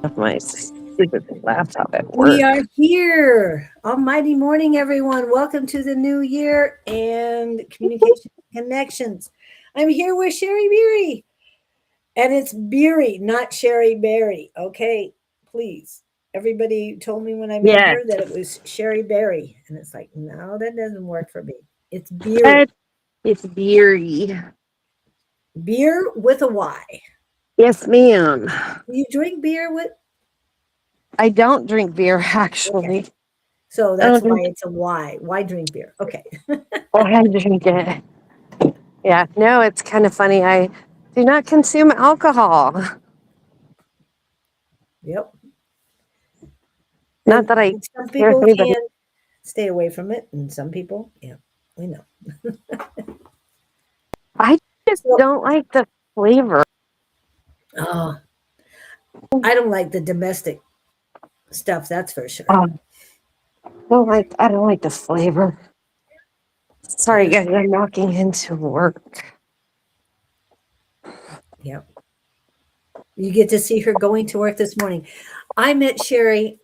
of my stupid laptop at We work. are here. Almighty morning, everyone. Welcome to the new year and communication connections. I'm here with Sheri Beery, and it's Beery, not Sheri Berry. Okay, please. Everybody told me when I met Yes, her that it was Sheri Berry, and it's like, no, that doesn't work for me. It's Beery. but it's beery. Beer with a Y. Yes, ma'am. Do you drink beer with? I don't drink beer Okay, actually. so I that's don't why drink. it's a Y. Why drink beer? Okay. Oh, I drink it. Yeah, no, it's kind of funny. I do not consume alcohol. Yep. Not And that I some care if people anybody. can stay away from it, and some people, yeah, we know. I just So, don't like the flavor. oh, I don't like the domestic stuff, that's for sure. Oh, I don't like the flavor. Sorry, Yeah, guys. I'm walking into work. yeah. You get to see her going to work this morning. I met Sheri.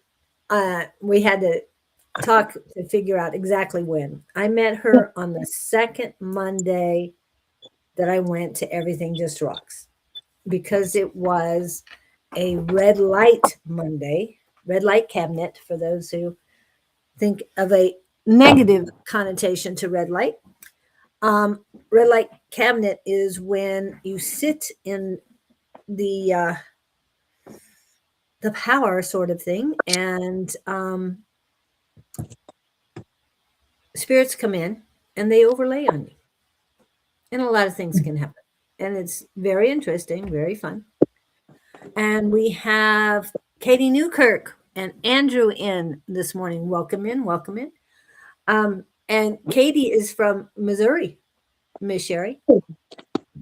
We had to talk to figure out exactly when. I met her on the second Monday that I went to Everything Just Rocks because it was a red light Monday, red light cabinet for those who think of a negative connotation to red light. Red light cabinet is when you sit in the the power sort of thing, and spirits come in and they overlay on you, and a lot of things can happen. And it's very interesting, very fun. And we have Katie Newkirk and Andrew in this morning. Welcome in, welcome in. And Katie is from Missouri, Miss Sheri.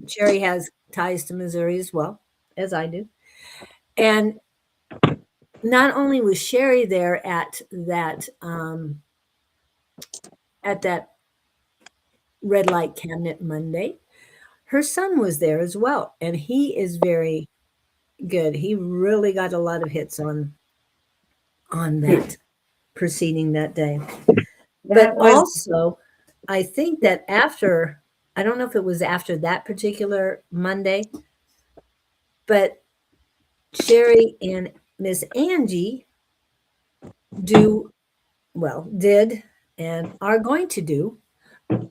Sheri has ties to Missouri as well, as I do. And not only was Sheri there at that red light cabinet Monday, her son was there as well, and he is very good. He really got a lot of hits on that proceeding that day. But That was also, I think that after, I don't know if it was after that particular Monday, but Sheri and Miss Angie do, well, did and are going to do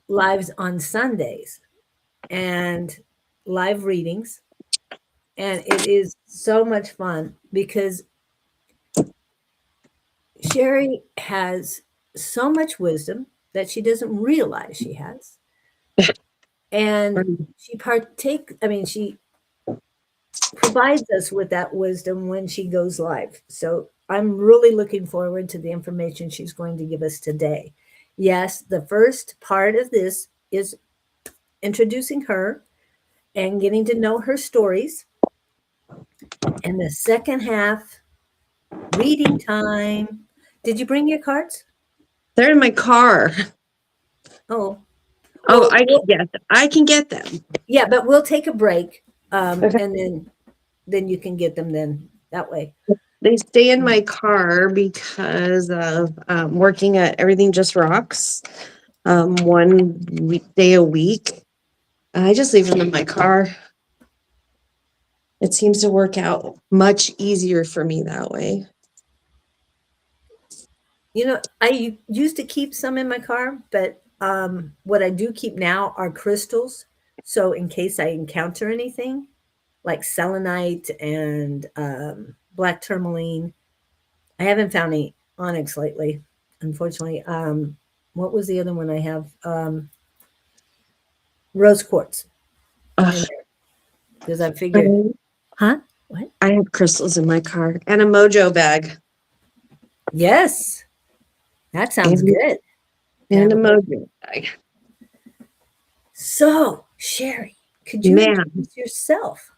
lives on Sundays and live readings. And it is so much fun because Sheri has so much wisdom that she doesn't realize she has. And she provides us with that wisdom when she goes live. So I'm really looking forward to the information she's going to give us today. Yes, the first part of this is introducing her and getting to know her stories. And the second half, reading time. Did you bring your cards? they're in my car. Oh, Oh, well, I can get them. yeah, but we'll take a break, Okay. and then you can get them then that way. They stay in my car because of working at Everything Just Rocks one day a week. I just leave them in my car. It seems to work out much easier for me that way. I used to keep some in my car, but what I do keep now are crystals. So in case I encounter anything like selenite and black tourmaline, I haven't found any onyx lately, unfortunately. What was the other one I have? Rose quartz in Ugh, there because I figured, I huh? What? I have crystals in my car and a mojo bag Yes, that sounds and, good to and have a a mojo. mojo bag. So, Sheri, could you Man, introduce yourself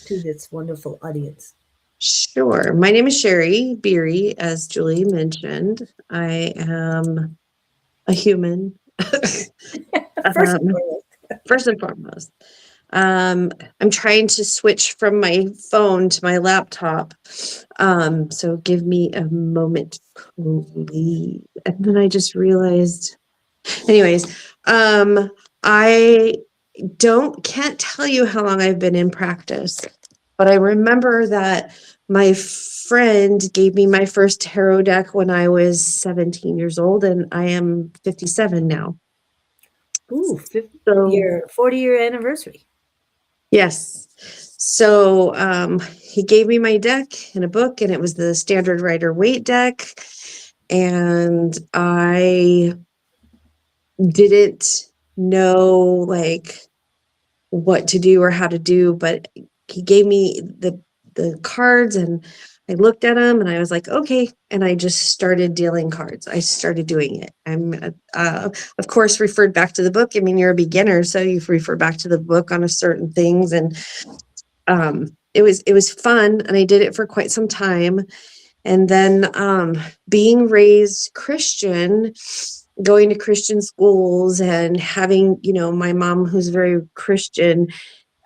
to this wonderful audience? sure. My name is Sheri Beery, as Julie mentioned. I am a human. First and um, foremost. first and foremost. I'm trying to switch from my phone to my laptop. So give me a moment, please. And then I just realized, anyways, I can't tell you how long I've been in practice, but I remember that my friend gave me my first tarot deck when I was 17 years old, and I am 57 now. Ooh, So your 40-year anniversary. yes. So he gave me my deck in a book, and it was the Standard Rider Waite deck. And I didn't know like what to do or how to do, but he gave me the cards, and I looked at them and I was like, okay. And I just started dealing cards. I started doing it. I'm, of course, referred back to the book. I mean, you're a beginner, so you refer back to the book on a certain things. And it was fun, and I did it for quite some time. And then being raised Christian, going to Christian schools and having, my mom who's very Christian,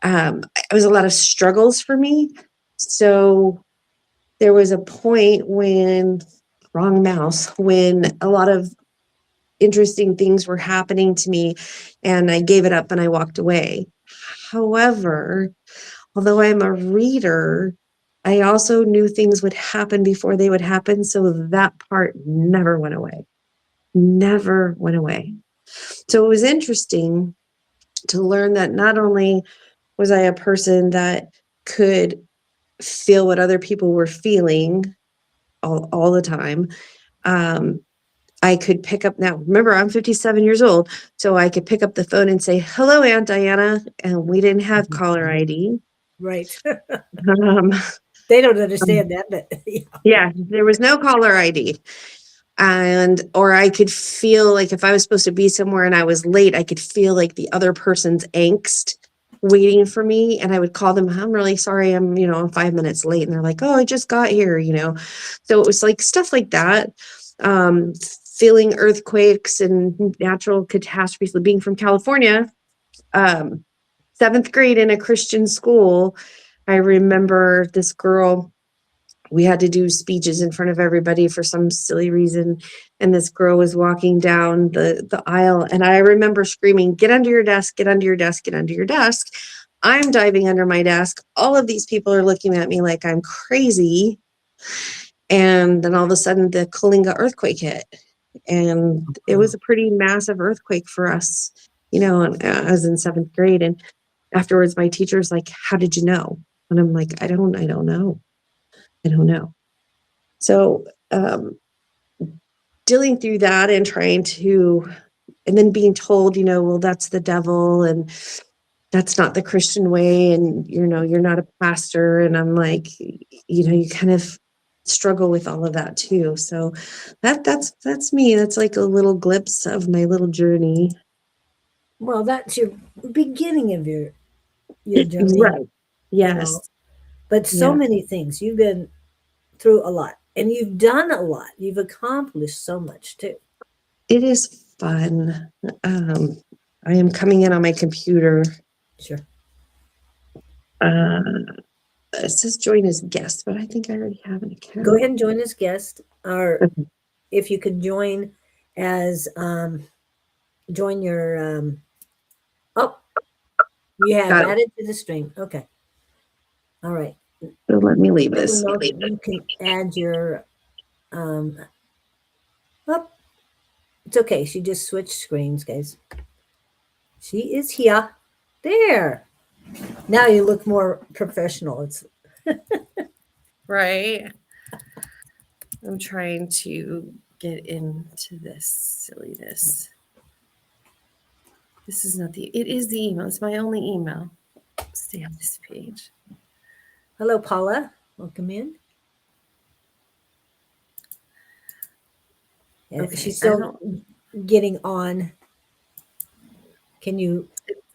it was a lot of struggles for me. So there was a point when, wrong mouse, when a lot of interesting things were happening to me, and I gave it up and I walked away. However, although I'm a reader, I also knew things would happen before they would happen. So that part never went away. Never went away. So it was interesting to learn that not only was I a person that could feel what other people were feeling all the time, I could pick up now. Remember, I'm 57 years old, so I could pick up the phone and say, "Hello, Aunt Diana," and we didn't have caller ID. Right. Um, They don't understand that, but yeah, there was no caller ID. Or I could feel like if I was supposed to be somewhere and I was late, I could feel like the other person's angst waiting for me. And I would call them, "I'm really sorry, I'm 5 minutes late." And they're like, "Oh, I just got here." So it was like stuff like that. Feeling earthquakes and natural catastrophes. Being from California, seventh grade in a Christian school, I remember this girl, we had to do speeches in front of everybody for some silly reason. And this girl was walking down the aisle. And I remember screaming, "Get under your desk, get under your desk, get under your desk." I'm diving under my desk. All of these people are looking at me like I'm crazy. And then all of a sudden the Kalinga earthquake hit. And it was a pretty massive earthquake for us, and I was in seventh grade. And afterwards, my teacher's like, "How did you know?" And I'm like, I don't know. I don't know. So dealing through that and and then being told, well, that's the devil and that's not the Christian way. And, you're not a pastor. And I'm like, you kind of struggle with all of that too. So that's me. That's like a little glimpse of my little journey. well, that's your beginning of your journey, Right. you know. Yes. But so Yeah. many things. You've been through a lot and you've done a lot. You've accomplished so much too. It is fun. I am coming in on my computer. Sure. Uh, it says join as guest, but I think I already have an account. Go ahead and join as guest, or Okay. if you could join as join your oh, you have Got it. added to the stream. Okay. All right. So let me leave Let me this. know if you can add your um oh, it's okay. She just switched screens, guys. She is here. There. Now you look more professional. It's Right. I'm trying to get into this silliness. This is not it is the email. It's my only email. Stay on this page. hello, Paula. Welcome in. Yeah, Okay. she's I still don't, getting on. Can you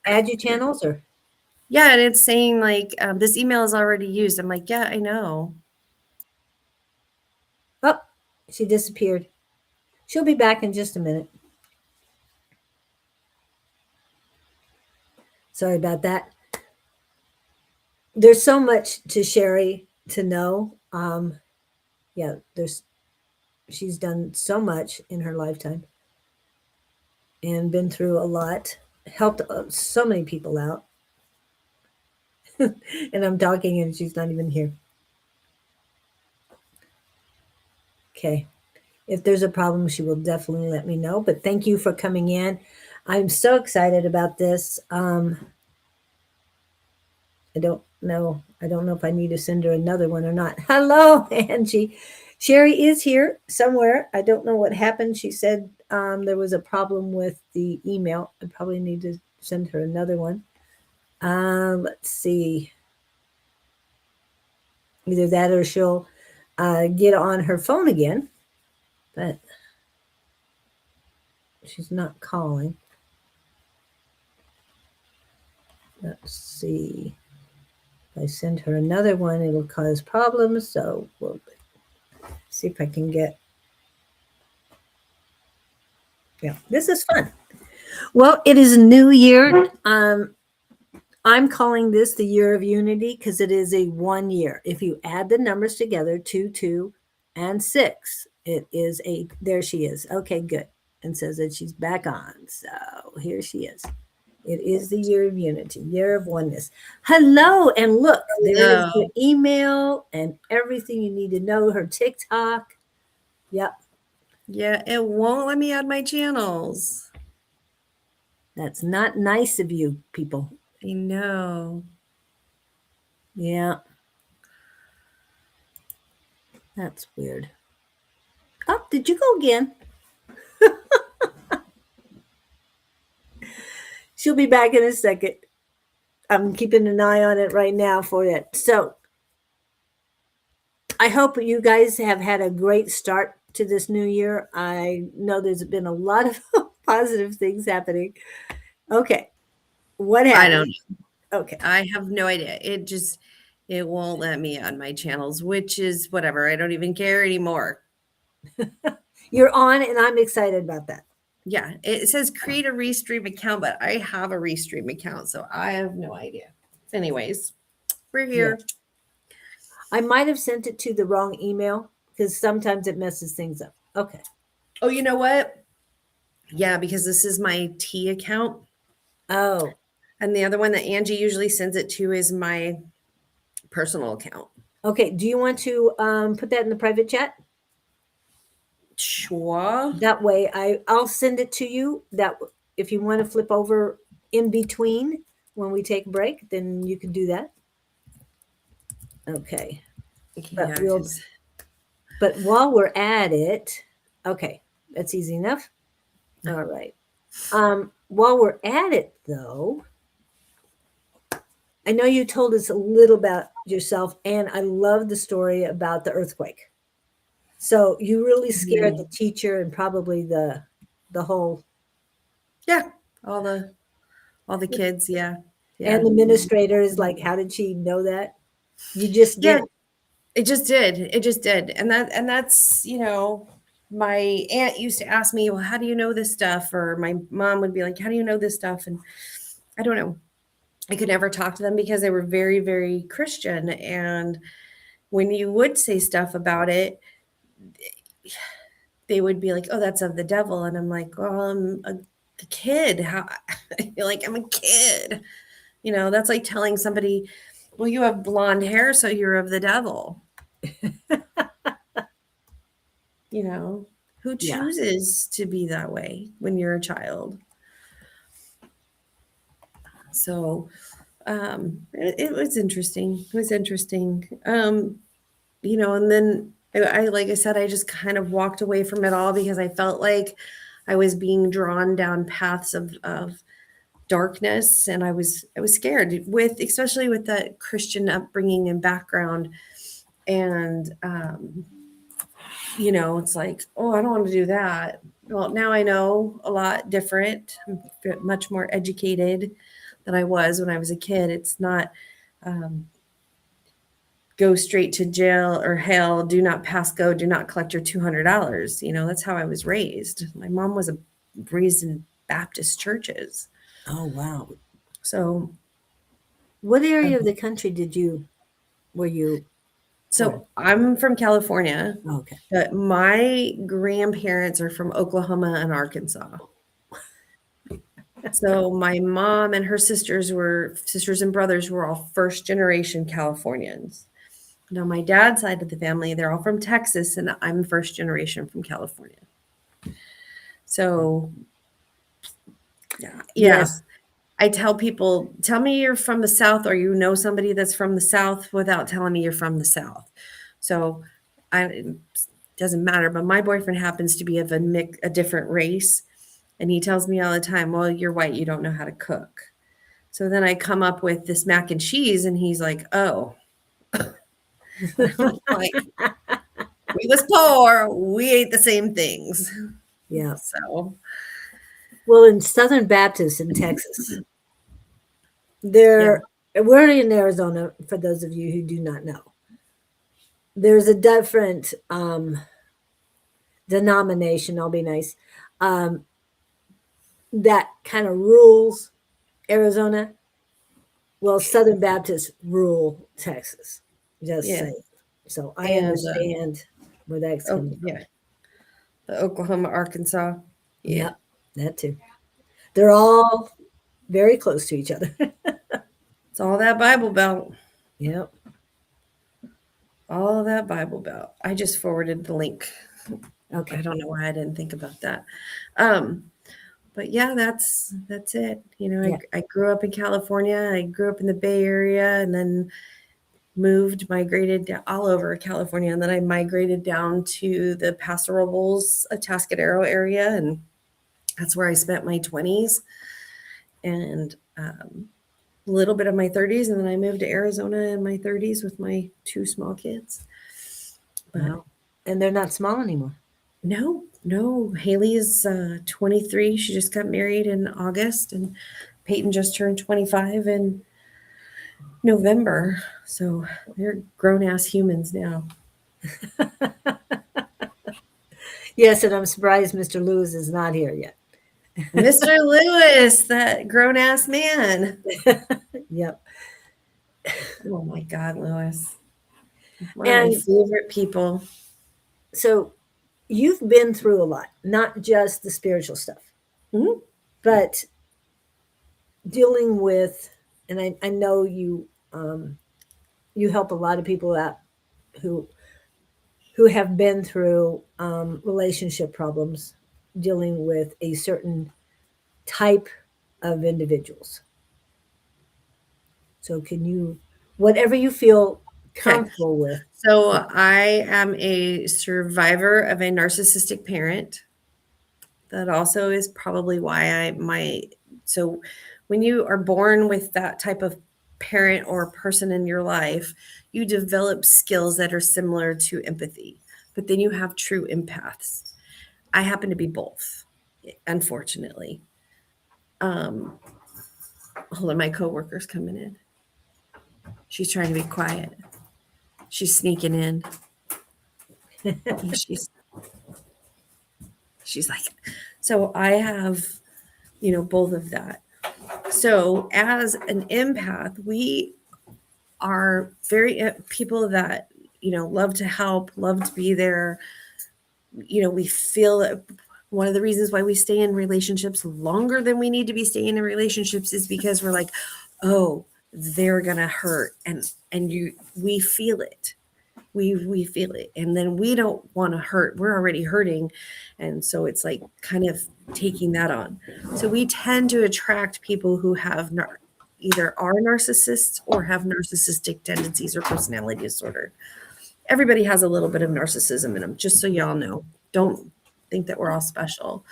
add your channels or? yeah, and it's saying like this email is already used. I'm like, yeah, I know. Oh, she disappeared. She'll be back in just a minute. Sorry about that. there's so much to Sheri to know. Yeah, she's done so much in her lifetime and been through a lot, helped so many people out. And I'm talking and she's not even here. Okay. If there's a problem, she will definitely let me know. But thank you for coming in. I'm so excited about this. I don't know. I don't know if I need to send her another one or not. Hello, Angie. Sheri is here somewhere. I don't know what happened. She said there was a problem with the email. I probably need to send her another one. Let's see. Either that or she'll get on her phone again. But she's not calling. Let's see. If I send her another one, it'll cause problems. So we'll see if I can get. Yeah, this is fun. Well, it is a new year. I'm calling this the year of unity because it is a 1 year. If you add the numbers together, 2, 2, and 6, it is a. There she is. Okay, good. And says that she's back on. So here she is. It is the year of unity, year of oneness. Hello, and look, there is Hello. her email and everything you need to know, her TikTok. Yep, Yeah, it won't let me add my channels. that's not nice of you, people. I know. Yeah, that's weird. Oh, did you go again? She'll be back in a second. I'm keeping an eye on it right now for it. So I hope you guys have had a great start to this new year. I know there's been a lot of positive things happening. Okay. What I don't happened? know. Okay. I have no idea. It won't let me add my channels, which is whatever. I don't even care anymore. You're on, and I'm excited about that. Yeah, it says create a restream account, but I have a restream account, so I have no idea. Anyways, we're Yeah. here. I might have sent it to the wrong email because sometimes it messes things up. Okay. Oh, you know what? Yeah, because this is my T account. Oh, And the other one that Angie usually sends it to is my personal account. okay. Do you want to put that in the private chat? Sure. That way, I'll send it to you. That if you want to flip over in between when we take a break, then you can do that. Okay. Yeah, But while we're at it, okay, that's easy enough. All right. While we're at it, though, I know you told us a little about yourself, and I love the story about the earthquake. So you really scared the teacher and probably the whole yeah, all the kids, yeah. Yeah. and the administrators. Like, how did she know that? You just Yeah, did. it just did. It just did. And that's, my aunt used to ask me, well, how do you know this stuff? Or my mom would be like, how do you know this stuff? And I don't know. I could never talk to them because they were very, very Christian. And when you would say stuff about it, they would be like, oh, that's of the devil. And I'm like, well, I'm a kid. How I feel like I'm a kid. That's like telling somebody, well, you have blonde hair, so you're of the devil. Who Yeah. chooses to be that way when you're a child? So it was interesting. It was interesting. And then like I said, I just kind of walked away from it all because I felt like I was being drawn down paths of darkness, and I was scared especially with that Christian upbringing and background. And it's like, oh, I don't want to do that. Well, now I know a lot different. I'm much more educated than I was when I was a kid. It's not go straight to jail or hell, do not pass go, do not collect your $200. That's how I was raised. My mom was raised in Baptist churches. Oh wow. So What area of the country were you? So I'm from California, Okay. but my grandparents are from Oklahoma and Arkansas. So my mom and her sisters and brothers were all first generation Californians. Now my dad's side of the family, they're all from Texas, and I'm first generation from California. So yeah. Yes. I tell people, tell me you're from the South, or you know somebody that's from the South without telling me you're from the South. So it doesn't matter, but my boyfriend happens to be of a different race. And he tells me all the time, well, you're white, you don't know how to cook. So then I come up with this mac and cheese, and he's like, oh. Like, we was poor, we ate the same things. Yeah. So Well, in Southern Baptist in Texas, we're in Arizona, for those of you who do not know. There's a different denomination, I'll be nice, that kind of rules Arizona. Well, Southern Baptists rule Texas. Just saying. So I understand where that's coming from. Yeah. The Oklahoma, Arkansas. Yeah. Yep, that too. They're all very close to each other. It's all that Bible Belt. Yep. All that Bible Belt. I just forwarded the link. Okay. I don't know why I didn't think about that. But yeah, that's it. You know, I grew up in California. I grew up in the Bay Area, and then migrated all over California. And then I migrated down to the Paso Robles, Atascadero area. And that's where I spent my 20s and a little bit of my 30s. And then I moved to Arizona in my 30s with my 2 small kids. But wow. And they're not small anymore. No. Haley is 23. She just got married in August, and Peyton just turned 25 in November. So they're grown-ass humans now. Yes, and I'm surprised Mr. Lewis is not here yet. Mr. Lewis, that grown-ass man. Yep. Oh my God, Lewis. One of my favorite people. So you've been through a lot, not just the spiritual stuff, but dealing with, and I know you help a lot of people out who have been through relationship problems, dealing with a certain type of individuals. So can you, whatever you feel comfortable with. So I am a survivor of a narcissistic parent. That also is probably why so when you are born with that type of parent or person in your life, you develop skills that are similar to empathy, but then you have true empaths. I happen to be both, unfortunately. Hold on, my coworker's coming in. She's trying to be quiet. She's sneaking in. She's like, so I have, both of that. So as an empath, we are very people that, love to help, love to be there. We feel that one of the reasons why we stay in relationships longer than we need to be staying in relationships is because we're like, oh, they're going to hurt. And we feel it. We feel it. And then we don't want to hurt. We're already hurting. And so it's like kind of taking that on. So we tend to attract people who have either are narcissists or have narcissistic tendencies or personality disorder. Everybody has a little bit of narcissism in them, just so y'all know. Don't think that we're all special.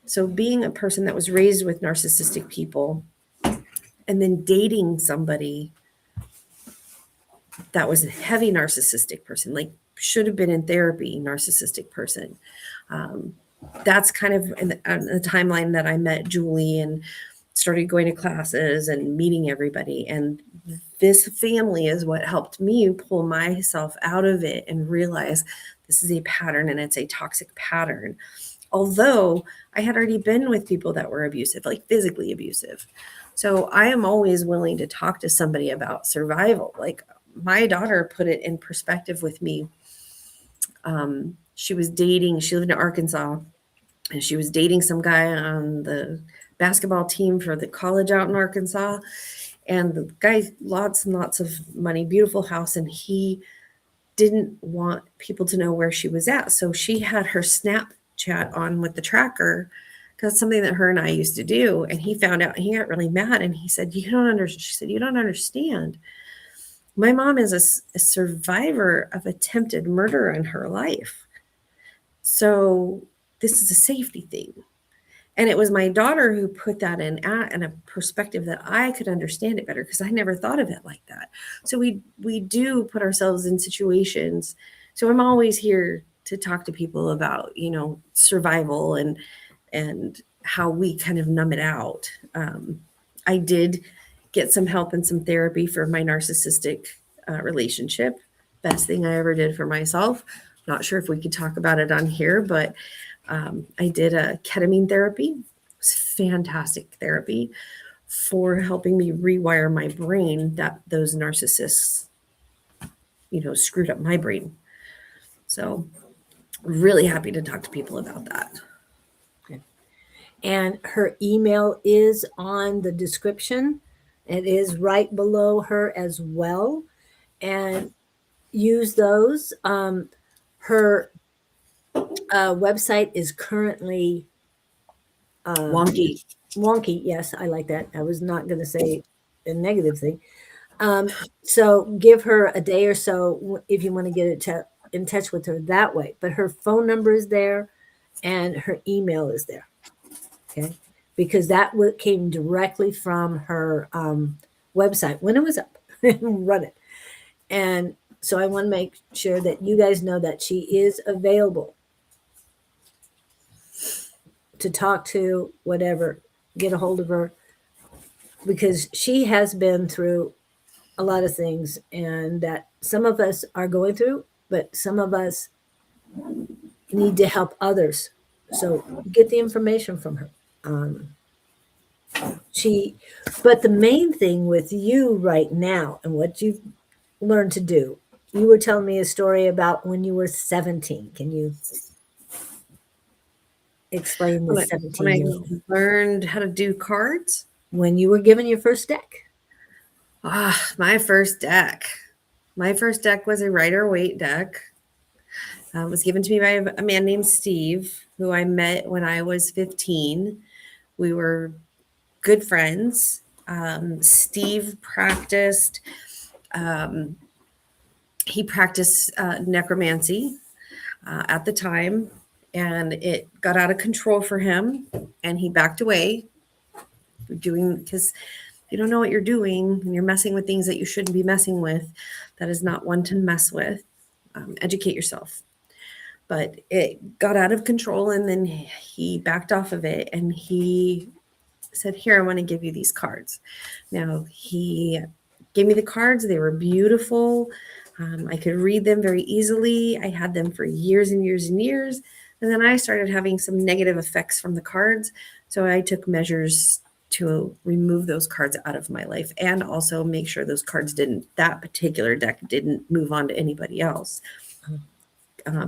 So being a person that was raised with narcissistic people and then dating somebody that was a heavy narcissistic person, like should have been in therapy, narcissistic person. That's kind of in the timeline that I met Julie and started going to classes and meeting everybody. And this family is what helped me pull myself out of it and realize this is a pattern and it's a toxic pattern. Although I had already been with people that were abusive, like physically abusive. So I am always willing to talk to somebody about survival. Like my daughter put it in perspective with me. She lived in Arkansas, and she was dating some guy on the basketball team for the college out in Arkansas. And the guy, lots and lots of money, beautiful house, and he didn't want people to know where she was at. So she had her Snapchat on with the tracker, because it's something that her and I used to do. And he found out, and he got really mad, and he said, "You don't understand." She said, "You don't understand. My mom is a survivor of attempted murder in her life. So this is a safety thing." And it was my daughter who put that in a perspective that I could understand it better, because I never thought of it like that. So we do put ourselves in situations. So I'm always here to talk to people about, survival and how we kind of numb it out. I did get some help and some therapy for my narcissistic relationship. Best thing I ever did for myself. Not sure if we could talk about it on here, but I did a ketamine therapy. It was fantastic therapy for helping me rewire my brain, that those narcissists, screwed up my brain. So really happy to talk to people about that. And her email is on the description. It is right below her as well. And use those. Her website is currently Wonky. wonky. Yes, I like that. I was not going to say a negative thing. So give her a day or so if you want to get in touch with her that way. But her phone number is there and her email is there. Okay. Because that came directly from her website when it was up. Run it. And so I want to make sure that you guys know that she is available to talk to, whatever, get a hold of her, because she has been through a lot of things, and that some of us are going through, but some of us need to help others. So get the information from her. But the main thing with you right now and what you've learned to do, you were telling me a story about when you were 17. Can you explain the When 17-year-old? I learned how to do cards. When you were given your first deck. My first deck. My first deck was a Rider-Waite deck. It was given to me by a man named Steve, who I met when I was 15. We were good friends. Steve practiced. He practiced necromancy at the time, and it got out of control for him, and he backed away because you don't know what you're doing and you're messing with things that you shouldn't be messing with. That is not one to mess with. Educate yourself. But it got out of control, and then he backed off of it, and he said, "Here, I want to give you these cards." Now, he gave me the cards. They were beautiful. I could read them very easily. I had them for years and years and years. And then I started having some negative effects from the cards. So I took measures to remove those cards out of my life, and also make sure those cards that particular deck didn't move on to anybody else.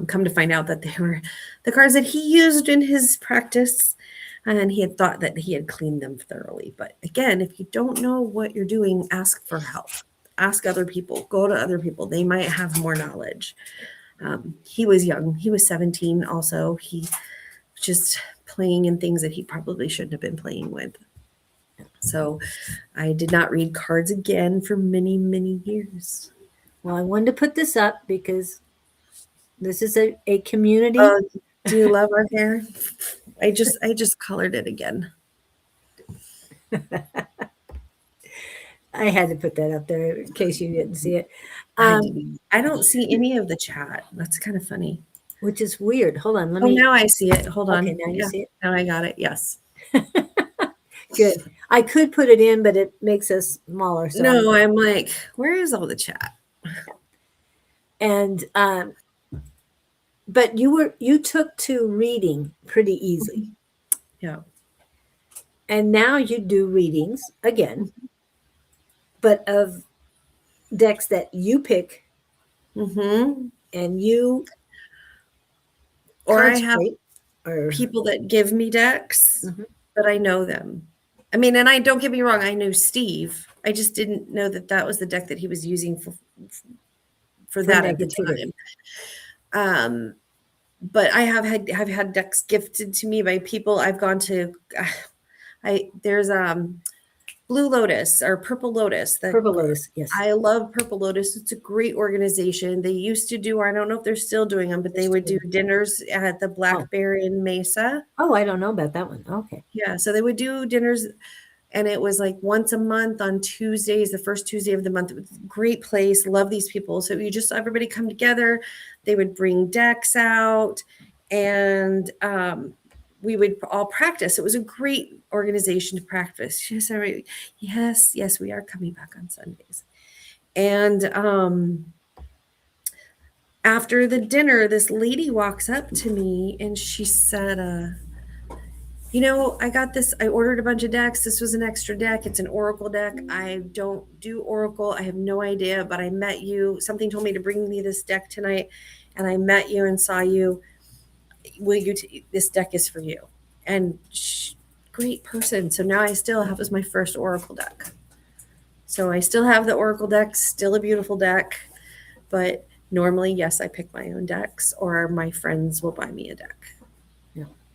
Come to find out that they were the cards that he used in his practice, and he had thought that he had cleaned them thoroughly. But again, if you don't know what you're doing, ask for help. Ask other people. Go to other people. They might have more knowledge. He was young. He was 17 also. He was just playing in things that he probably shouldn't have been playing with. So I did not read cards again for many, many years. Well, I wanted to put this up because this is a community. Do you love our hair? I just colored it again. I had to put that up there in case you didn't see it. I don't see any of the chat. That's kind of funny. Which is weird. Hold on. Now I see it. Hold on. Okay, now you see it. Now I got it. Yes. Good. I could put it in, but it makes us smaller. So no, I'm like, where is all the chat? And but you took to reading pretty easily. Yeah. And now you do readings again, but of decks that you pick Mm-hmm. and you Or I have consecrate or people that give me decks, Mhm. but I know them. I mean, and I don't get me wrong, I knew Steve. I just didn't know that that was the deck that he was using for for that at the time. negativity. But have had decks gifted to me by people. I've gone to I there's Blue Lotus or Purple Lotus. That Purple Lotus, yes. I love Purple Lotus. It's a great organization. They used to do, I don't know if they're still doing them, but they would do dinners at the Oh. Blackberry in Mesa. Oh, I don't know about that one. Okay. Yeah, so they would do dinners, and it was like once a month on Tuesdays, the first Tuesday of the month. It was a great place. Love these people. So you just everybody come together. They would bring decks out, and we would all practice. It was a great organization to practice. Yes, we are coming back on Sundays. And after the dinner, this lady walks up to me and she said, I got this. I ordered a bunch of decks. This was an extra deck. It's an Oracle deck. I don't do Oracle. I have no idea, but I met you. Something told me to bring me this deck tonight, and I met you and saw you. This deck is for you. And great person. So now I still have as my first Oracle deck. So I still have the Oracle deck, still a beautiful deck, but normally, yes, I pick my own decks, or my friends will buy me a deck.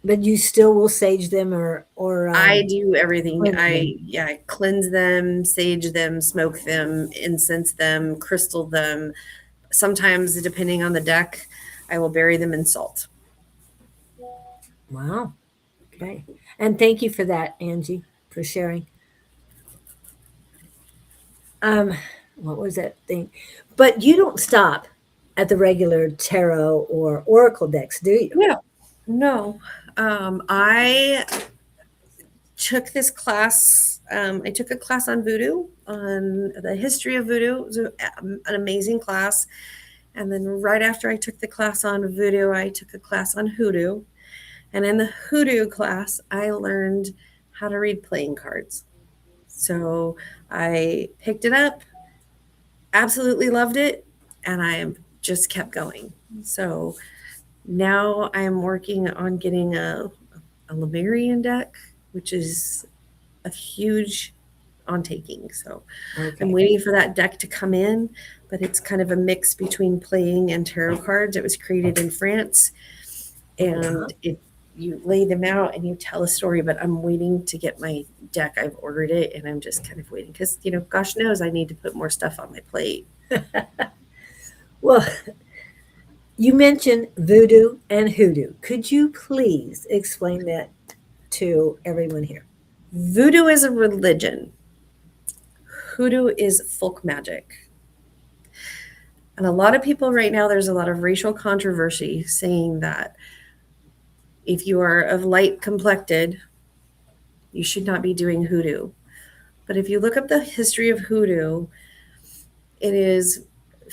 But you still will sage them or I do everything. cleanse them. I cleanse them, sage them, smoke them, incense them, crystal them. Sometimes, depending on the deck, I will bury them in salt. Wow. Okay. And thank you for that, Angie, for sharing. What was that thing? But you don't stop at the regular tarot or oracle decks, do you? Yeah. No. I took this class. I took a class on voodoo, on the history of voodoo. It was an amazing class. And then right after I took the class on voodoo, I took a class on hoodoo. And in the hoodoo class, I learned how to read playing cards. So I picked it up, absolutely loved it, and I just kept going. So now I'm working on getting a Lemurian deck, which is a huge taking. So Okay. I'm waiting for that deck to come in, but it's kind of a mix between playing and tarot cards. It was created in France, and you lay them out and you tell a story, but I'm waiting to get my deck. I've ordered it, and I'm just kind of waiting because, gosh knows I need to put more stuff on my plate. Well, you mentioned voodoo and hoodoo. Could you please explain that to everyone here? Voodoo is a religion. Hoodoo is folk magic. And a lot of people right now, there's a lot of racial controversy saying that if you are of light complected, you should not be doing hoodoo. But if you look up the history of hoodoo, it is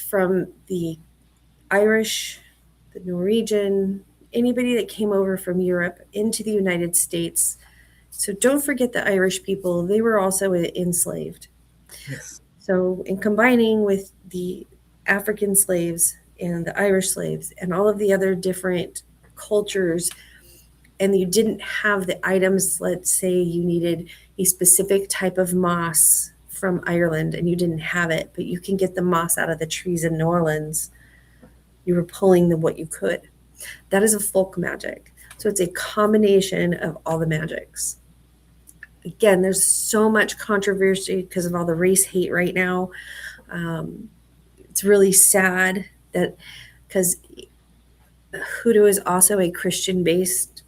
from the Irish, the Norwegian, anybody that came over from Europe into the United States. So don't forget the Irish people, they were also enslaved. Yes. So in combining with the African slaves and the Irish slaves and all of the other different cultures, and you didn't have the items, let's say you needed a specific type of moss from Ireland and you didn't have it, but you can get the moss out of the trees in New Orleans. You were pulling what you could. That is a folk magic. So it's a combination of all the magics. Again, there's so much controversy because of all the race hate right now. It's really sad that because hoodoo is also a Christian based.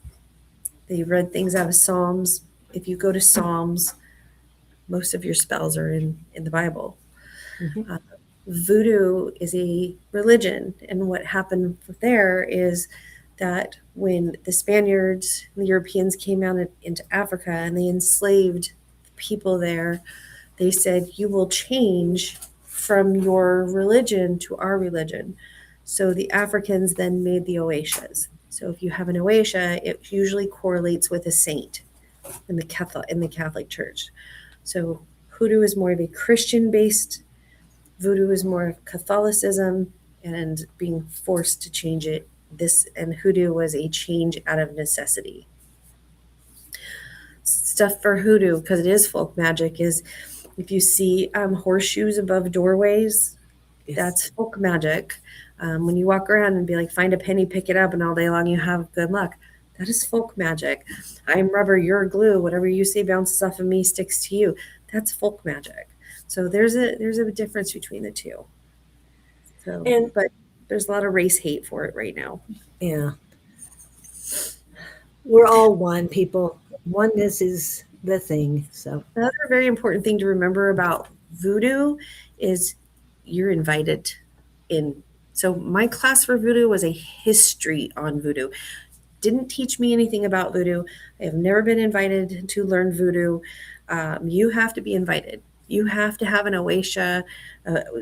They read things out of Psalms. If you go to Psalms, most of your spells are in the Bible. Mhm. Voodoo is a religion, and what happened there is that when the Spaniards and the Europeans came out into Africa and they enslaved people there, they said, you will change from your religion to our religion. So the Africans then made the Oasis. So if you have an Oasia, it usually correlates with a saint. in the Catholic Church. So hoodoo is more of a Christian based. Voodoo is more Catholicism and being forced to change it. This and hoodoo was a change out of necessity. Stuff for hoodoo, because it is folk magic, is if you see horseshoes above doorways, Yes. that's folk magic. When you walk around and be like, find a penny, pick it up, and all day long you have good luck. That is folk magic. I'm rubber, you're glue. Whatever you say bounces off of me, sticks to you. That's folk magic. So there's a difference between the two. So, And but there's a lot of race hate for it right now. yeah, we're all one, people. Oneness is the thing. So Another very important thing to remember about voodoo is you're invited in. So my class for voodoo was a history on voodoo. Didn't teach me anything about voodoo. I have never been invited to learn voodoo. You have to be invited. You have to have an oasia,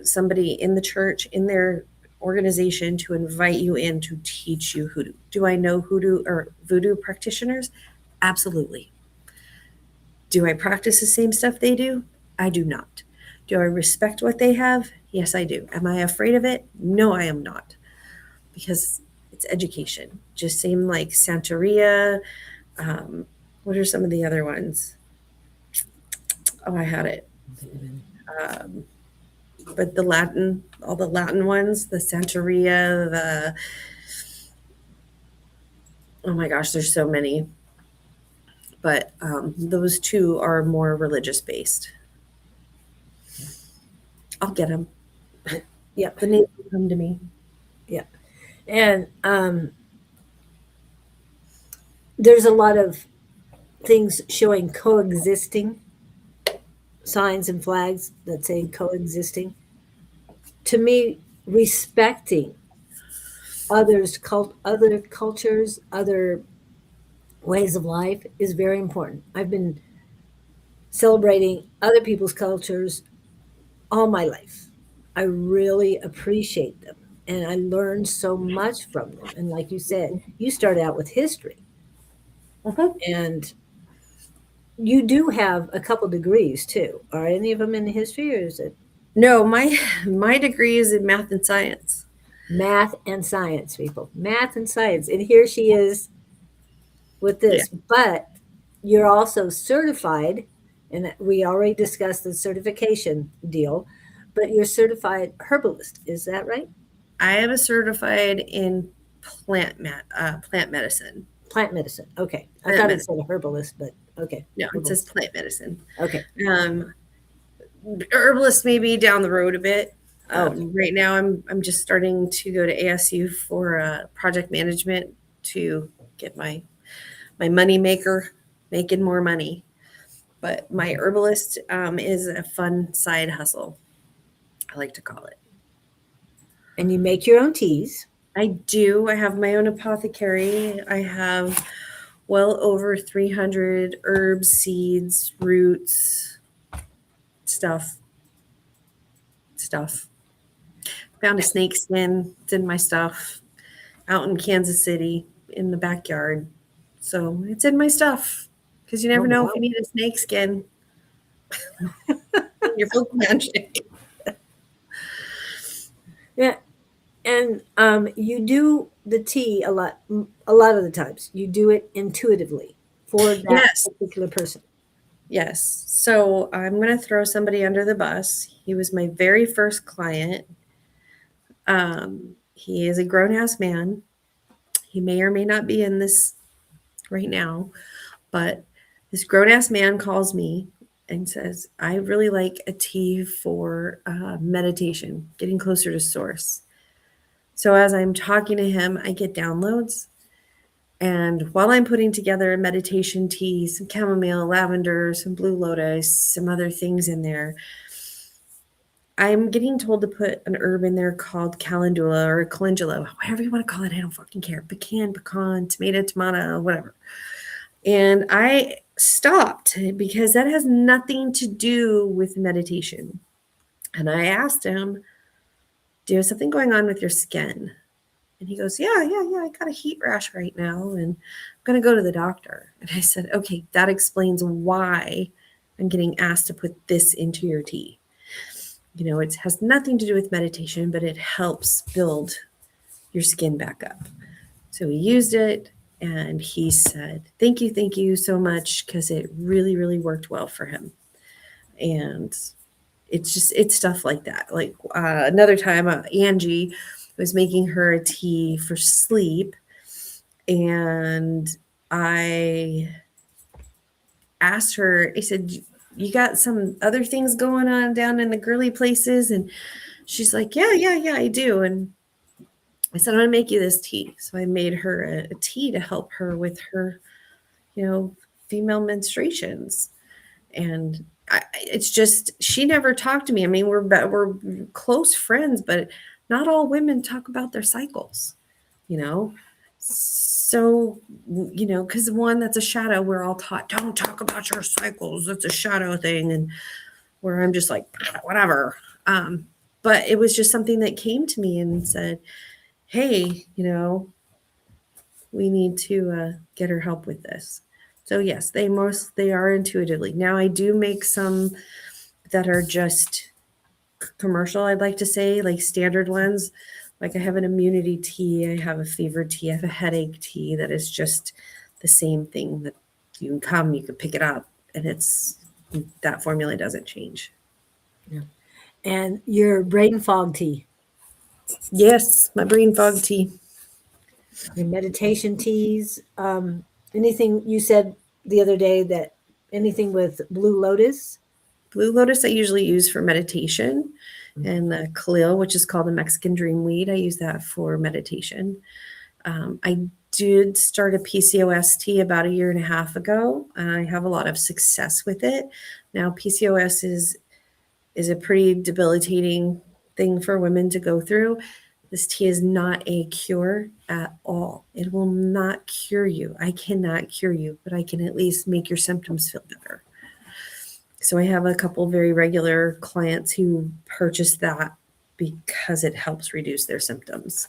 somebody in the church, in their organization to invite you in to teach you hoodoo. Do I know hoodoo or voodoo practitioners? Absolutely. Do I practice the same stuff they do? I do not. Do I respect what they have? Yes, I do. Am I afraid of it? No, I am not. Because it's education. Just same like Santeria. What are some of the other ones? Oh, I had it. Um, but all the Latin ones, the Santeria, oh my gosh, there's so many. But those two are more religious based. I'll get them. yeah, The names will come to me. yeah. And there's a lot of things showing coexisting signs and flags that say coexisting. To me, respecting other cultures, other ways of life is very important. I've been celebrating other people's cultures all my life. I really appreciate them and I learned so much from them. And like you said, you started out with history and you do have a couple degrees too. Are any of them in history or is it No, my degree is in math and science. math and science, people? Math and science. And here she is with Yeah, this. But you're also certified, and we already discussed the certification deal, but you're certified herbalist. Is that right? I am a certified in plant medicine. Plant medicine. Okay. I Plant thought it medicine. said herbalist, but okay. No, it says Herbalist. plant medicine. Okay. Um, herbalist maybe down the road a bit. Okay. Right now, I'm just starting to go to ASU for project management to get my money maker, making more money. But my herbalist is a fun side hustle, I like to call it. And you make your own teas. I do. I have my own apothecary. I have well over 300 herbs, seeds, roots, stuff. Found a snake skin. It's in my stuff out in Kansas City in the backyard. So it's in my stuff because you Oh, never know if wow. you need a snake skin. Your folk magic. Yeah. And you do the tea a lot of the times. You do it intuitively for that Yes. particular person. Yes. So I'm going to throw somebody under the bus. He was my very first client. He is a grown ass man. He may or may not be in this right now, but this grown ass man calls me and says, I really like a tea for meditation, getting closer to source. So as I'm talking to him, I get downloads. And while I'm putting together a meditation tea, some chamomile, lavender, some blue lotus, some other things in there, I'm getting told to put an herb in there called calendula or calendula, whatever you want to call it. I don't fucking care. Pecan, tomato, whatever. And I stopped because that has nothing to do with meditation. And I asked him, do you have something going on with your skin? And he goes, yeah, I got a heat rash right now and I'm going to go to the doctor. And I said, okay, that explains why I'm getting asked to put this into your tea. It has nothing to do with meditation, but it helps build your skin back up. So he used it and he said, thank you so much, because it really, really worked well for him. And it's stuff like that. Like another time, Angie was making her a tea for sleep, and I asked her, I said, you got some other things going on down in the girly places? And she's like, yeah, I do. And I said, I'm going to make you this tea. So I made her a tea to help her with her, female menstruations. And it's just, she never talked to me. I mean, we're close friends, but not all women talk about their cycles, you know? So, because one, that's a shadow. We're all taught, don't talk about your cycles. That's a shadow thing. And where I'm just like, whatever. But it was just something that came to me and said, hey, we need to get her help with this. So yes, they are intuitively. Now I do make some that are just commercial, I'd like to say, like standard ones. Like I have an immunity tea, I have a fever tea, I have a headache tea that is just the same thing, that you can pick it up, and that formula doesn't change. Yeah. And your brain fog tea, Yes, my brain fog tea. your meditation teas, anything you said the other day that anything with blue lotus? Blue lotus I usually use for meditation, and the Khalil, which is called the Mexican dreamweed, I use that for meditation. I did start a PCOS tea about a year and a half ago, and I have a lot of success with it. Now, PCOS is a pretty debilitating thing for women to go through. This tea is not a cure at all. It will not cure you. I cannot cure you, but I can at least make your symptoms feel better. So I have a couple very regular clients who purchase that because it helps reduce their symptoms.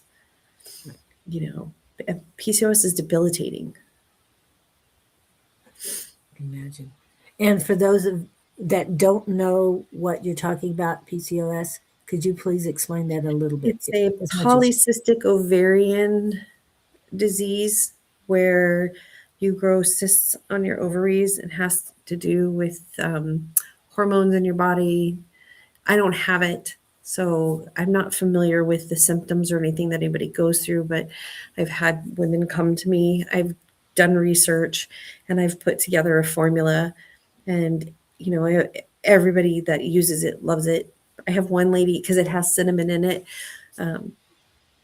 PCOS is debilitating. Imagine. And for those that don't know what you're talking about, PCOS, could you please explain that a little bit? It's a As much as polycystic ovarian disease where you grow cysts on your ovaries. It has to do with hormones in your body. I don't have it, so I'm not familiar with the symptoms or anything that anybody goes through, but I've had women come to me. I've done research and I've put together a formula, and everybody that uses it loves it. I have one lady, because it has cinnamon in it.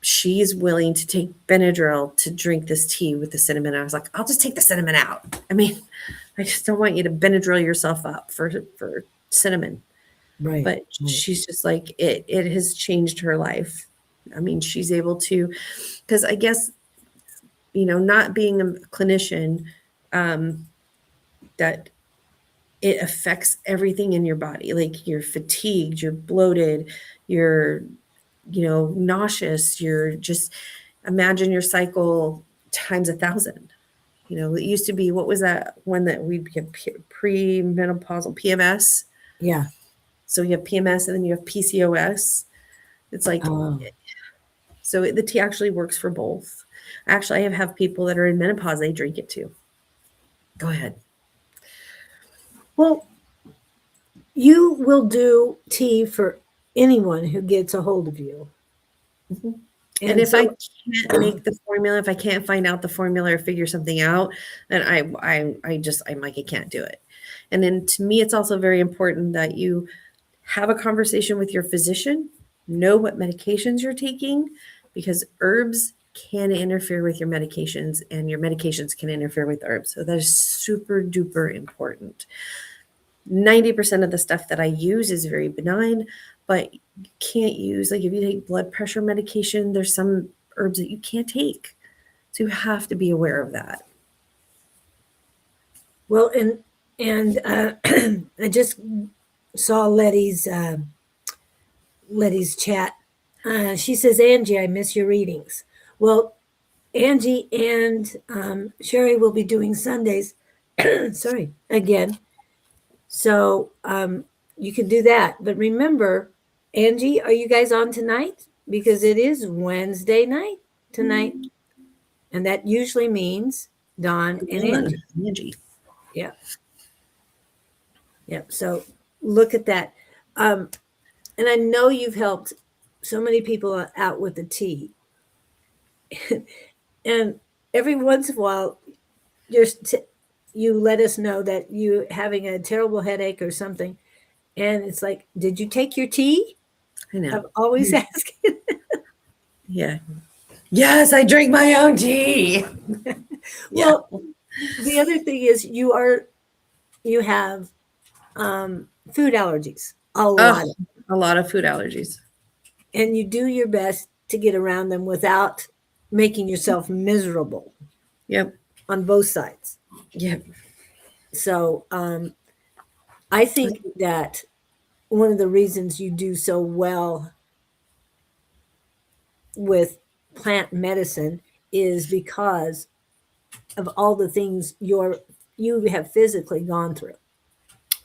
She's willing to take Benadryl to drink this tea with the cinnamon. I was like, I'll just take the cinnamon out. I mean, I just don't want you to Benadryl yourself up for cinnamon. right, But right. she's just like, it has changed her life. I mean, she's able to, because I guess, not being a clinician, that it affects everything in your body. Like you're fatigued, you're bloated, you're, nauseous, you're just, imagine your cycle times 1,000. It used to be, what was that one that we'd get premenopausal PMS? Yeah. So you have PMS and then you have PCOS. It's like, so the tea actually works for both. Actually, I have people that are in menopause, they drink it too. Go ahead. Well, you will do tea for anyone who gets a hold of you. Mm-hmm. And And if I so, can't make the formula, if I can't find out the formula or figure something out, then I'm like, I can't do it. And then to me, it's also very important that you have a conversation with your physician, know what medications you're taking, because herbs can interfere with your medications and your medications can interfere with herbs. So that is super duper important. 90% of the stuff that I use is very benign, but you can't use, like if you take blood pressure medication, there's some herbs that you can't take. So you have to be aware of that. well, and I just saw Letty's chat. She says, Angie, I miss your readings. Well, Angie and Sheri will be doing Sundays. Sorry, again. So you can do that. But remember, Angie, are you guys on tonight? Because it is Wednesday night tonight. And that usually means Dawn and Angie. Angie. Yeah. Yeah. So look at that. And I know you've helped so many people out with the tea. And every once in a while, you let us know that you having a terrible headache or something. And it's like, did you take your tea? I know. I'm always asking. Yeah. Yes, I drink my own tea. Yeah. Well, the other thing is you have food allergies, a Oh, lot, a lot of food allergies. and you do your best to get around them without making yourself miserable Yep. on both sides. Yep. So I think that one of the reasons you do so well with plant medicine is because of all the things you have physically gone through.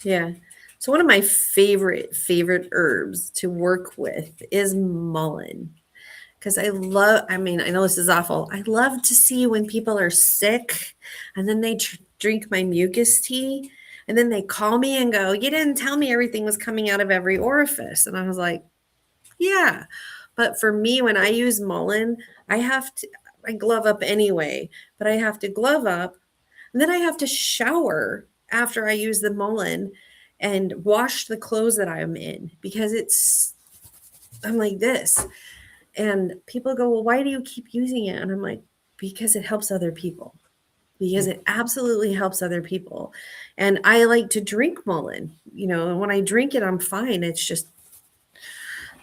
Yeah. So one of my favorite herbs to work with is mullein. Because I mean, I know this is awful. I love to see when people are sick and then they drink my mucus tea and then they call me and go, "You didn't tell me everything was coming out of every orifice." And I was like, yeah. But for me, when I use mullein, I glove up anyway, but I have to glove up and then I have to shower after I use the mullein and wash the clothes that I'm in because I'm like this. And people go, "Well, why do you keep using it?" And I'm like, because it helps other people. Because it absolutely helps other people. And I like to drink mullein, and when I drink it, I'm fine. It's just,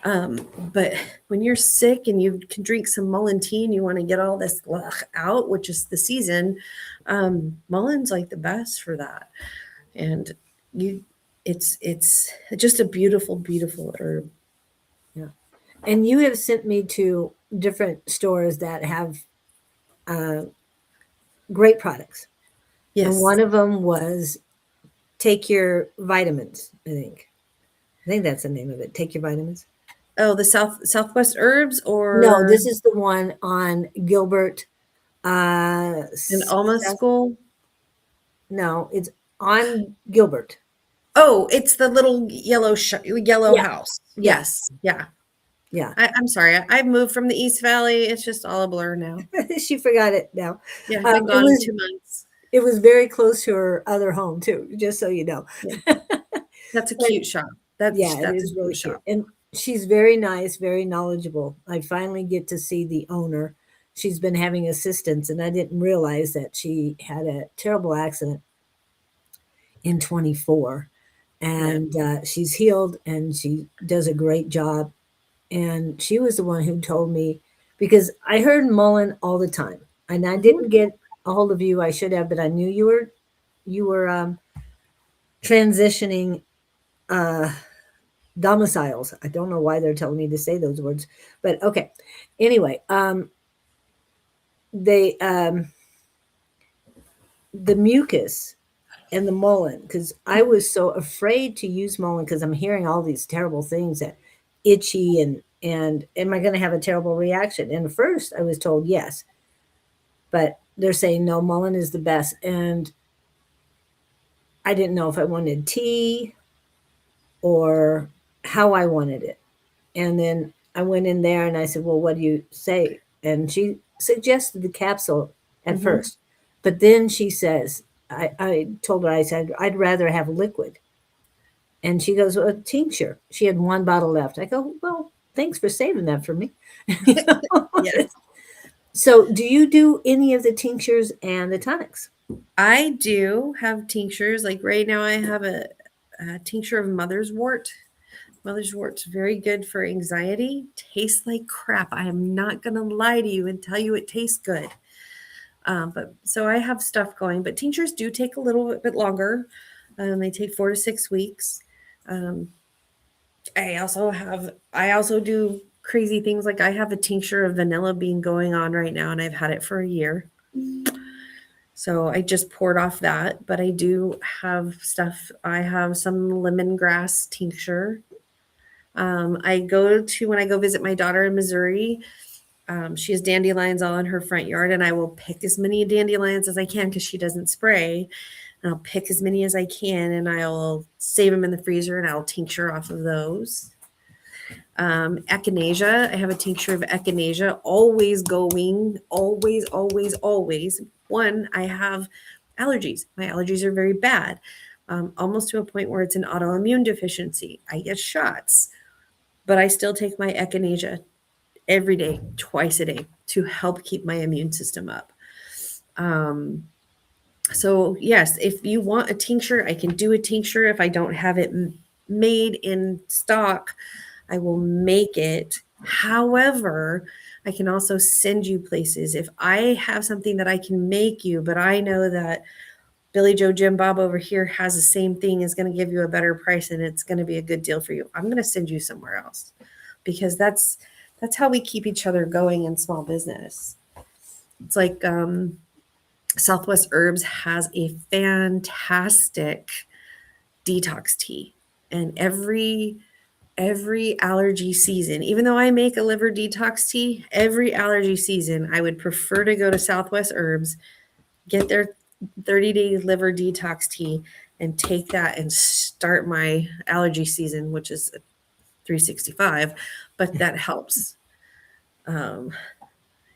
but when you're sick and you can drink some mullein tea and you want to get all this out, which is the season, mullein's like the best for that. And you, it's just a beautiful, beautiful herb. Yeah. And you have sent me to different stores that have uh, great products. And Yes. one of them was Take Your Vitamins, I think. I think that's the name of it. Take Your Vitamins. Oh, the Southwest herbs No, or this is the one on Gilbert. an Alma school. No, it's on Gilbert. Oh, it's the little yellow Yeah, house. yeah, Yes. Yeah. yeah. I'm sorry. I moved from the East Valley. It's just all a blur now. She forgot it now. Yeah, I've been It gone was 2 months. it was very close to her other home too, just so you know. Yeah. That's a But cute shop. That's yeah, it that's a is really cute cute. shop. And she's very nice, very knowledgeable. I finally get to see the owner. She's been having assistance, and I didn't realize that she had a terrible accident in 24. Yeah. And she's healed and she does a great job. And she was the one who told me because I heard mullein all the time. And I didn't Mhm. get a hold of you. I should have, but I knew you were transitioning uh, domiciles. I don't know why they're telling me to say those words, but okay. Anyway, they the mucus and the mullein, because I was so afraid to use mullein because I'm hearing all these terrible things that itchy and am I going to have a terrible reaction? And at first I was told yes, but they're saying no, mullein is the best, and I didn't know if I wanted tea or how I wanted it. And then I went in there and I said, "Well, what do you say?" And she suggested the capsule at Mhm. first. But then she says, I told her, I said, "I'd rather have liquid." And she goes, "Well, a tincture." She had one bottle left. I go, "Well, thanks for saving that for me." You know? Yes. So, do you do any of the tinctures and the tonics? I do have tinctures. Like right now, I have a tincture of mother's wort. Mother's wort's very good for anxiety. Tastes like crap. I am not going to lie to you and tell you it tastes good. But so I have stuff going, but tinctures do take a little bit longer. They take 4 to 6 weeks. Um, I also do crazy things. Like I have a tincture of vanilla bean going on right now, and I've had it for a year. So I just poured off that, but I do have stuff. I have some lemongrass tincture. I go to when I go visit my daughter in Missouri. She has dandelions all in her front yard, and I will pick as many dandelions as I can because she doesn't spray. And I'll pick as many as I can, and I'll save them in the freezer, and I'll tincture off of those. Echinacea, I have a tincture of echinacea, always going, always, always, always. One, I have allergies. My allergies are very bad, almost to a point where it's an autoimmune deficiency. I get shots, but I still take my echinacea every day, twice a day, to help keep my immune system up. So yes, if you want a tincture, I can do a tincture. If I don't have it made in stock, I will make it. However, I can also send you places. If I have something that I can make you, but I know that Billy Joe Jim Bob over here has the same thing, is going to give you a better price, and it's going to be a good deal for you, I'm going to send you somewhere else, because that's how we keep each other going in small business. It's like Southwest Herbs has a fantastic detox tea, and every allergy season, even though I make a liver detox tea, every allergy season, I would prefer to go to Southwest Herbs, get their 30-day liver detox tea, and take that and start my allergy season, which is 365, but that helps. Yeah.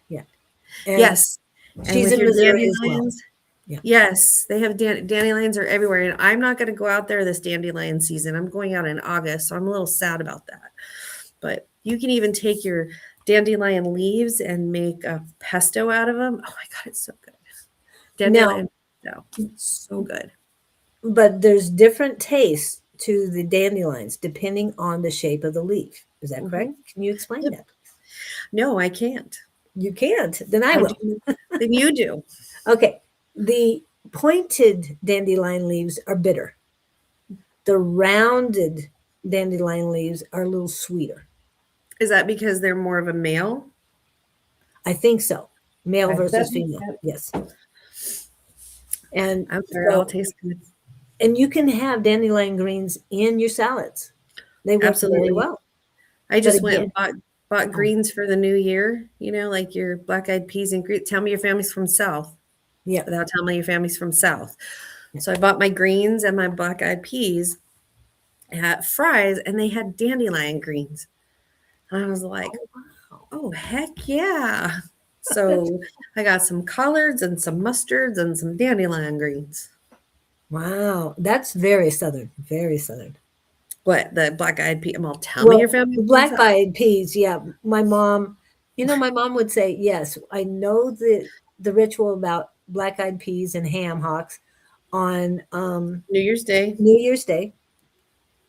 And Yes. And she's with in your Missouri as well. dandelions, Yeah. yes, they have dandelions are everywhere. And I'm not going to go out there this dandelion season. I'm going out in August, so I'm a little sad about that. But you can even take your dandelion leaves and make a pesto out of them. Oh my God, it's so good. Dandelion pesto, so good. But there's different tastes to the dandelions depending on the shape of the leaf. Is that correct? Can you explain that? No, I can't. You can't. Then I will. Then you do. Okay. The pointed dandelion leaves are bitter. The rounded dandelion leaves are a little sweeter. Is that because they're more of a male? I think so. Male Okay. versus female. Yes. And I'm sorry, I'll taste good. And you can have dandelion greens in your salads. They work very Absolutely. well. I just But went again, and bought greens for the new year, like your black-eyed peas and greens. Tell me your family's from South yeah. without telling me your family's from South. So I bought my greens and my black-eyed peas at Fry's, and they had dandelion greens. And I was like, oh, heck yeah. So I got some collards and some mustards and some dandelion greens. Wow. That's very Southern. Very Southern. What, the black-eyed pea? Well, tell me your family's from South. Black-eyed peas. Yeah. My mom would say, yes, I know the ritual about black-eyed peas and ham hocks on New Year's Day. New Year's Day.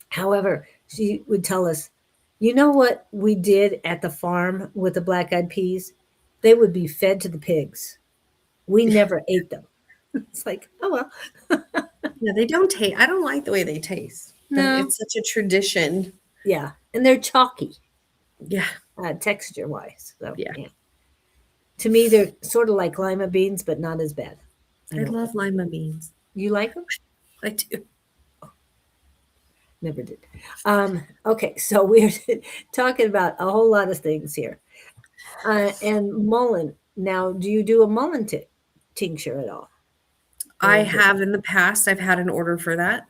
However, she would tell us, you know what we did at the farm with the black-eyed peas? They would be fed to the pigs. We never ate them. It's like, oh well. Yeah, they don't taste. I don't like the way they taste. No. It's such a tradition. Yeah. And they're chalky, Yeah. texture wise. So Yeah. To me, they're sort of like lima beans, but not as bad. I love lima beans. You like them? I do. Never did. Okay, so we're talking about a whole lot of things here. And mullein. Now, do you do a mullein tincture at all? I have in the past. I've had an order for that.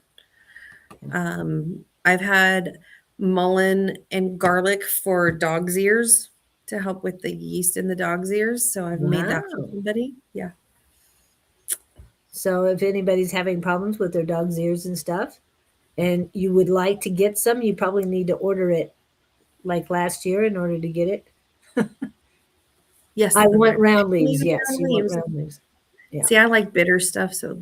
I've had mullein and garlic for dog's ears to help with the yeast in the dog's ears. So I've made that for somebody. Yeah. So if anybody's having problems with their dog's ears and stuff, and you would like to get some, you probably need to order it like last year in order to get it. Yes. I want round leaves. Yes, you want round leaves. Yeah. See, I like bitter stuff, so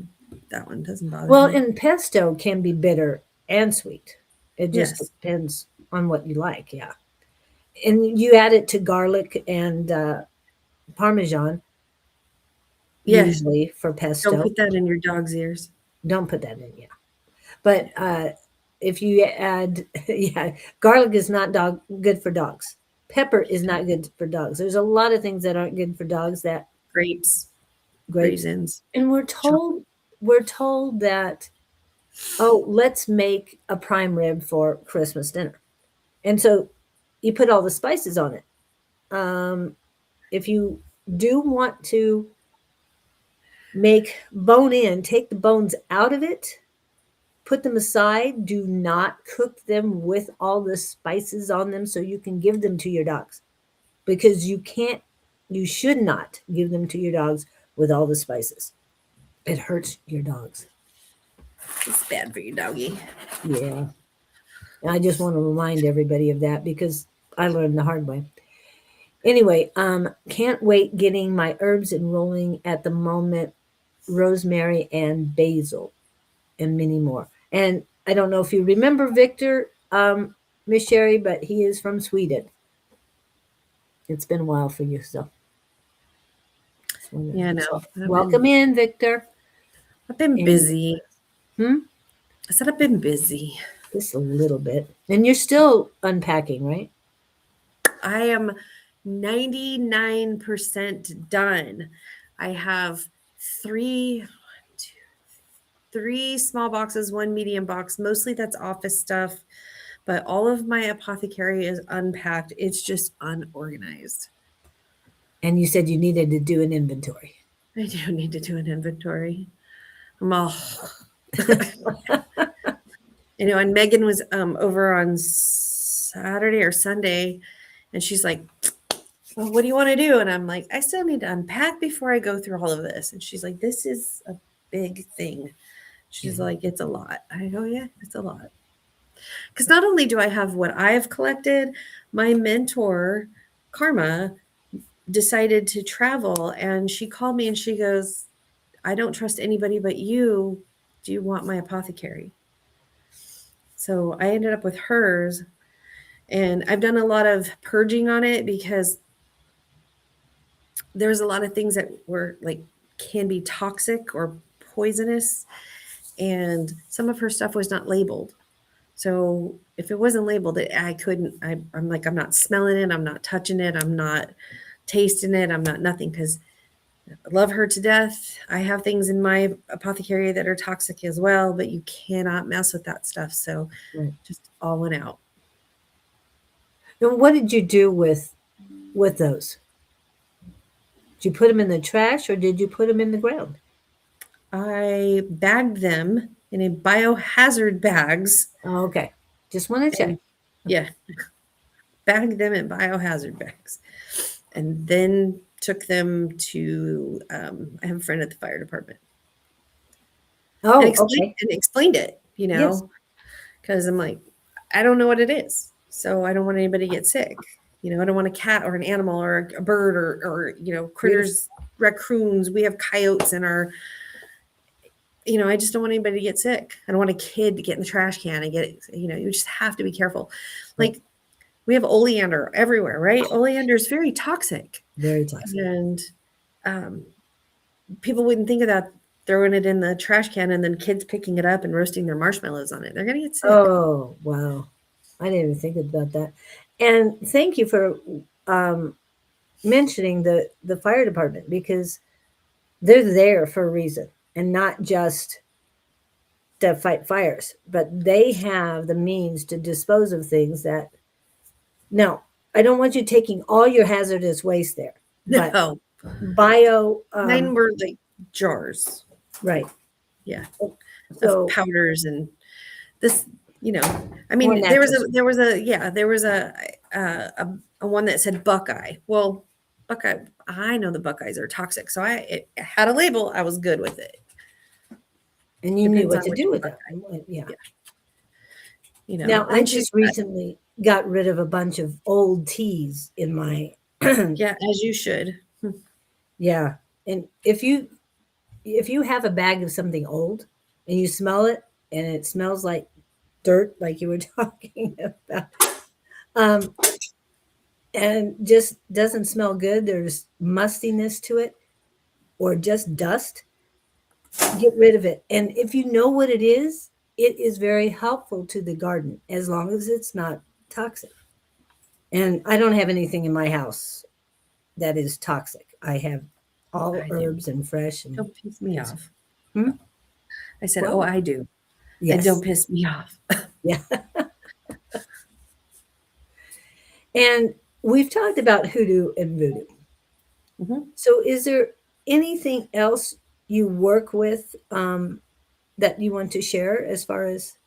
that one doesn't bother me. Well, and pesto can be bitter and sweet. It just depends on what you like. Yeah. And you add it to garlic and Parmesan, usually for pesto. Don't put that in your dog's ears. Don't put that in, yeah. But if you add, garlic is not good for dogs. Pepper is not good for dogs. There's a lot of things that aren't good for dogs. That Grapes, grapes, raisins, and chocolate. we're told that, oh, let's make a prime rib for Christmas dinner, and so you put all the spices on it. Um, if you do want to make bone in, take the bones out of it, put them aside. Do not cook them with all the spices on them so you can give them to your dogs, because you should not give them to your dogs with all the spices. It hurts your dogs. It's bad for your doggy. Yeah. And I just want to remind everybody of that because I learned the hard way. Anyway, can't wait getting my herbs enrolling at the moment, rosemary and basil and many more. And I don't know if you remember Victor, Miss Sherry, but he is from Sweden. It's been a while for you, so Yeah, no, so welcome in, Victor. I've been And busy. hmm, I said I've been busy. just a little bit. And you're still unpacking, right? I am 99% done. I have three, two, three small boxes, one medium box. Mostly that's office stuff, but all of my apothecary is unpacked. It's just unorganized. And you said you needed to do an inventory. I do need to do an inventory. I'm all, and Megan was over on Saturday or Sunday, and she's like, well, what do you want to do? And I'm like, I still need to unpack before I go through all of this. And she's like, this is a big thing. She's like, it's a lot. I go, yeah, it's a lot. Because not only do I have what I have collected, my mentor, Karma, decided to travel, and she called me and she goes, I don't trust anybody but you. Do you want my apothecary? So I ended up with hers, and I've done a lot of purging on it because there's a lot of things that were like can be toxic or poisonous, and some of her stuff was not labeled. So if it wasn't labeled, I couldn't. I'm like, I'm not smelling it. I'm not touching it. I'm not tasting it. I'm not nothing because I love her to death. I have things in my apothecary that are toxic as well, but you cannot mess with that stuff. So Right. just all went out. And what did you do with those? Did you put them in the trash or did you put them in the ground? I bagged them in a biohazard bags, Oh, okay. Just want to check. and yeah, bagged them in biohazard bags, and then took them to. I have a friend at the fire department, and Oh, explained okay. and explained it. Yes. Because I'm like, I don't know what it is, so I don't want anybody to get sick. I don't want a cat or an animal or a bird or Beautiful. critters, raccoons. We have coyotes in our. I just don't want anybody to get sick. I don't want a kid to get in the trash can and get it. You just have to be careful. Right. Like we have oleander everywhere, right? Oleander is very toxic, Very toxic. and um, people wouldn't think of that, throwing it in the trash can and then kids picking it up and roasting their marshmallows on it. They're gonna get sick. Oh, wow. I didn't even think about that. And thank you for um, mentioning the fire department because they're there for a reason and not just to fight fires, but they have the means to dispose of things that. Now, I don't want you taking all your hazardous waste there, but No, bio, mine were like jars. right. Yeah, of So powders and this. I more mean, natural. there was a one that said Buckeye. Well, Buckeye, I know the Buckeyes are toxic, so it had a label. I was good with it. And you knew Depends what on to which do with that. Buckeye. Yeah. Yeah, Now, I and she's just recently got rid of a bunch of old teas in my. yeah, as you should. Yeah. And if you have a bag of something old and you smell it and it smells like dirt, like you were talking about, um, and just doesn't smell good, there's mustiness to it or just dust, get rid of it. And if you know what it is very helpful to the garden as long as it's not toxic. And I don't have anything in my house that is toxic. I have all I do. herbs and fresh and Don't piss me good stuff. off. Hmm? I said, oh, Well, I do. And don't yes. piss me off. Yeah. And we've talked about hoodoo and voodoo. Mhm. So is there anything else you work with that you want to share as far as?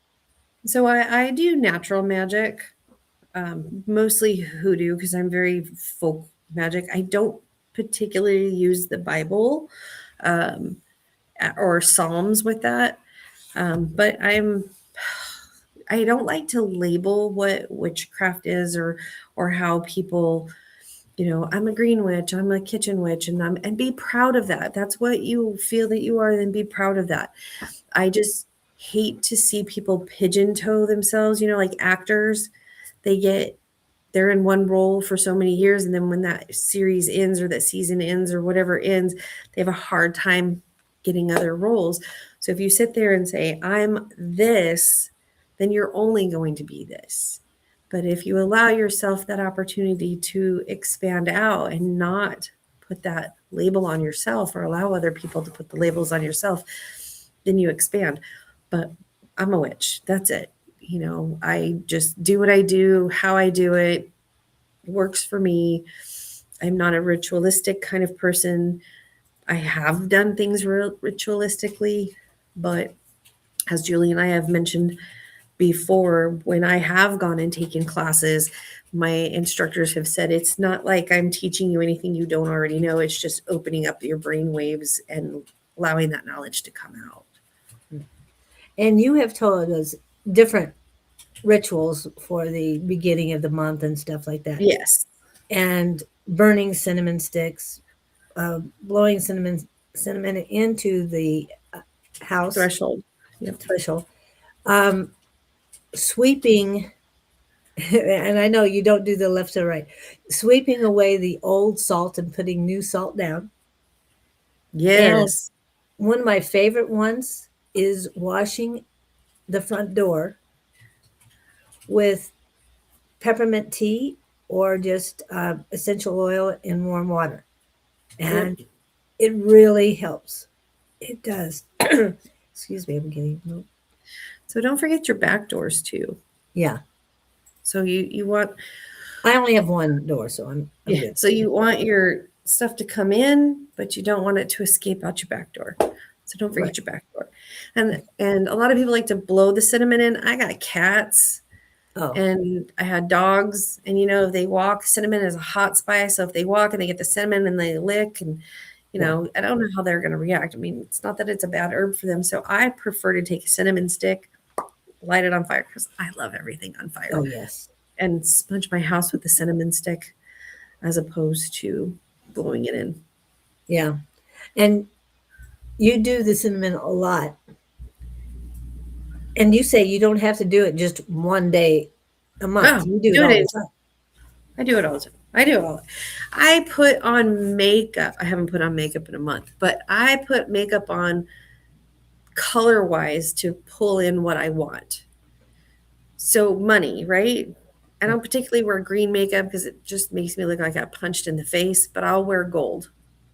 So I do natural magic, mostly hoodoo because I'm very folk magic. I don't particularly use the Bible um, or Psalms with that, but I don't like to label what witchcraft is or how people, I'm a green witch, I'm a kitchen witch, and be proud of that. That's what you feel that you are, then be proud of that. I just hate to see people pigeon toe themselves, like actors. They get they're in one role for so many years, and then when that series ends or that season ends or whatever ends, they have a hard time getting other roles. So if you sit there and say I'm this, then you're only going to be this. But if you allow yourself that opportunity to expand out and not put that label on yourself or allow other people to put the labels on yourself, then you expand. But I'm a witch, that's it. I just do what I do, how I do it, works for me. I'm not a ritualistic kind of person. I have done things ritualistically, but as Julie and I have mentioned before, when I have gone and taken classes, my instructors have said it's not like I'm teaching you anything you don't already know. It's just opening up your brain waves and allowing that knowledge to come out. And you have told us different rituals for the beginning of the month and stuff like that. Yes. And burning cinnamon sticks, blowing cinnamon into the house Threshold. Yep. threshold, um, sweeping. And I know you don't do the left to right, sweeping away the old salt and putting new salt down. And Yes. one of my favorite ones is washing the front door with peppermint tea or just essential oil in warm water. Yep. And it really helps. It does. Excuse me, I'm getting. So don't forget your back doors too. Yeah. So you want I only have one door, so I'm Yeah. good. So you want your stuff to come in, but you don't want it to escape out your back door. So don't Right. forget your back door. And a lot of people like to blow the cinnamon in. I got cats Oh, and I had dogs, and if they walk, cinnamon is a hot spice. So if they walk and they get the cinnamon and they lick, and yeah. I don't know how they're going to react. I mean, it's not that it's a bad herb for them. So I prefer to take a cinnamon stick, light it on fire because I love everything on fire, Oh, yes. and sponge my house with the cinnamon stick as opposed to blowing it in. Yeah. And you do the cinnamon a lot. And you say you don't have to do it just one day a month. Oh, You do it do all it. the time. I do it all the time. I do it all. I put on makeup. I haven't put on makeup in a month, but I put makeup on color wise to pull in what I want. So money, right? I don't particularly wear green makeup because it just makes me look like I got punched in the face, but I'll wear gold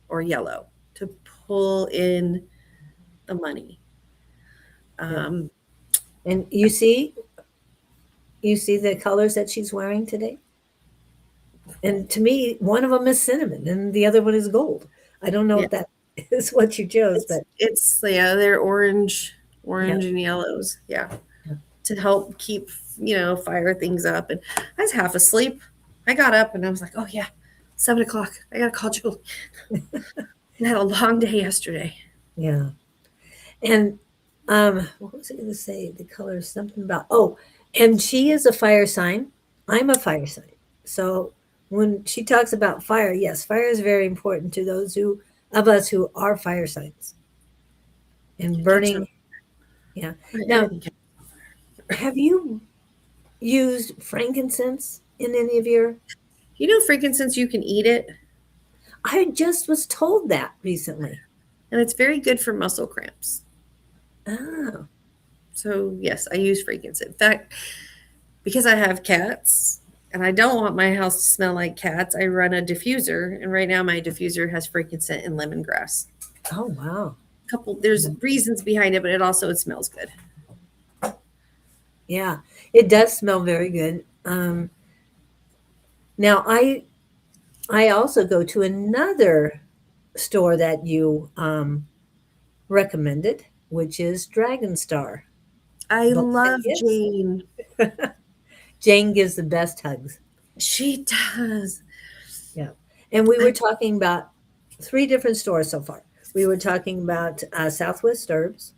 or yellow to pull in the money. Yeah. Um, And you see the colors that she's wearing today? And to me, one of them is cinnamon and the other one is gold. I don't know yeah, if that is what you chose, it's but it's yeah, they're orange, yeah. orange and yellows. Yeah. Yeah. To help keep, fire things up. And I was half asleep. I got up and I was like, oh yeah, 7 o'clock. I gotta call Julie. I had a long day yesterday. Yeah. And what was I going to say? The colors, something about, and she is a fire sign. I'm a fire sign. So when she talks about fire, yes, fire is very important to those of us who are fire signs and Catch up. burning. Yeah. Now, Everything. have you used frankincense in any of your? Frankincense, you can eat it, I just was told that recently. and it's very good for muscle cramps. Oh, So yes, I use frankincense. In fact, because I have cats, and I don't want my house to smell like cats, I run a diffuser, and right now my diffuser has frankincense and lemongrass. Oh, wow. Couple, there's reasons behind it, but it smells good. Yeah, it does smell very good. Now I also go to another store that you recommended, which is Dragon Star. I The one that love gives Jane. Jane gives the best hugs. She does. Yeah. And we were I, talking about three different stores so far. We were talking about Southwest Herbs.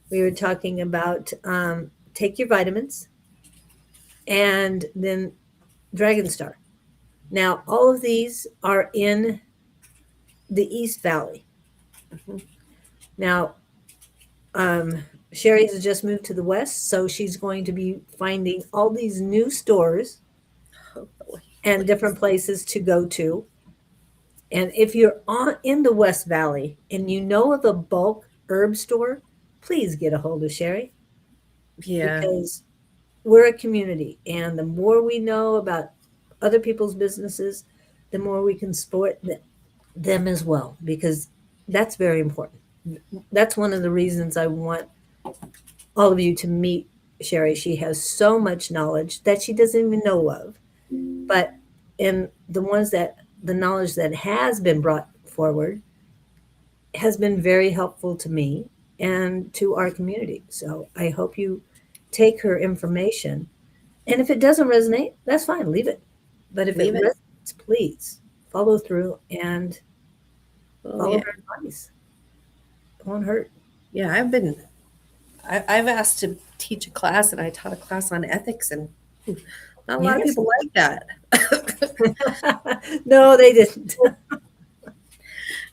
We were talking about Take Your Vitamins and then Dragon Star. Now, all of these are in the East Valley. Now, Sherry has just moved to the West, so she's going to be finding all these new stores hopefully, and different please. places to go to. And if you're in the West Valley and you know of a bulk herb store, please get a hold of Sherry Yeah, because we're a community. And the more we know about other people's businesses, the more we can support them as well, because that's very important. That's one of the reasons I want all of you to meet Sherry. She has so much knowledge that she doesn't even know of. But in the knowledge that has been brought forward has been very helpful to me and to our community. So I hope you take her information. And if it doesn't resonate, that's fine, leave it. But if it leave it. resonates, please follow through and Oh follow yeah, her advice. It won't hurt. yeah. I've asked to teach a class, and I taught a class on ethics, and not a lot of Yes. people like that. No, they didn't.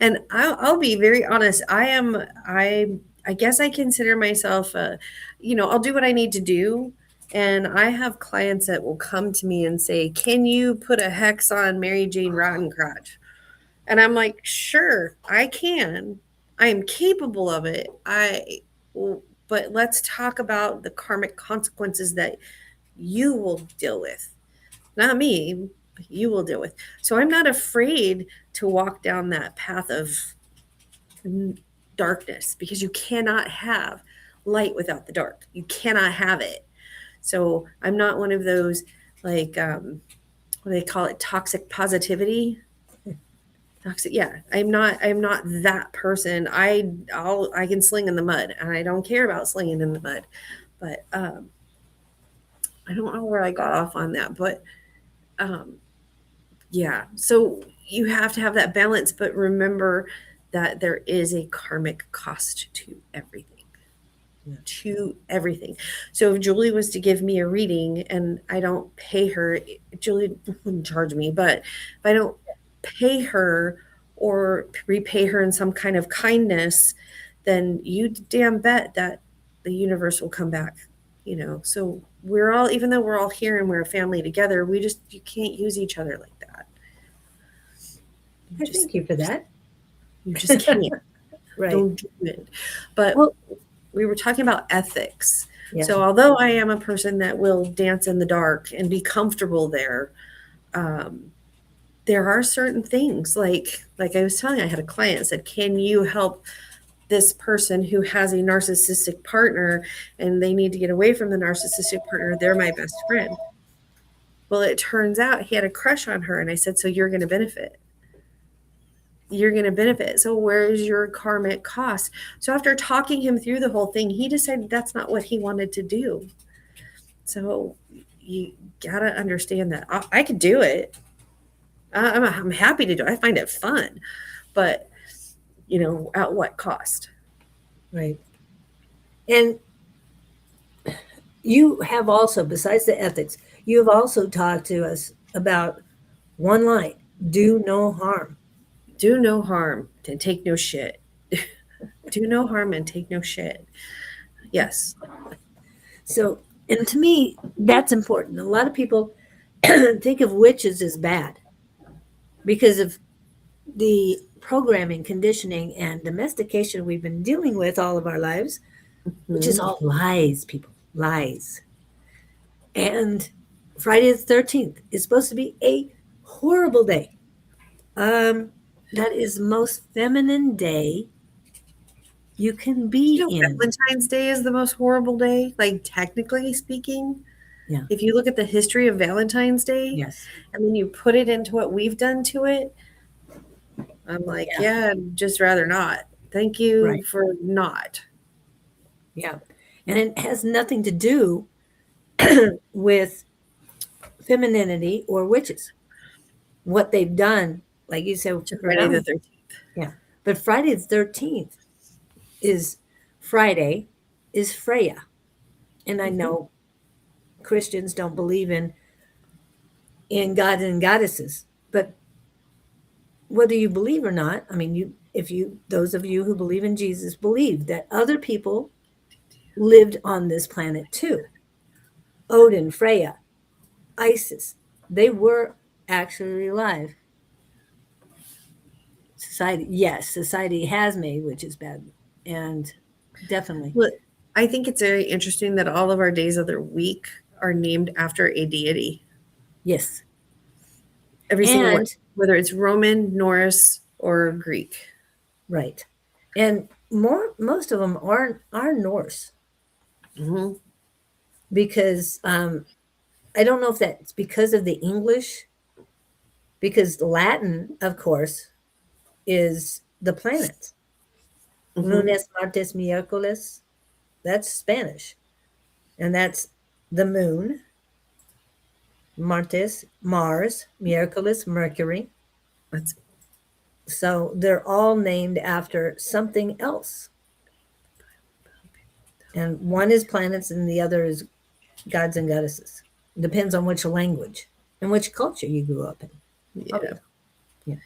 And I'll be very honest. I guess I consider myself I'll do what I need to do. And I have clients that will come to me and say, "Can you put a hex on Mary Jane Rottencrotch?" And I'm like, "Sure, I can. I am capable of it. But let's talk about the karmic consequences that you will deal with, not me, but you will deal with." So I'm not afraid to walk down that path of darkness, because you cannot have light without the dark. You cannot have it. So I'm not one of those, like, what do they call it, toxic positivity. Toxic, yeah. I'm not that person. I can sling in the mud, and I don't care about slinging in the mud. But I don't know where I got off on that, but um yeah. So you have to have that balance, but remember that there is a karmic cost to everything. Yeah. To everything. So if Julie was to give me a reading and I don't pay her, Julie wouldn't charge me, but if I don't pay her or repay her in some kind of kindness, then you damn bet that the universe will come back. So we're all, even though we're all here and we're a family together, you can't use each other like that. You I just, thank you for that. you just can't. Right. Don't do it. But Well, we were talking about ethics. yeah. So although I am a person that will dance in the dark and be comfortable there, um, there are certain things, like I was telling you, I had a client that said, "Can you help this person who has a narcissistic partner and they need to get away from the narcissistic partner? They're my best friend." Well, it turns out he had a crush on her, and I said, "So you're going to benefit. You're going to benefit. So where's your karmic cost?" So after talking him through the whole thing, he decided that's not what he wanted to do. So you gotta understand that I could do it. I'm happy to do it. I find it fun, but at what cost? Right. And you have also, besides the ethics, you have also talked to us about one line: do no harm. Do no harm and take no shit. Do no harm and take no shit. Yes. So, and to me, that's important. A lot of people think of witches as bad because of the programming, conditioning, and domestication we've been dealing with all of our lives, which is Mhm. all lies, people, lies. And Friday the 13th is supposed to be a horrible day. That is the most feminine day you can be You know, in. Valentine's Day is the most horrible day, like technically speaking. Yeah. If you look at the history of Valentine's Day Yes. and then you put it into what we've done to it, I'm like, Yeah. yeah, I'd just rather not. Thank you Right. for not. Yeah. And it has nothing to do with femininity or witches. What they've done, like you said, To for Friday the Valentine's. 13th. Yeah. But Friday the 13th is Friday is Freya. And I Mm-hmm. know Christians don't believe in gods and goddesses, but whether you believe or not, I mean, you if you those of you who believe in Jesus believe that other people lived on this planet too. Odin, Freya, Isis, they were actually alive. Society, yes, society has made, which is bad, and definitely Well, I think it's very interesting that all of our days of the week are named after a deity. yes, Every single one, and whether it's Roman, Norse, or Greek. right, and most of them are Norse Mm-hmm. because I don't know if that's because of the English, because Latin, of course, is the planets. Mm-hmm. Lunes, martes, miércoles. That's Spanish, and that's the moon. Martes, Mars, miércoles, Mercury. That's So they're all named after something else. And one is planets and the other is gods and goddesses. Depends on which language and which culture you grew up in. yeah. Obviously. Yeah.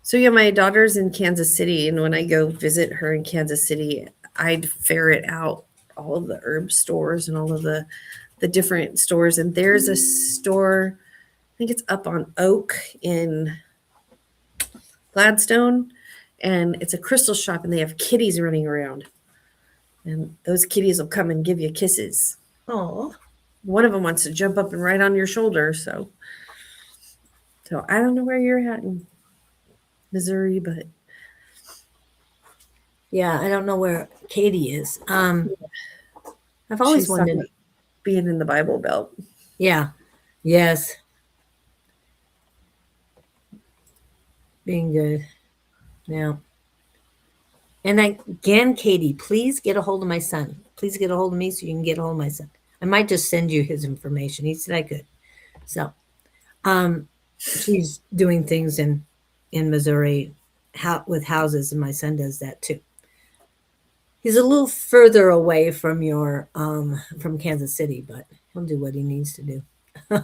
So yeah, my daughter's in Kansas City, and when I go visit her in Kansas City, I'd ferret out all of the herb stores and all of the different stores. And there's a store, I think it's up on Oak in Gladstone, and it's a crystal shop, and they have kitties running around, and those kitties will come and give you kisses. Oh, One of them wants to jump up and ride on your shoulder, so I don't know where you're at in Missouri, but yeah. I don't know where Katie is. I've always she's talking wondered. about being in the Bible Belt. Yeah. Yes. Being good. Yeah. And again, Katie, please get a hold of my son. Please get a hold of me so you can get a hold of my son. I might just send you his information. He said I could. So, um, she's doing things in Missouri with houses, and my son does that too. He's a little further away from your from Kansas City, but he'll do what he needs to do,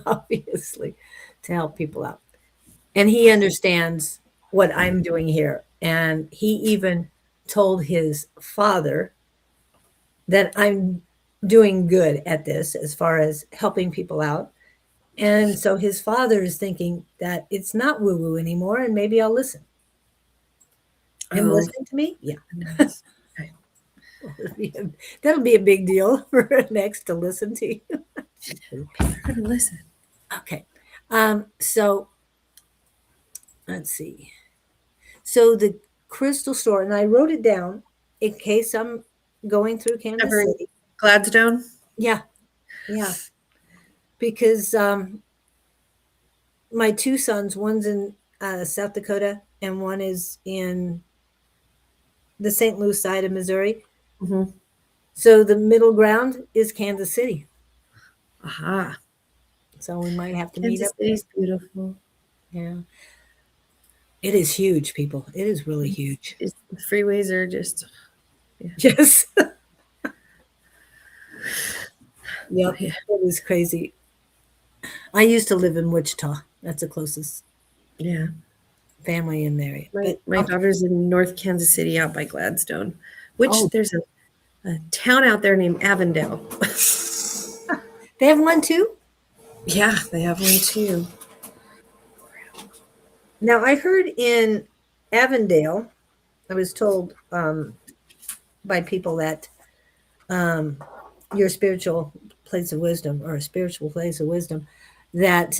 obviously, to help people out. And he understands what I'm doing here. And he even told his father that I'm doing good at this as far as helping people out. And so his father is thinking that it's not woo woo anymore, and maybe I'll listen. Him Oh, listening to me? Yeah. nice. Okay. That'll be a big deal for next to listen to you. People are gonna listen. Okay. So let's see. So the crystal store, and I wrote it down in case I'm going through Kansas Ever in City. Gladstone? Yeah. Yeah. Because my two sons, one's in South Dakota and one is in the St. Louis side of Missouri. Mm-hmm. So the middle ground is Kansas City. Aha. So we might have to meet Kansas up there. City's beautiful. Yeah. It is huge, people. It is really huge. The freeways are just, Yes. Yep. yeah. It is crazy. I used to live in Wichita. That's the closest Yeah. family in there. My But my daughter's in North Kansas City out by Gladstone, which oh, there's a town out there named Avondale. they have one too? Yeah, they have one too. Now I heard in Avondale, I was told by people that your spiritual place of wisdom or a spiritual place of wisdom that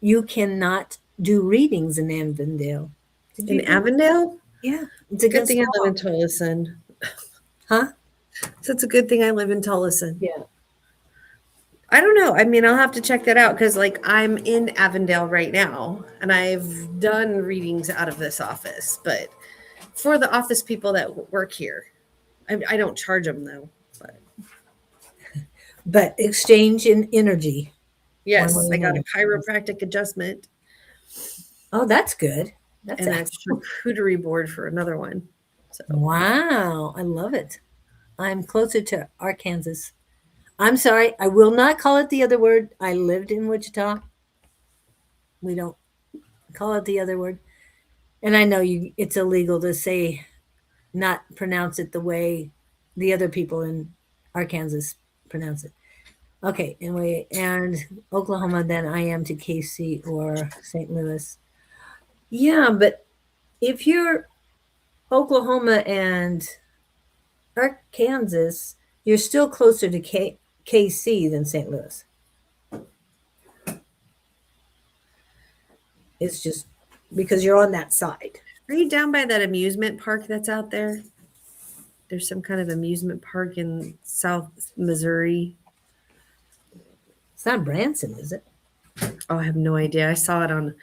you cannot do readings in Avondale. Did In you know? Avondale? Yeah, it's Good against thing I live law. in Tolleson. Huh? So it's a good thing I live in Tolleson. Yeah. I don't know. I mean, I'll have to check that out because, like, I'm in Avondale right now and I've done readings out of this office. But for the office people that work here, I don't charge them though. But But exchange in energy, one way yes, or I got a another. chiropractic adjustment Oh, that's good. That's and a excellent. charcuterie board for another one. So Wow, I love it. I'm closer to Arkansas. I'm sorry, I will not call it the other word. I lived in Wichita. We don't call it the other word. And I know you it's illegal to say not pronounce it the way the other people in Arkansas pronounce it. Okay, anyway, and Oklahoma, then I am to KC or St. Louis. Yeah, but if you're Oklahoma and Arkansas, you're still closer to KC than St. Louis. It's just because you're on that side. are you down by that amusement park that's out there? There's some kind of amusement park in South Missouri. It's not Branson, is it? Oh, I have no idea. I saw it on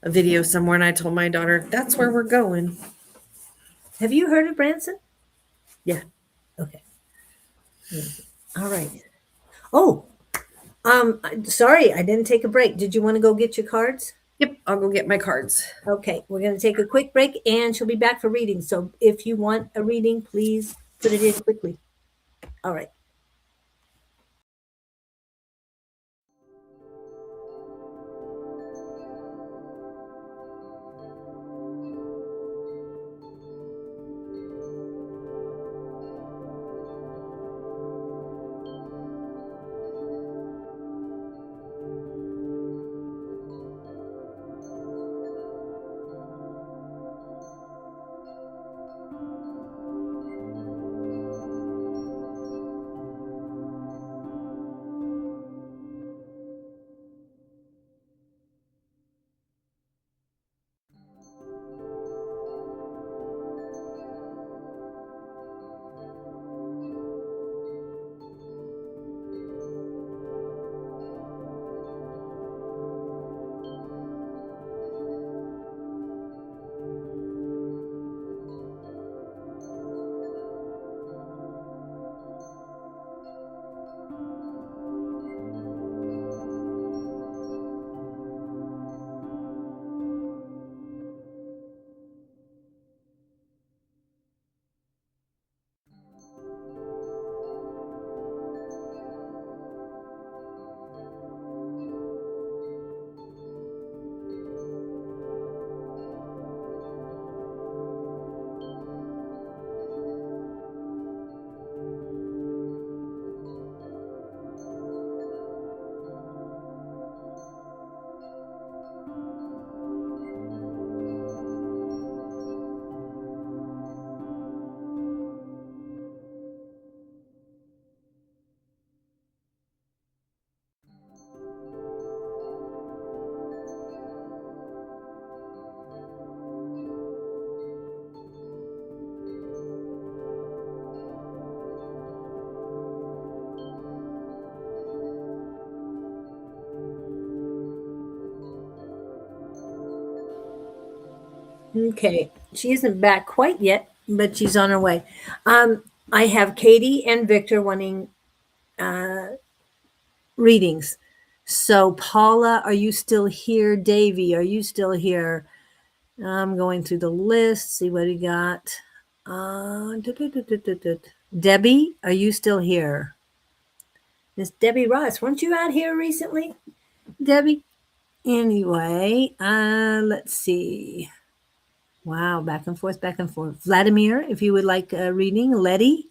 a video somewhere and I told my daughter, that's where we're going. Have you heard of Branson? Yeah. Okay. All right. Oh, sorry, I didn't take a break. Did you want to go get your cards? Yep. I'll go get my cards. Okay, we're going to take a quick break and she'll be back for reading. So if you want a reading, please put it in quickly. All right. Okay, she isn't back quite yet, but she's on her way. I have Katie and Victor wanting readings. So, Paula, are you still here? Davy, are you still here? I'm going through the list, see what we got. Debbie, are you still here? Miss Debbie Ross, weren't you out here recently, Debbie? Anyway, let's see. Wow, back and forth, back and forth. Vladimir, if you would like a reading. Letty,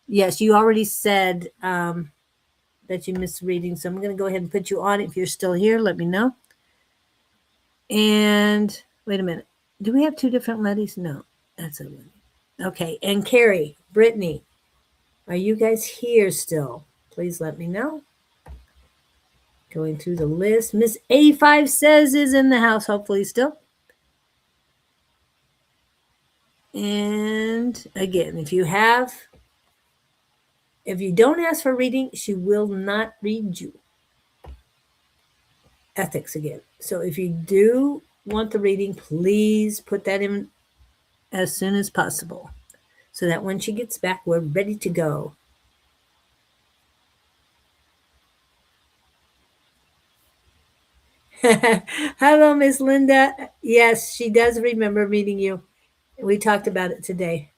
yes, you already said that you missed reading, so I'm going to go ahead and put you on. If you're still here, let me know. And wait a minute. Do we have two different Lettys? No, that's a Letty. Okay, and Carrie, Brittany, are you guys here still? Please let me know. Going through the list. Miss A5 says is in the house, hopefully still. And again, if you don't ask for reading, she will not read you. Ethics again. So if you do want the reading, please put that in as soon as possible so that when she gets back, we're ready to go. Hello, Miss Linda. Yes, she does remember meeting you. We talked about it today.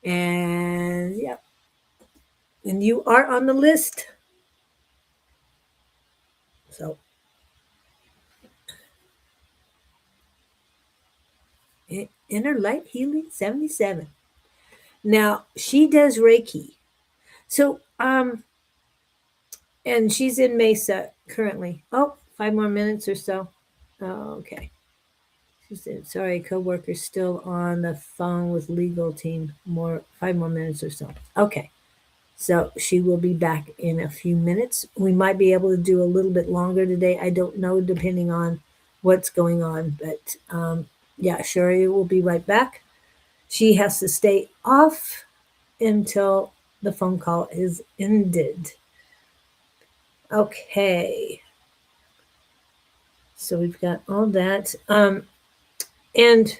And yeah, and you are on the list. So Inner Light Healing 77. Now she does Reiki. So and she's in Mesa currently. Oh, 5 more minutes or so. Oh, okay. She said, sorry, coworker's still on the phone with legal team. 5 more minutes or so. Okay. So she will be back in a few minutes. We might be able to do a little bit longer today. I don't know, depending on what's going on. But yeah, Sheri will be right back. She has to stay off until the phone call is ended. Okay. So we've got all that. And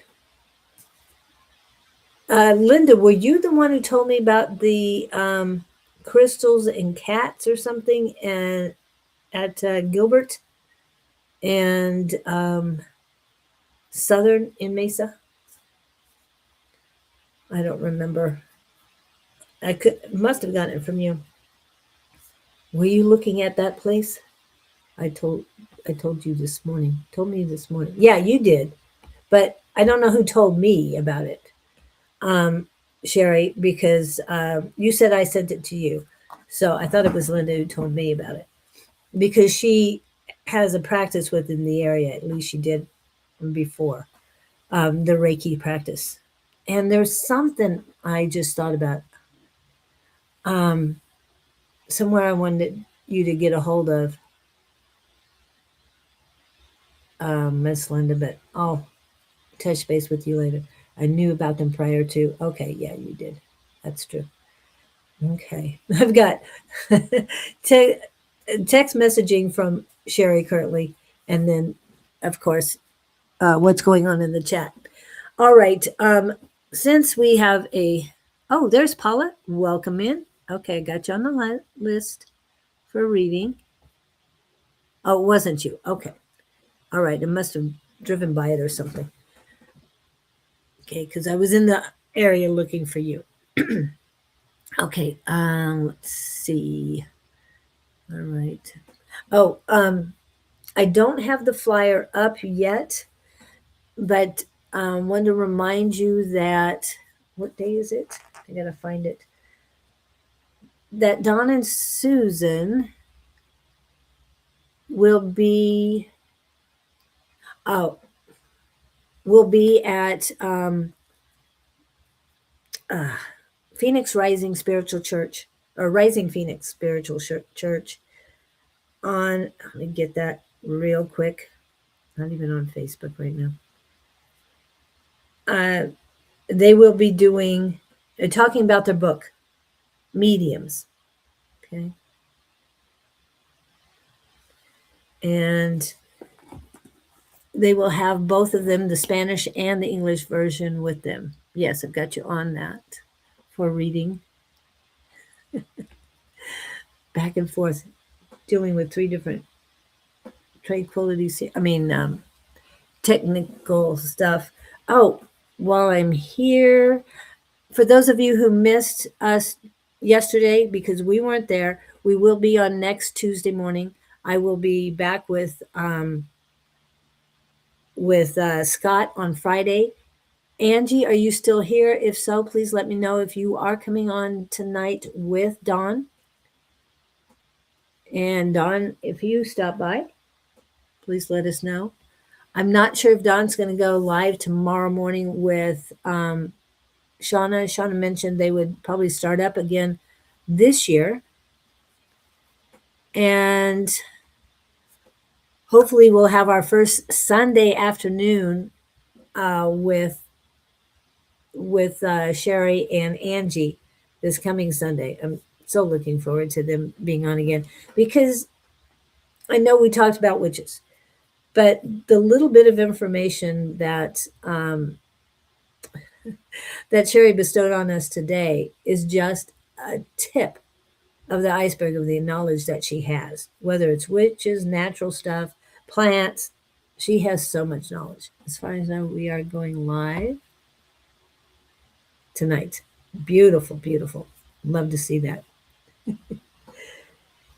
Linda, were you the one who told me about the crystals and cats or something and at Gilbert and Southern in Mesa? I don't remember. I must have gotten it from you. Were you looking at that place? I told you this morning. Told me this morning. Yeah, you did. But I don't know who told me about it. Sheri, because you said I sent it to you. So I thought it was Linda who told me about it. Because she has a practice within the area, at least she did before, the Reiki practice. And there's something I just thought about. Um, Somewhere I wanted you to get a hold of, Miss Linda, but I'll touch base with you later. I knew about them prior to. Okay, yeah, you did. That's true. Okay. I've got te- text messaging from Sheri currently, and then, of course, what's going on in the chat. All right. Since we have oh, there's Paula. Welcome in. Okay, I got you on the list for reading. Oh, it wasn't you. Okay. All right. I must have driven by it or something. Okay, because I was in the area looking for you. Okay. Let's see. All right. Oh, I don't have the flyer up yet, but want to remind you that what day is it? I gotta find it. That Don and Susan will be oh will be at uh, Phoenix Rising Spiritual Church or Rising Phoenix Spiritual Church on. Let me get that real quick. Not even on Facebook right now. They will be doing talking about their book, Mediums. Okay. And they will have both of them, the Spanish and the English version, with them. Yes, I've got you on that for reading. Back and forth, dealing with 3 different tranquilities. I mean, technical stuff. Oh, while I'm here, for those of you who missed us yesterday because we weren't there, we will be on next Tuesday morning. I will be back with Scott on Friday. Angie, are you still here? If so, please let me know if you are coming on tonight with Dawn. And Dawn, if you stop by, please let us know. I'm not sure if Dawn's going to go live tomorrow morning with Shauna. Shauna mentioned they would probably start up again this year. And hopefully we'll have our first Sunday afternoon with Sheri and Angie this coming Sunday. I'm so looking forward to them being on again because I know we talked about witches, but the little bit of information that Sheri bestowed on us today is just a tip of the iceberg of the knowledge that she has, whether it's witches, natural stuff, plants. She has so much knowledge. As far as I know, we are going live tonight. Beautiful, beautiful. Love to see that.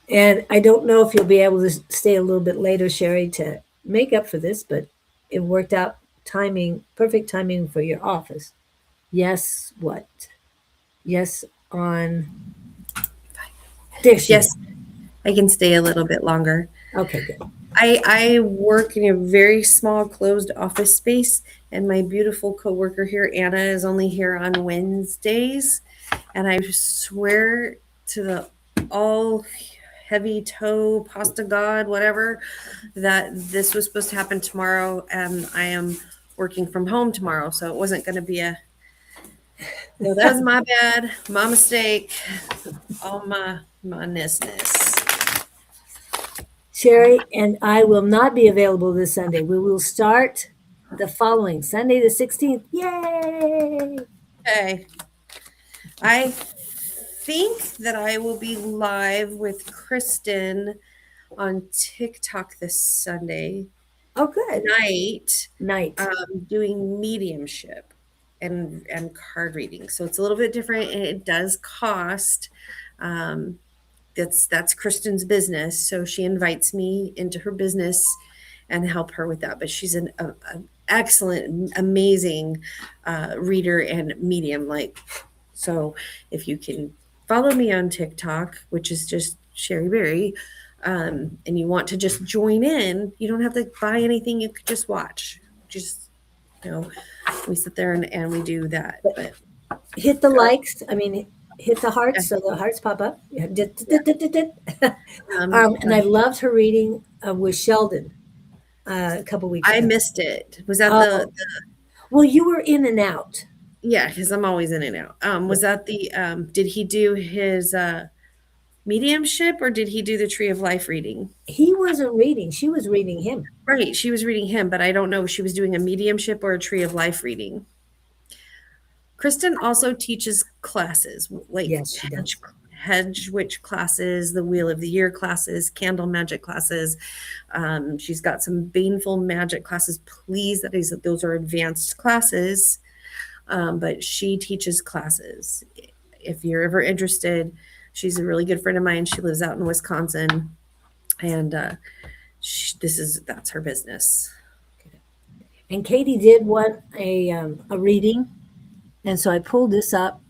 And I don't know if you'll be able to stay a little bit later, Sheri, to make up for this, but it worked out timing, perfect timing for your office. Yes, what? Yes, on. There she Yes, is. I can stay a little bit longer. Okay, good. I work in a very small closed office space, and my beautiful coworker here, Anna, is only here on Wednesdays. And I swear to the all heavy toe pasta god, whatever, that this was supposed to happen tomorrow, and I am working from home tomorrow, so it wasn't going to be a. So that was my bad, my mistake, all my ness. Sheri and I will not be available this Sunday. We will start the following Sunday, the 16th. Yay! Okay. I think that I will be live with Kristen on TikTok this Sunday Oh, good. night, Night. doing mediumship and card reading. So it's a little bit different, and it does cost. Um, that's Kristen's business, so she invites me into her business and help her with that. But she's an excellent, amazing reader and medium. Like, so if you can follow me on TikTok, which is just Sheri Beery, and you want to just join in, you don't have to buy anything. You could just watch. Just, we sit there and we do that. But Hit the likes. I mean, hit the hearts so the hearts pop up. Yeah. And I loved her reading with Sheldon a couple weeks I ago. missed it. Was that Oh, well, you were in and out. yeah, because I'm always in and out. Was that the did he do his mediumship, or did he do the Tree of Life reading? He wasn't reading. She was reading him. Right, she was reading him, but I don't know if she was doing a mediumship or a Tree of Life reading. Kristen also teaches classes, like Yes, she does. hedge witch classes, the Wheel of the Year classes, candle magic classes. She's got some baneful magic classes. Please, those are advanced classes, but she teaches classes. If you're ever interested, she's a really good friend of mine. She lives out in Wisconsin, and that's her business. And Katie did want a reading, and so I pulled this up.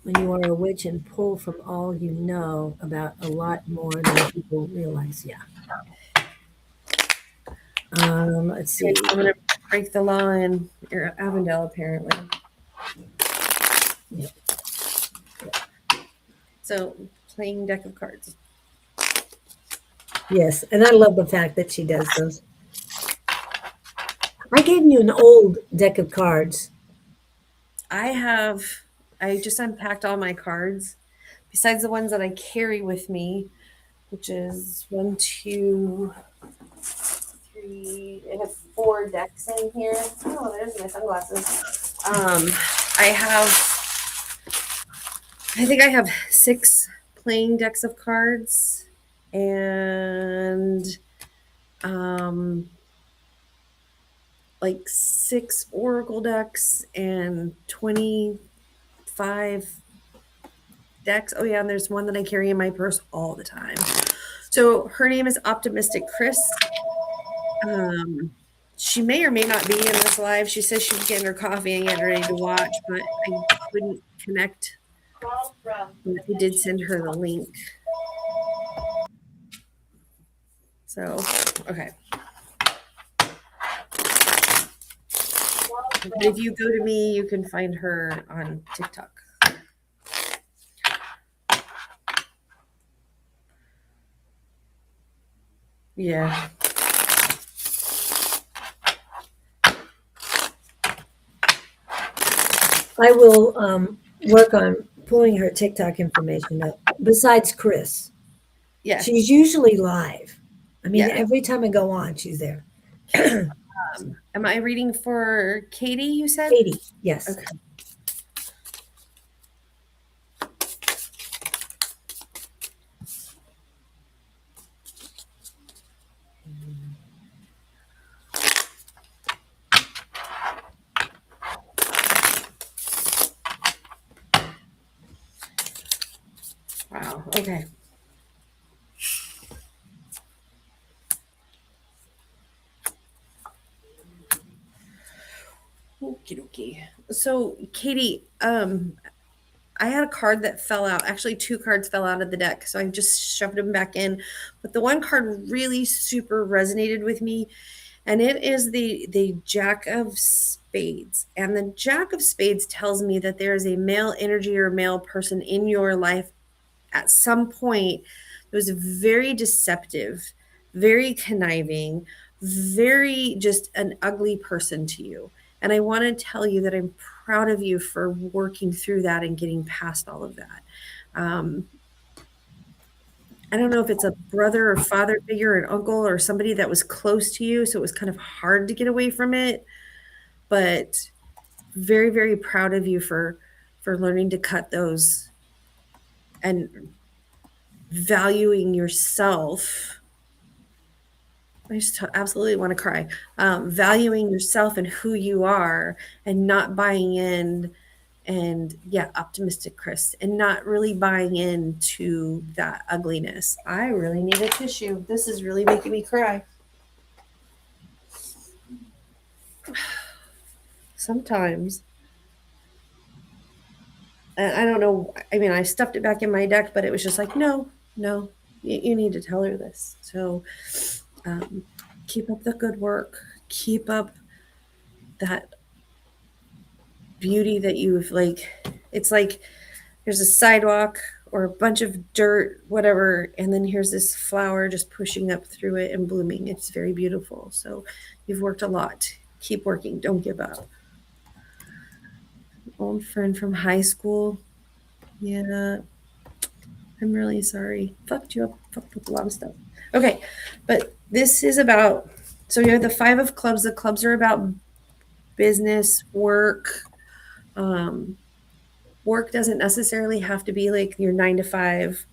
When you are a witch and pull from all you know about a lot more than people realize. Yeah. Let's see. I'm gonna break the law in Avondale, apparently. Yep. So, playing deck of cards. Yes, and I love the fact that she does those. I gave you an old deck of cards. I just unpacked all my cards, besides the ones that I carry with me, which is 1, 2, 3. I have 4 decks in here. Oh, there's my sunglasses. I think I have 6 playing decks of cards, and like 6 oracle decks and 25 decks. Oh yeah, and there's one that I carry in my purse all the time. So her name is Optimistic Chris. She may or may not be in this live. She says she's getting her coffee and getting ready to watch, but I couldn't connect. But I did send her the link. So, okay. But if you go to me, you can find her on TikTok. Yeah. I will work on pulling her TikTok information up. Besides Chris, Yes. she's usually live. I mean, Yes. every time I go on, she's there. Okay. Am I reading for Katie, you said? Katie, yes. Okay. Wow. Okay. Okie dokie. So, Katie, I had a card that fell out. Actually, two cards fell out of the deck, so I just shoved them back in. But the one card really super resonated with me, and it is the Jack of Spades. And the Jack of Spades tells me that there is a male energy or male person in your life at some point that was very deceptive, very conniving, very just an ugly person to you. And I want to tell you that I'm proud of you for working through that and getting past all of that. Um, I don't know if it's a brother or father figure, an uncle, or somebody that was close to you. So it was kind of hard to get away from it. But very, very proud of you for learning to cut those and valuing yourself. I just absolutely want to cry. Valuing yourself and who you are and not buying in and yeah, optimistic Chris and not really buying into that ugliness. I really need a tissue. This is really making me cry. Sometimes. And I don't know. I mean, I stuffed it back in my deck, but it was just like, no, no, you need to tell her this. So um, keep up the good work. Keep up that beauty that you've like. It's like there's a sidewalk or a bunch of dirt, whatever, and then here's this flower just pushing up through it and blooming. It's very beautiful. So you've worked a lot. Keep working. Don't give up. Old friend from high school. Yeah, I'm really sorry. Fucked you up. Fucked up a lot of stuff. Okay, but this is about. So you have the Five of Clubs. The clubs are about business, work. Um, Work doesn't necessarily have to be like your 9 to 5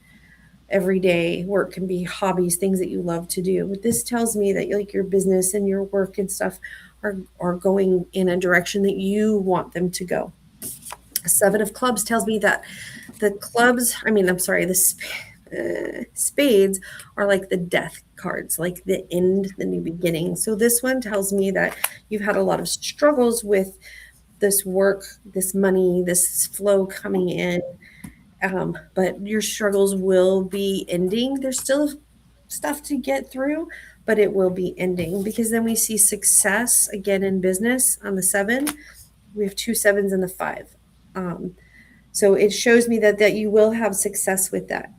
every day. Work can be hobbies, things that you love to do. But this tells me that like your business and your work and stuff are going in a direction that you want them to go. Seven of Clubs tells me that the clubs, I mean, I'm sorry, spades are like the death cards, like the end, the new beginning. So this one tells me that you've had a lot of struggles with this work, this money, this flow coming in. But your struggles will be ending. There's still stuff to get through, but it will be ending because then we see success again in business on the seven. We have two sevens and the five. Um, so it shows me that you will have success with that.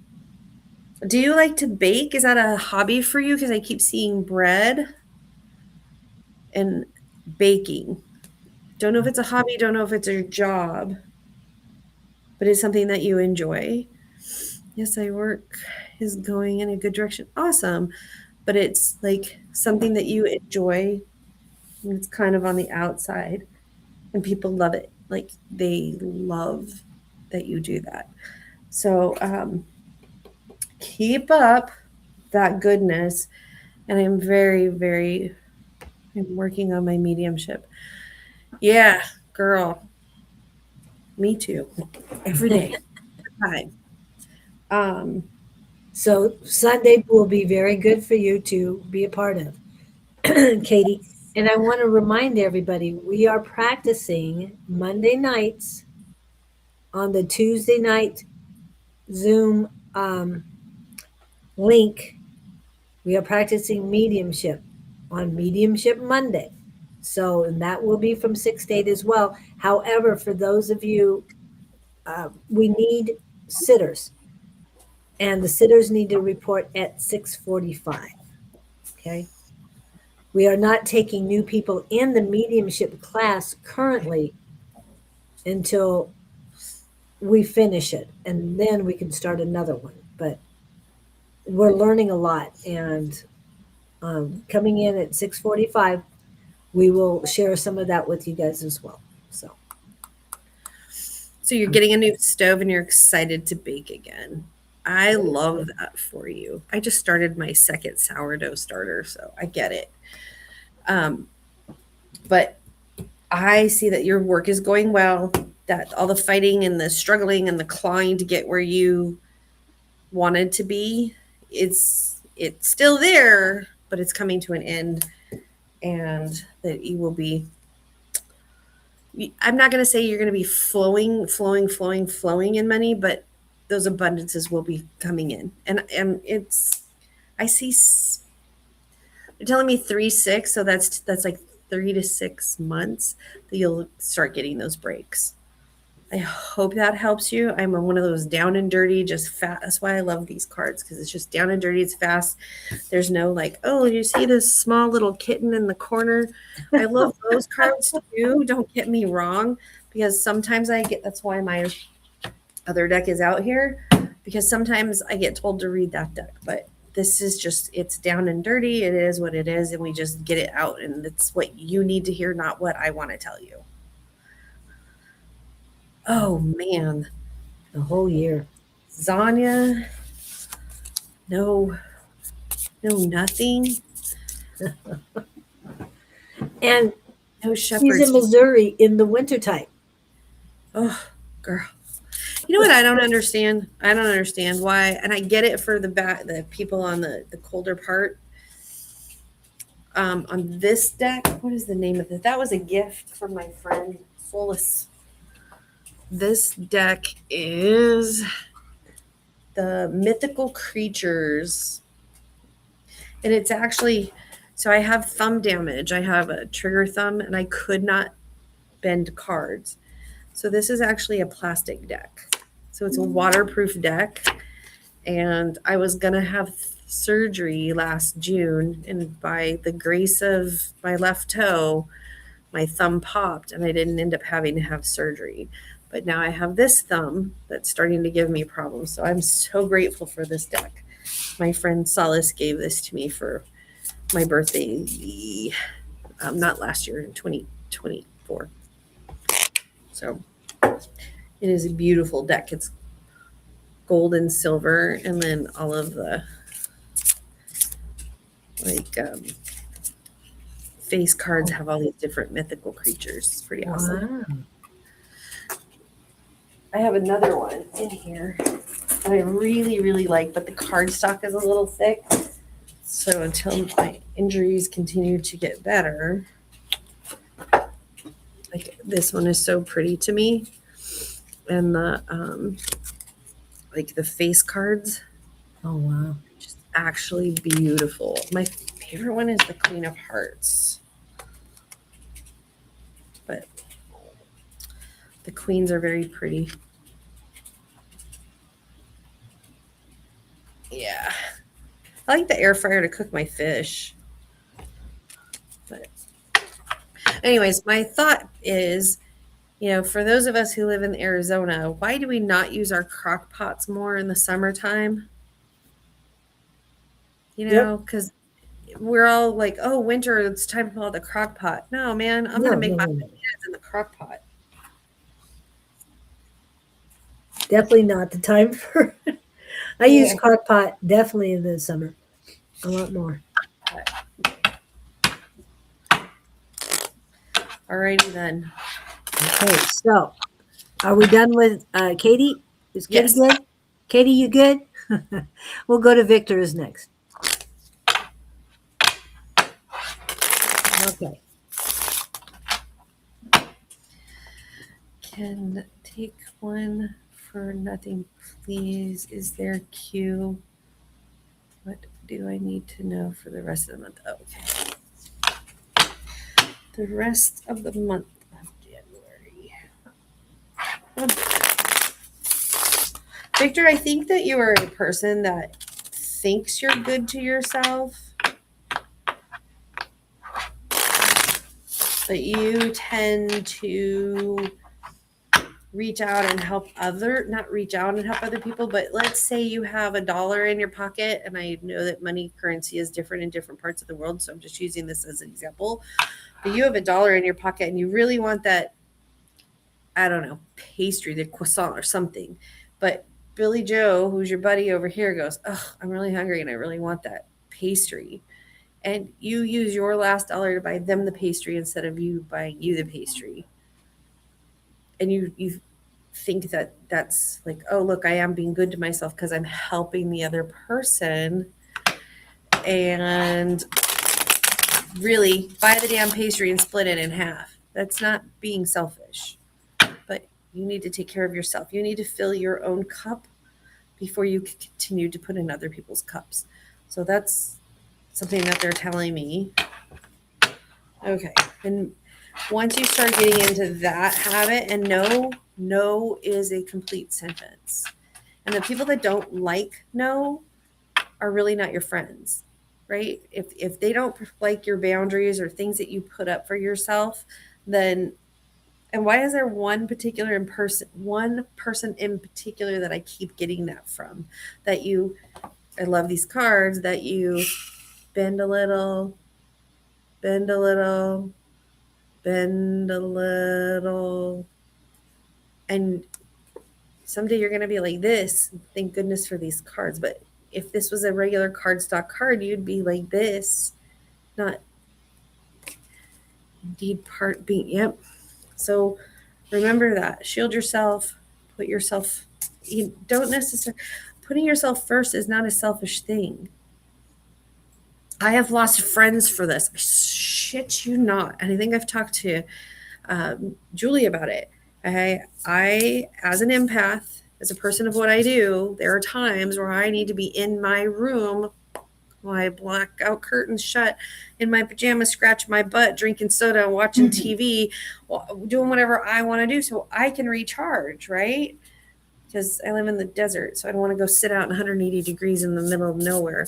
Do you like to bake? Is that a hobby for you? Because I keep seeing bread and baking. Don't know if it's a hobby, don't know if it's a job, but it's something that you enjoy. Yes, I work is going in a good direction. Awesome. But it's like something that you enjoy. And it's kind of on the outside and people love it. Like they love that you do that. So keep up that goodness. And I'm very, very, I'm working on my mediumship. Yeah, girl. Me too. Every day. Time. Um, So Sunday will be very good for you to be a part of, Katie. And I want to remind everybody we are practicing Monday nights on the Tuesday night Zoom link. We are practicing mediumship on Mediumship Monday. So, and that will be from 6 to 8 as well. However, for those of you, we need sitters, and the sitters need to report at 6:45. Okay. We are not taking new people in the mediumship class currently until we finish it, and then we can start another one. But we're learning a lot, and coming in at 6:45, we will share some of that with you guys as well. So you're getting a new stove and you're excited to bake again. I love that for you. I just started my second sourdough starter, so I get it. But I see that your work is going well, that all the fighting and the struggling and the clawing to get where you wanted to be, it's still there, but it's coming to an end, and that you will be, I'm not going to say you're going to be flowing in money, but those abundances will be coming in. And it's, I see, you're telling me 3-6, so that's like 3 to 6 months that you'll start getting those breaks. I hope that helps you. I'm one of those down and dirty, just fast. That's why I love these cards, because it's just down and dirty. It's fast. There's no like, oh, you see this small little kitten in the corner? I love those cards too. Don't get me wrong, because sometimes I get, that's why my other deck is out here, because sometimes I get told to read that deck. But this is just, it's down and dirty. It is what it is. And we just get it out. And it's what you need to hear, not what I want to tell you. Oh man, the whole year. Zanya, no, nothing. And no she's shepherds. in Missouri in the wintertime. Oh, girl. You know what I don't understand? I don't understand why, and I get it for the people on the colder part. On this deck, what is the name of it? That was a gift from my friend Solus. This deck is the mythical creatures, and it's actually, so I have thumb damage. I have a trigger thumb, and I could not bend cards. So this is actually a plastic deck. So it's a waterproof deck, and I was gonna have surgery last June, and by the grace of my left toe, my thumb popped, and I didn't end up having to have surgery. But now I have this thumb that's starting to give me problems. So I'm so grateful for this deck. My friend Solace gave this to me for my birthday, not last year, in 2024. So it is a beautiful deck. It's gold and silver, and then all of the like face cards have all these different mythical creatures. It's pretty awesome. Wow. I have another one in here that I really, really like, but the cardstock is a little thick. So until my injuries continue to get better, like this one is so pretty to me. And the like the face cards. Oh wow. Just actually beautiful. My favorite one is the Queen of Hearts. But the queens are very pretty. Yeah. I like the air fryer to cook my fish. But anyways, my thought is, for those of us who live in Arizona, why do we not use our crock pots more in the summertime? Because we're all like, oh, winter, it's time to pull out the crock pot. No, man, I'm going to make my potatoes in the crock pot. Definitely not the time for. I use crock pot definitely in the summer. A lot more. Alrighty then. Okay, so are we done with Katie? Is Katie good? Katie, you good? We'll go to Victor's next. Okay. Can take one for nothing, please. Is there a queue? What do I need to know for the rest of the month? Oh, okay. The rest of the month of January. Victor, I think that you are a person that thinks you're good to yourself, but you tend to not reach out and help other people, but let's say you have $1 in your pocket, and I know that money currency is different in different parts of the world, so I'm just using this as an example. But you have $1 in your pocket and you really want that, I don't know, pastry, the croissant or something. But Billy Joe, who's your buddy over here, goes, "Oh, I'm really hungry and I really want that pastry." And you use your last dollar to buy them the pastry instead of you buying you the pastry. And you think that that's like, oh, look, I am being good to myself because I'm helping the other person. And really buy the damn pastry and split it in half. That's not being selfish. But you need to take care of yourself. You need to fill your own cup before you continue to put in other people's cups. So that's something that they're telling me. Okay. And once you start getting into that habit, and no is a complete sentence. And the people that don't like no are really not your friends, right? If they don't like your boundaries or things that you put up for yourself, then, and why is there one person in particular that I keep getting that from? That you, I love these cards, that you bend a little, bend a little, bend a little, and someday you're going to be like this. Thank goodness for these cards. But if this was a regular cardstock card, you'd be like this, not indeed part being. Yep. So remember that. Shield yourself. Put yourself. You don't necessarily. Putting yourself first is not a selfish thing. I have lost friends for this. I shit you not. And I think I've talked to Julie about it. I, as an empath, as a person of what I do, there are times where I need to be in my room, my blackout curtains shut, in my pajamas, scratching my butt, drinking soda, watching TV, doing whatever I want to do so I can recharge, right? Because I live in the desert, so I don't want to go sit out in 180 degrees in the middle of nowhere.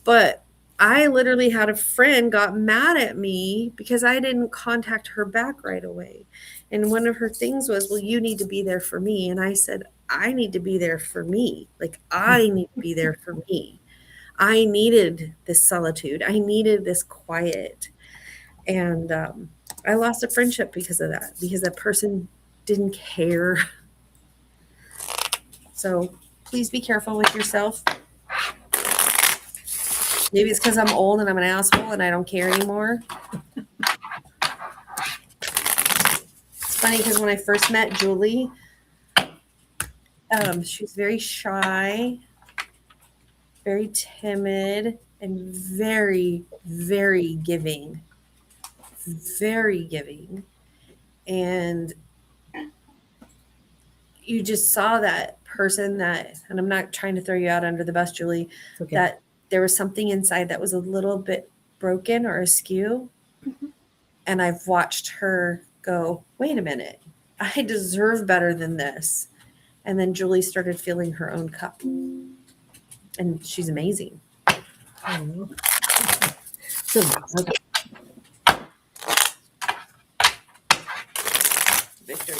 But I literally had a friend got mad at me because I didn't contact her back right away. And one of her things was, well, you need to be there for me. And I said, I need to be there for me. Like, I need to be there for me. I needed this solitude. I needed this quiet. And I lost a friendship because of that, because that person didn't care. So please be careful with yourself. Maybe it's because I'm old and I'm an asshole and I don't care anymore. It's funny because when I first met Julie, she was very shy, very timid, and very, very giving. Very giving. And you just saw that person that, and I'm not trying to throw you out under the bus, Julie, Okay. that there was something inside that was a little bit broken or askew. And I've watched her go, wait a minute, I deserve better than this. And then Julie started filling her own cup. And she's amazing. Oh. So, okay. Victor.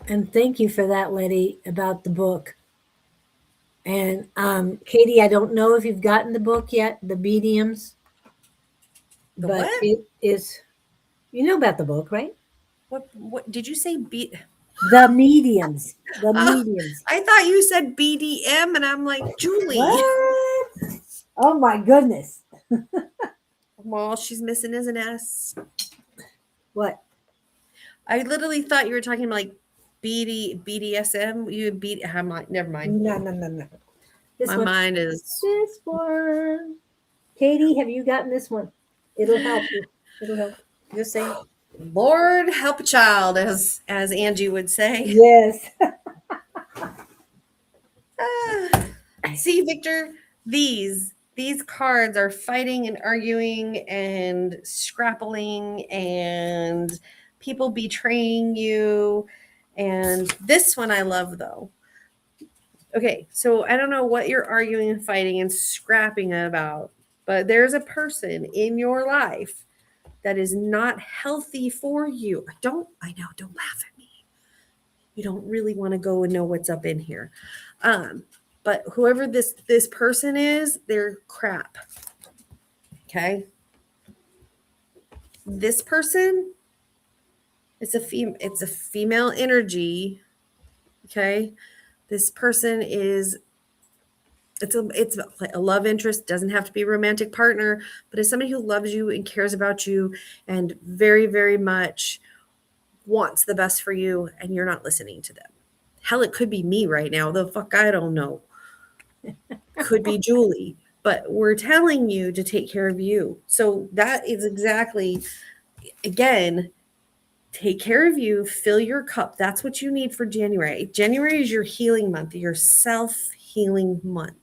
And thank you for that, Letty, about the book. And Katie, I don't know if you've gotten the book yet, The Mediums. The but what? it is, you know about the book, right? What did you say? The Mediums. The Oh, Mediums. I thought you said BDM, and I'm like, Julie. What? Oh my goodness. Well, she's missing is an S. What? I literally thought you were talking about like BDSM. You beat. I'm like, never mind. No. This My one. mind is. This one. Katie, have you gotten this one? It'll help you. It'll help. Just saying. Lord help a child, as Angie would say. Yes. See, Victor, these cards are fighting and arguing and scrappling and people betraying you. And this one I love, though. Okay, so I don't know what you're arguing and fighting and scrapping about, but there's a person in your life that is not healthy for you. I know, don't laugh at me. You don't really want to go and know what's up in here. But whoever this person is, they're crap. Okay? This person, it's a female energy. Okay? This person is it's a love interest, doesn't have to be a romantic partner, but it's somebody who loves you and cares about you and very, very much wants the best for you, and you're not listening to them. Hell, it could be me right now. The fuck, I don't know. Could be Julie, but we're telling you to take care of you. So that is exactly, again, take care of you, fill your cup. That's what you need for January. January is your healing month, your self-healing month.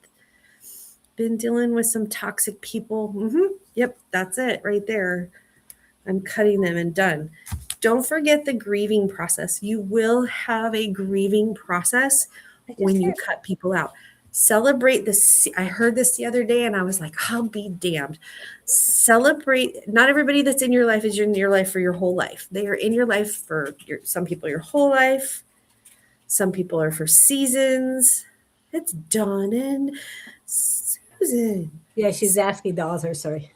Been dealing with some toxic people. Yep, that's it right there. I'm cutting them and done. Don't forget the grieving process. You will have a grieving process when you cut people out. Celebrate this. I heard this the other day and I was like, I'll be damned. Celebrate. Not everybody that's in your life is in your life for your whole life. They are in your life for some people your whole life. Some people are for seasons. It's Dawn and Susan. Yeah, she's asking the author. Sorry.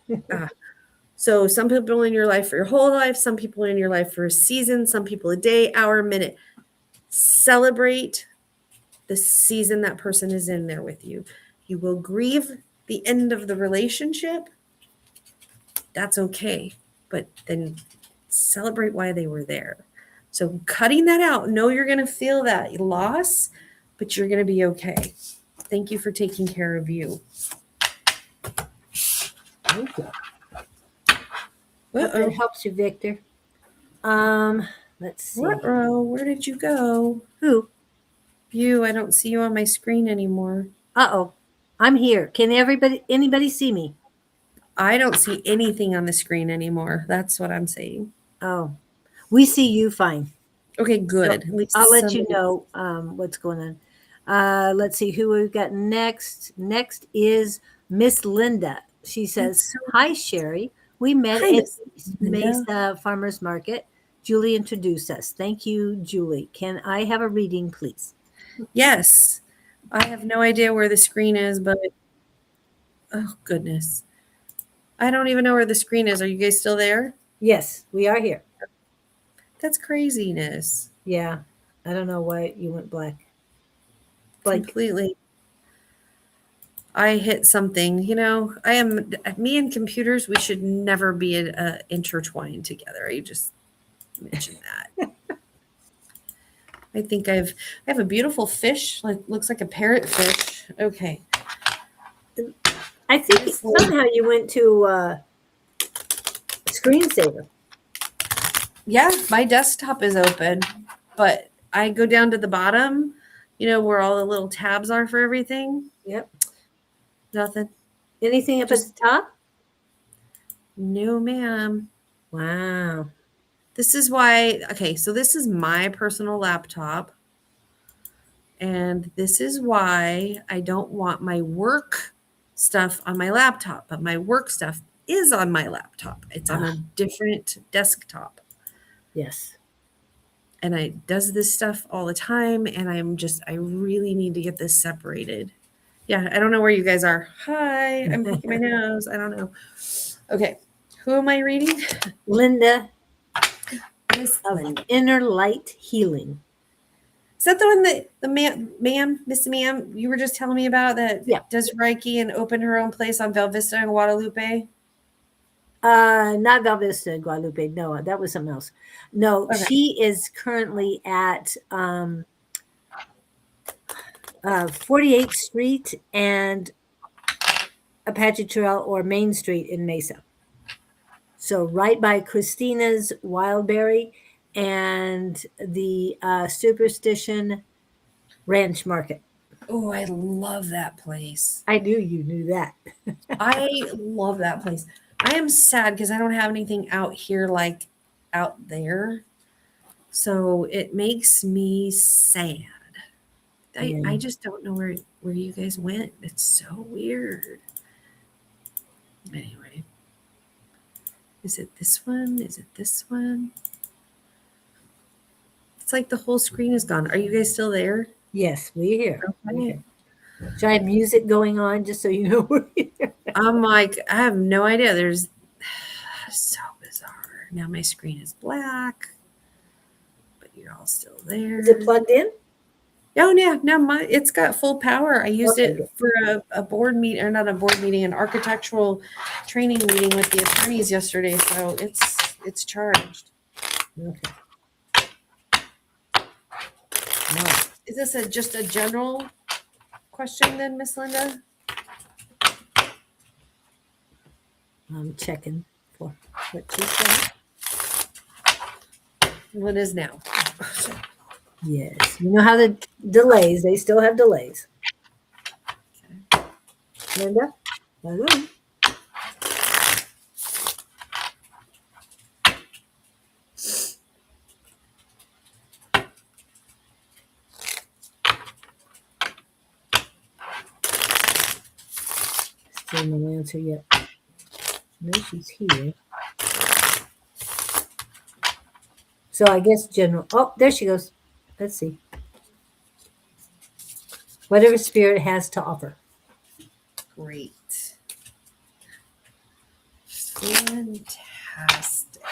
So some people in your life for your whole life, some people in your life for a season, some people a day, hour, minute. Celebrate the season that person is in there with you. You will grieve the end of the relationship. That's okay. But then celebrate why they were there. So cutting that out, know you're going to feel that loss, but you're going to be okay. Thank you for taking care of you. Thank you. Hope that helps you, Victor. Let's see. Where did you go? Who? You. I don't see you on my screen anymore. Uh-oh. I'm here. Can anybody see me? I don't see anything on the screen anymore. That's what I'm saying. Oh, we see you fine. Okay, good. So I'll let you know what's going on. Let's see who we've got next. Next is Miss Linda. She says, "Hi, Sheri. We met at Mesa Farmers Market. Julie introduced us. Thank you, Julie. Can I have a reading, please?" Yes. I have no idea where the screen is, but oh, goodness. I don't even know where the screen is. Are you guys still there? Yes, we are here. That's craziness. Yeah. I don't know why you went black. Completely. I hit something. Me and computers, we should never be intertwined together. I just mentioned that. I think I have a beautiful fish, looks like a parrotfish. Okay. I think somehow you went to screensaver. Yeah, my desktop is open, but I go down to the bottom, where all the little tabs are for everything. Yep. Nothing. Anything up at the top? No, ma'am. Wow. This is why, okay, so this is my personal laptop. And this is why I don't want my work stuff on my laptop, but my work stuff is on my laptop. It's on a different desktop. Yes. And I does this stuff all the time. And I really need to get this separated. Yeah, I don't know where you guys are. Hi, I'm picking my nose. I don't know. Okay, who am I reading? Linda of Inner Light Healing. Is that the one that the Miss Ma'am, you were just telling me about that does Reiki and opened her own place on Val Vista and Guadalupe? Not Val Vista, Guadalupe. No, that was something else. No, okay. She is currently at 48th Street and Apache Trail or Main Street in Mesa. So right by Christina's Wildberry and the Superstition Ranch Market. Oh, I love that place. I knew you knew that. I love that place. I am sad because I don't have anything out here like out there. So it makes me sad. I just don't know where you guys went. It's so weird. Anyway, is it this one? Is it this one? It's like the whole screen is gone. Are you guys still there? Yes, we're here. Okay. Should I have music going on just so you know we're here? I'm like, I have no idea. There's so bizarre. Now my screen is black, but you're all still there. Is it plugged in? Oh yeah, no, it's got full power. I used Okay, it good. for a board meet, or not a board meeting, an architectural training meeting with the attorneys yesterday. So it's charged. Okay. Wow. Is this just a general question then, Miss Linda? I'm checking for what she said. What is now? Yes. You know how the delays, they still have delays. Okay. Linda? Hello? Still no answer yet. No, she's here. So I guess general. Oh, there she goes. Let's see. Whatever spirit has to offer. Great. Fantastic.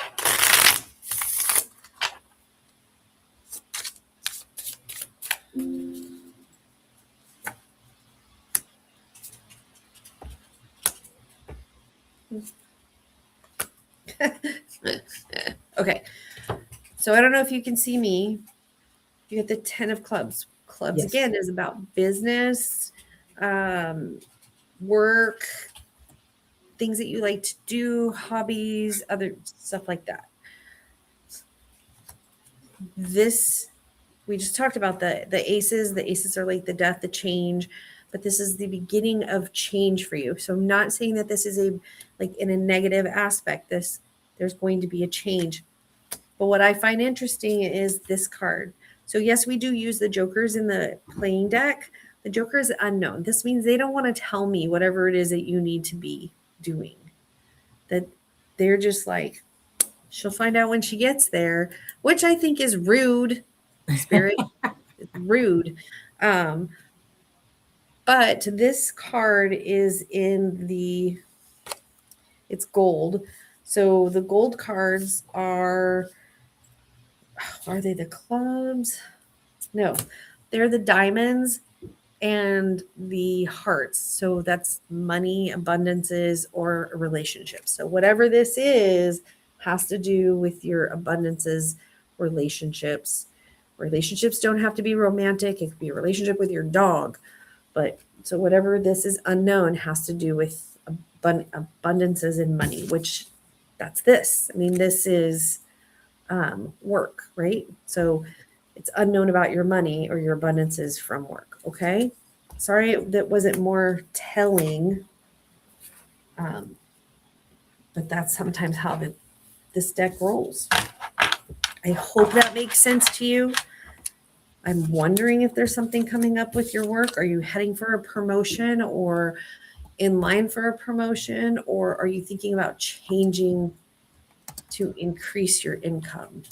Okay. So I don't know if you can see me. You get the 10 of clubs. Clubs, Yes. again, is about business, work, things that you like to do, hobbies, other stuff like that. This, we just talked about the aces. The aces are like the death, the change, but this is the beginning of change for you. So I'm not saying that this is like in a negative aspect. There's going to be a change. But what I find interesting is this card. So yes, we do use the jokers in the playing deck. The joker is unknown. This means they don't want to tell me whatever it is that you need to be doing. That they're just like, she'll find out when she gets there, which I think is rude, spirit. It's rude. But this card is it's gold. So the gold cards are they the clubs? No, they're the diamonds and the hearts. So that's money, abundances, or relationships. So whatever this is has to do with your abundances, relationships. Relationships don't have to be romantic. It could be a relationship with your dog. But so whatever this is unknown has to do with abundances and money, which that's this. I mean, this is work, right? So it's unknown about your money or your abundances from work. Okay. Sorry that wasn't more telling. But that's sometimes how this deck rolls. I hope that makes sense to you. I'm wondering if there's something coming up with your work. Are you heading for a promotion or in line for a promotion, or are you thinking about changing to increase your income?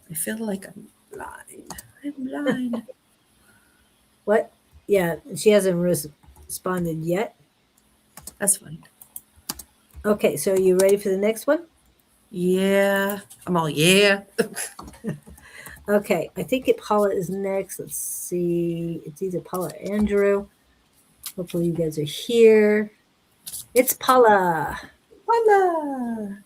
I feel like I'm blind. I'm blind. What? Yeah, she hasn't responded yet. That's fine. Okay, so are you ready for the next one? Yeah. I'm all, yeah. Okay, I think Paula is next. Let's see. It's either Paula or Andrew. Hopefully you guys are here. It's Paula. Voila.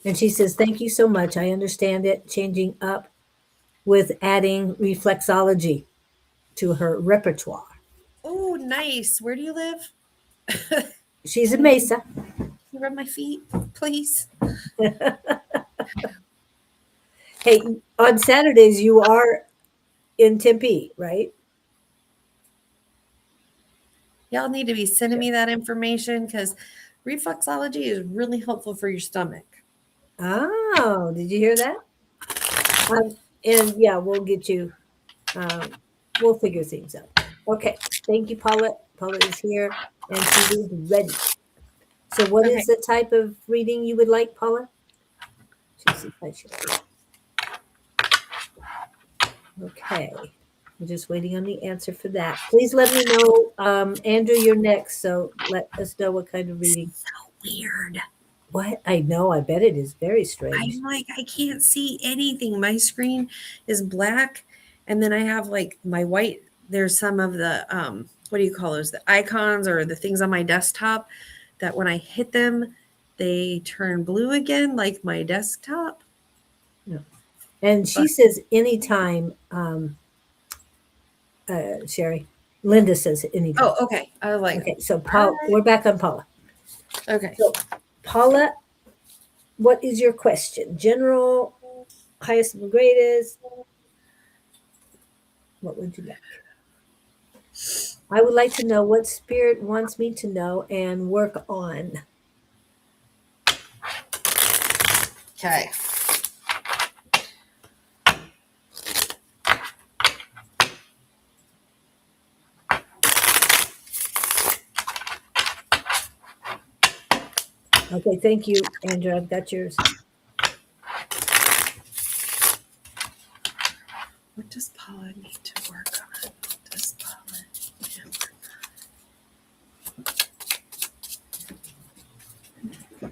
And she says, thank you so much. I understand it. Changing up with adding reflexology to her repertoire. Oh, nice. Where do you live? She's a Mesa. You rub my feet, please. Hey, on Saturdays you are in Tempe, right? Y'all need to be sending me that information because reflexology is really helpful for your stomach. Oh, did you hear that? And yeah, we'll get you. We'll figure things out. Okay. Thank you, Paula. Paula is here and she is ready. So, what Okay. is the type of reading you would like, Paula? Okay. I'm just waiting on the answer for that. Please let me know. Andrew, you're next. So, let us know what kind of reading. So weird. What? I know. I bet it is very strange. I'm like, I can't see anything. My screen is black. And then I have like my white, there's some of the, what do you call those? The icons or the things on my desktop that when I hit them, they turn blue again, like my desktop. Yeah. And she says anytime, Sheri. Linda says anytime. Oh, okay. I was like, Okay, so Paul, we're back on Paula. okay. So Paula, what is your question? General, highest and greatest? What would you like? I would like to know what spirit wants me to know and work on. Okay. Okay, thank you, Andrew. I've got yours. What does Paula need to work on? What does Paula need to work on?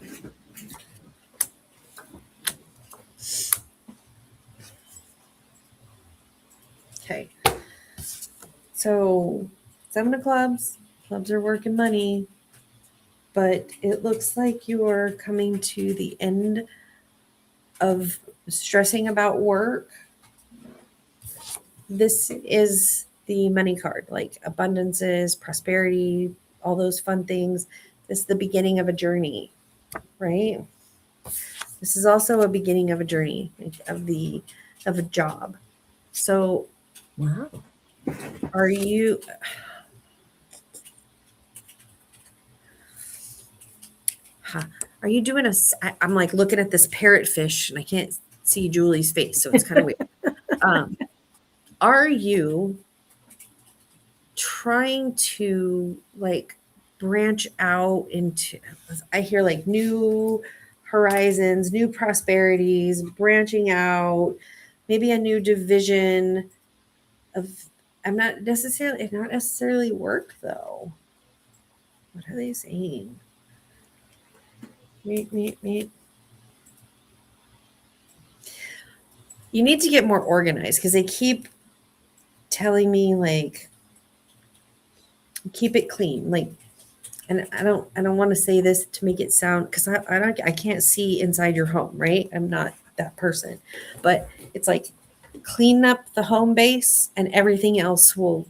Okay. So, 7 of clubs. Clubs are working money. But it looks like you are coming to the end of stressing about work. This is the money card, like abundances, prosperity, all those fun things. This is the beginning of a journey, right? This is also a beginning of a journey of a job. So, Wow. are you are you doing I'm like looking at this parrotfish and I can't see Julie's face, so it's kind of weird. Are you trying to like branch out into, I hear like new horizons, new prosperities, branching out, maybe a new division of, not necessarily work though. What are they saying? Meet. You need to get more organized because they keep telling me like keep it clean, like, and I don't want to say this to make it sound, because I can't see inside your home, right? I'm not that person, but it's like clean up the home base and everything else will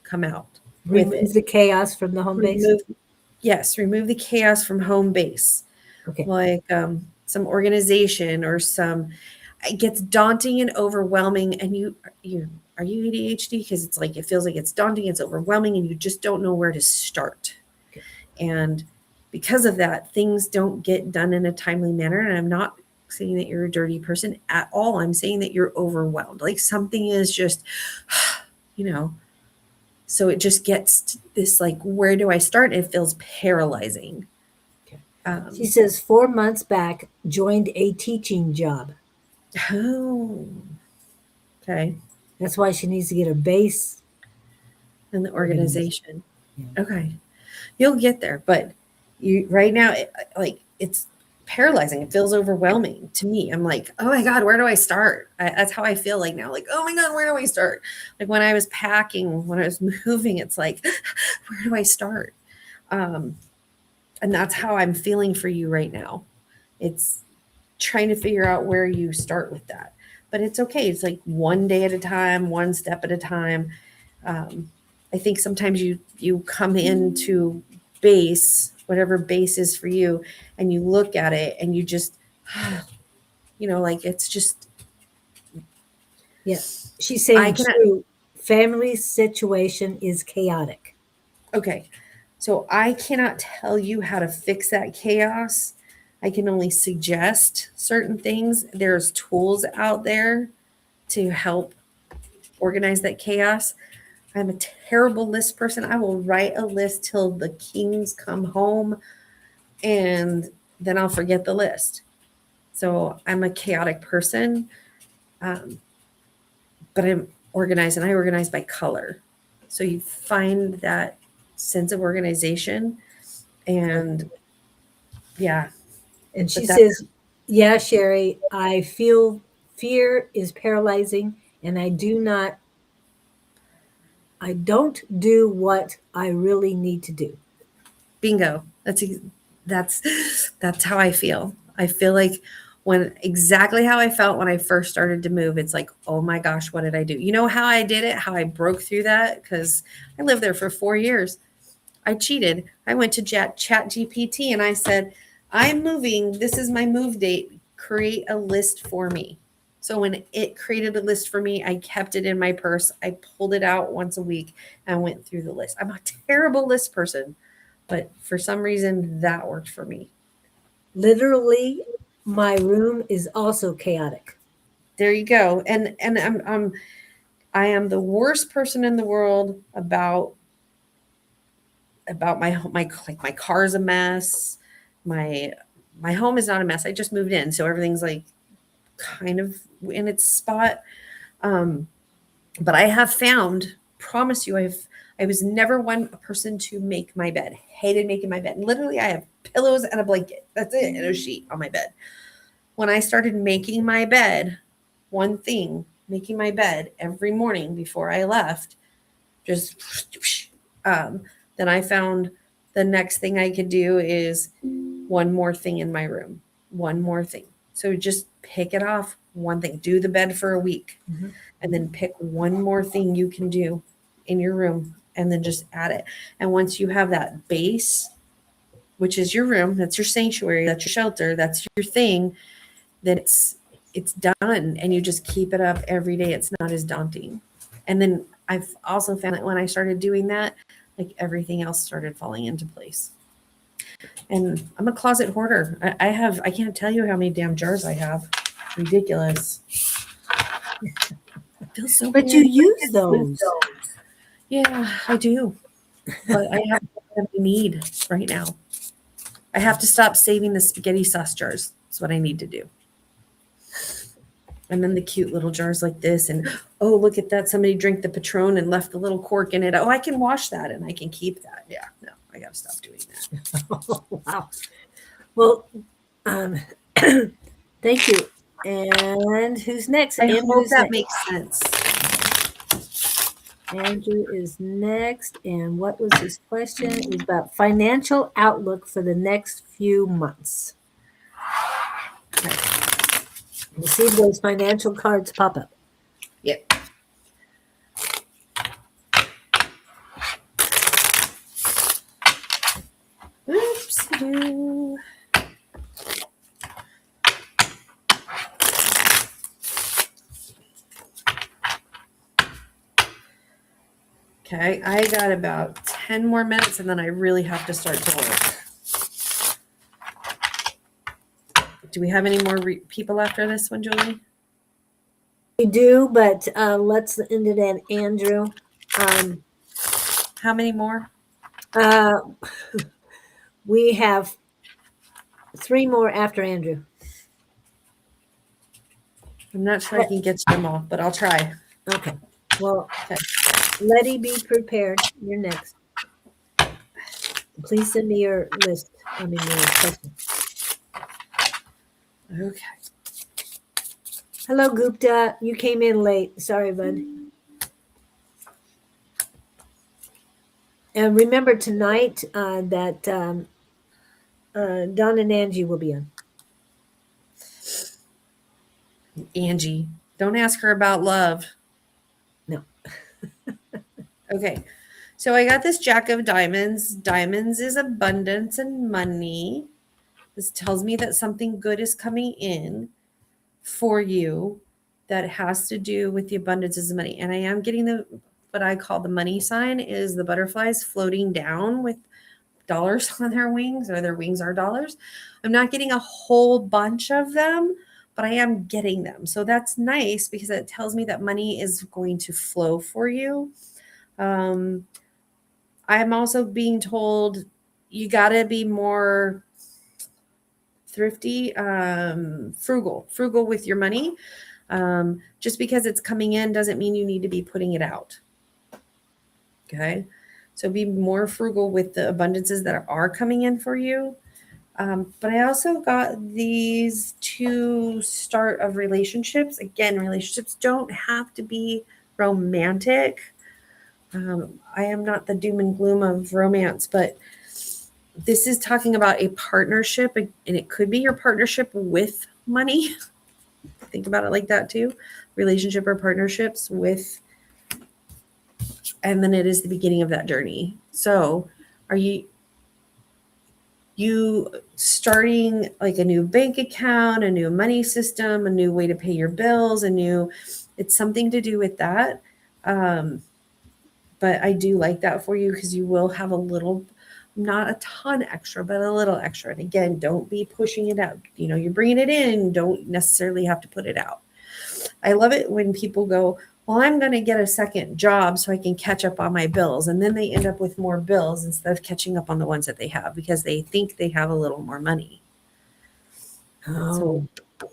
come out with Remove it. the chaos from the home base. Remove the chaos from home base. Okay. Like some organization or some, it gets daunting and overwhelming, and you are you ADHD? Because it's like it feels like it's daunting, it's overwhelming, and you just don't know where to start. Okay. And because of that, things don't get done in a timely manner. And I'm not saying that you're a dirty person at all. I'm saying that you're overwhelmed. Like something is just, so it just gets this like, where do I start? It feels paralyzing. She says 4 months back, joined a teaching job. Oh, okay. That's why she needs to get a base. And the organization. Yeah. Okay. You'll get there, but you right now, it's paralyzing. It feels overwhelming to me. I'm like, oh my God, where do I start? That's how I feel like now. Like, oh my God, where do I start? Like when I was packing, when I was moving, it's like, where do I start? And that's how I'm feeling for you right now. It's trying to figure out where you start with that. But it's okay. It's like one day at a time, one step at a time. I think sometimes you come into base, whatever base is for you, and you look at it and you just, like it's just. Yeah. She's I saying cannot. true. Family situation is chaotic. Okay, so I cannot tell you how to fix that chaos. I can only suggest certain things. There's tools out there to help organize that chaos. I'm a terrible list person. I will write a list till the kings come home and then I'll forget the list. So I'm a chaotic person, um, but I'm organized, and I organize by color. So you find that sense of organization, and yeah, And she but that's says, yeah, Sheri, I feel fear is paralyzing and I don't do what I really need to do. bingo. That's how I feel. I feel like when exactly how I felt when I first started to move. It's like, oh my gosh, what did I do? You know how I did it? How I broke through that? Because I lived there for 4 years. I cheated. I went to Chat GPT and I said, I'm moving. This is my move date. Create a list for me. So when it created a list for me, I kept it in my purse. I pulled it out once a week and went through the list. I'm a terrible list person, but for some reason that worked for me. Literally, my room is also chaotic. There you go. And I am the worst person in the world about my car's a mess. My home is not a mess. I just moved in, so everything's like kind of in its spot. Um, but I have found, promise you, I was never one person to make my bed. Hated making my bed. Literally, I have pillows and a blanket. That's it, and a sheet on my bed. When I started making my bed, one thing, making my bed every morning before I left, just then I found the next thing I could do is one more thing in my room, one more thing. So just pick it off, one thing. Do the bed for a week, and then pick one more thing you can do in your room, and then just add it. And once you have that base, which is your room, that's your sanctuary, that's your shelter, that's your thing, then it's done, and you just keep it up every day. It's not as daunting. And then I've also found that when I started doing that, like everything else started falling into place. And I'm a closet hoarder. I can't tell you how many damn jars I have. Ridiculous. It feels so But you good. use those. Yeah, I do. But I have what I need right now. I have to stop saving the spaghetti sauce jars. That's what I need to do. And then the cute little jars like this. And oh, look at that. Somebody drank the Patron and left the little cork in it. Oh, I can wash that and I can keep that. Yeah, no, I got to stop doing that. Wow. Well, um, thank you. And who's next? I hope Andrew's that next. makes sense. Andrew is next. And what was his question? It was about financial outlook for the next few months. Okay. We'll see if those financial cards pop up. Yep. Oops. Okay, I got about 10 more minutes and then I really have to start to work. Do we have any more people after this one, Julie? We do, but let's end it at Andrew. How many more? We have 3 more after Andrew. I'm not sure I can get to them all, but I'll try. Okay. Well, Okay. Letty, be prepared. You're next. Please send me your list. I mean, your question. Okay. Hello, Gupta. You came in late. Sorry, bud. And remember tonight that Don and Angie will be on. Angie, don't ask her about love. No. Okay. So I got this Jack of Diamonds. Diamonds is abundance and money. This tells me that something good is coming in for you that has to do with the abundances of money. And I am getting what I call the money sign is the butterflies floating down with dollars on their wings, or their wings are dollars. I'm not getting a whole bunch of them, but I am getting them. So that's nice because it tells me that money is going to flow for you. I'm also being told you got to be more thrifty, frugal with your money. Just because it's coming in doesn't mean you need to be putting it out. Okay. So be more frugal with the abundances that are coming in for you. But I also got these two start of relationships. Again, relationships don't have to be romantic. I am not the doom and gloom of romance, but this is talking about a partnership, and it could be your partnership with money. Think about it like that too. Relationship or partnerships with, and then it is the beginning of that journey. So are you starting like a new bank account, a new money system, a new way to pay your bills, it's something to do with that. But I do like that for you because you will have a little, not a ton extra, but a little extra. And again, don't be pushing it out. You're bringing it in, don't necessarily have to put it out. I love it when people go, well, I'm going to get a second job so I can catch up on my bills. And then they end up with more bills instead of catching up on the ones that they have because they think they have a little more money. Oh. So,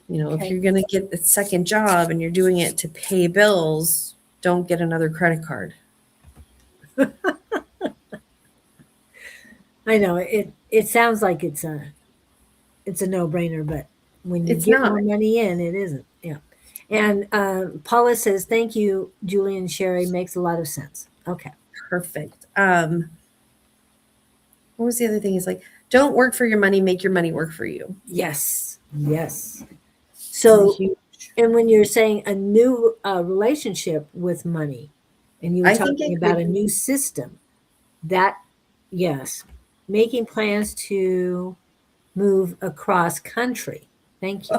if you're going to get a second job and you're doing it to pay bills, don't get another credit card. I know it sounds like it's a no-brainer, but when you It's get not. more money in, it isn't. Yeah. And Paula says, thank you, Julie and Sheri. Makes a lot of sense. Okay. Perfect. What was the other thing? Is like, don't work for your money, make your money work for you. Yes. Yes. So, and when you're saying a new relationship with money, and you were talking about a new system, that, yes, making plans to move across country. Thank you.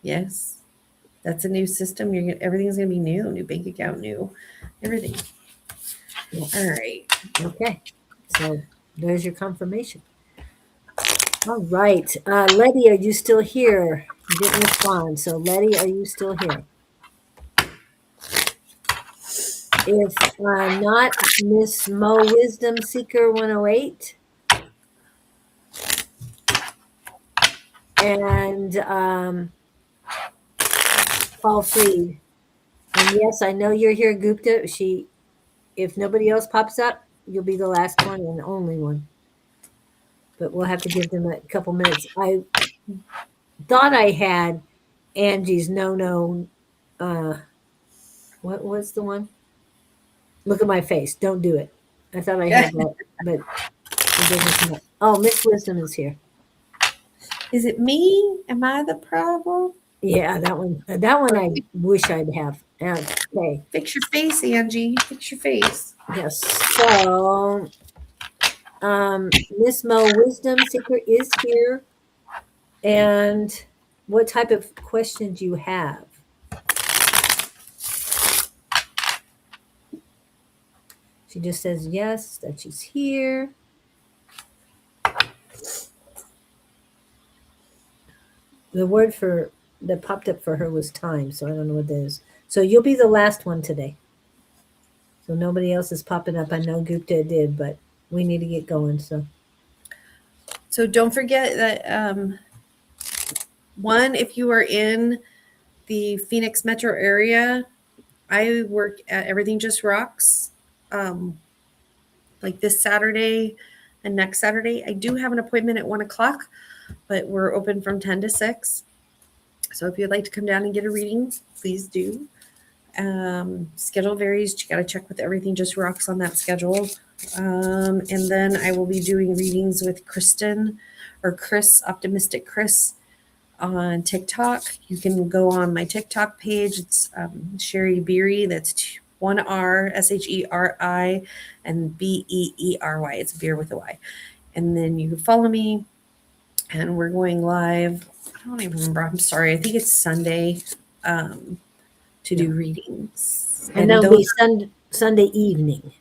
Yes. That's a new system. Everything's going to be new bank account, new everything. Yeah. All right. Okay. So there's your confirmation. All right. Letty, are you still here? You didn't respond. So Letty, are you still here? If not, Miss Mo Wisdom Seeker 108. And Paul Freed. And yes, I know you're here, Gupta. If nobody else pops up, you'll be the last one and only one. But we'll have to give them a couple minutes. I thought I had Angie's no. What was the one? Look at my face. Don't do it. I thought I had that, but it doesn't come up. Oh, Miss Wisdom is here. Is it me? Am I the problem? Yeah, that one. I wish I'd have. Okay. Fix your face, Angie. Fix your face. Yes. So, Miss Mo Wisdom Seeker is here. And what type of question do you have? She just says yes, that she's here. The word that popped up for her was time, so I don't know what that is. So you'll be the last one today. So nobody else is popping up. I know Gupta did, but we need to get going. So don't forget that if you are in the Phoenix metro area, I work at Everything Just Rocks. Like this Saturday and next Saturday, I do have an appointment at 1:00, but we're open from 10 to 6. So if you'd like to come down and get a reading, please do. Schedule varies. You got to check with Everything Just Rocks on that schedule. And then I will be doing readings with Kristen or Chris, Optimistic Chris, on TikTok. You can go on my TikTok page. It's Sheri Beery. That's one R, Sheri, and Beery. It's beer with a Y. And then you can follow me. And we're going live. I don't even remember. I'm sorry. I think it's Sunday to do readings. And that'll be Sunday evening.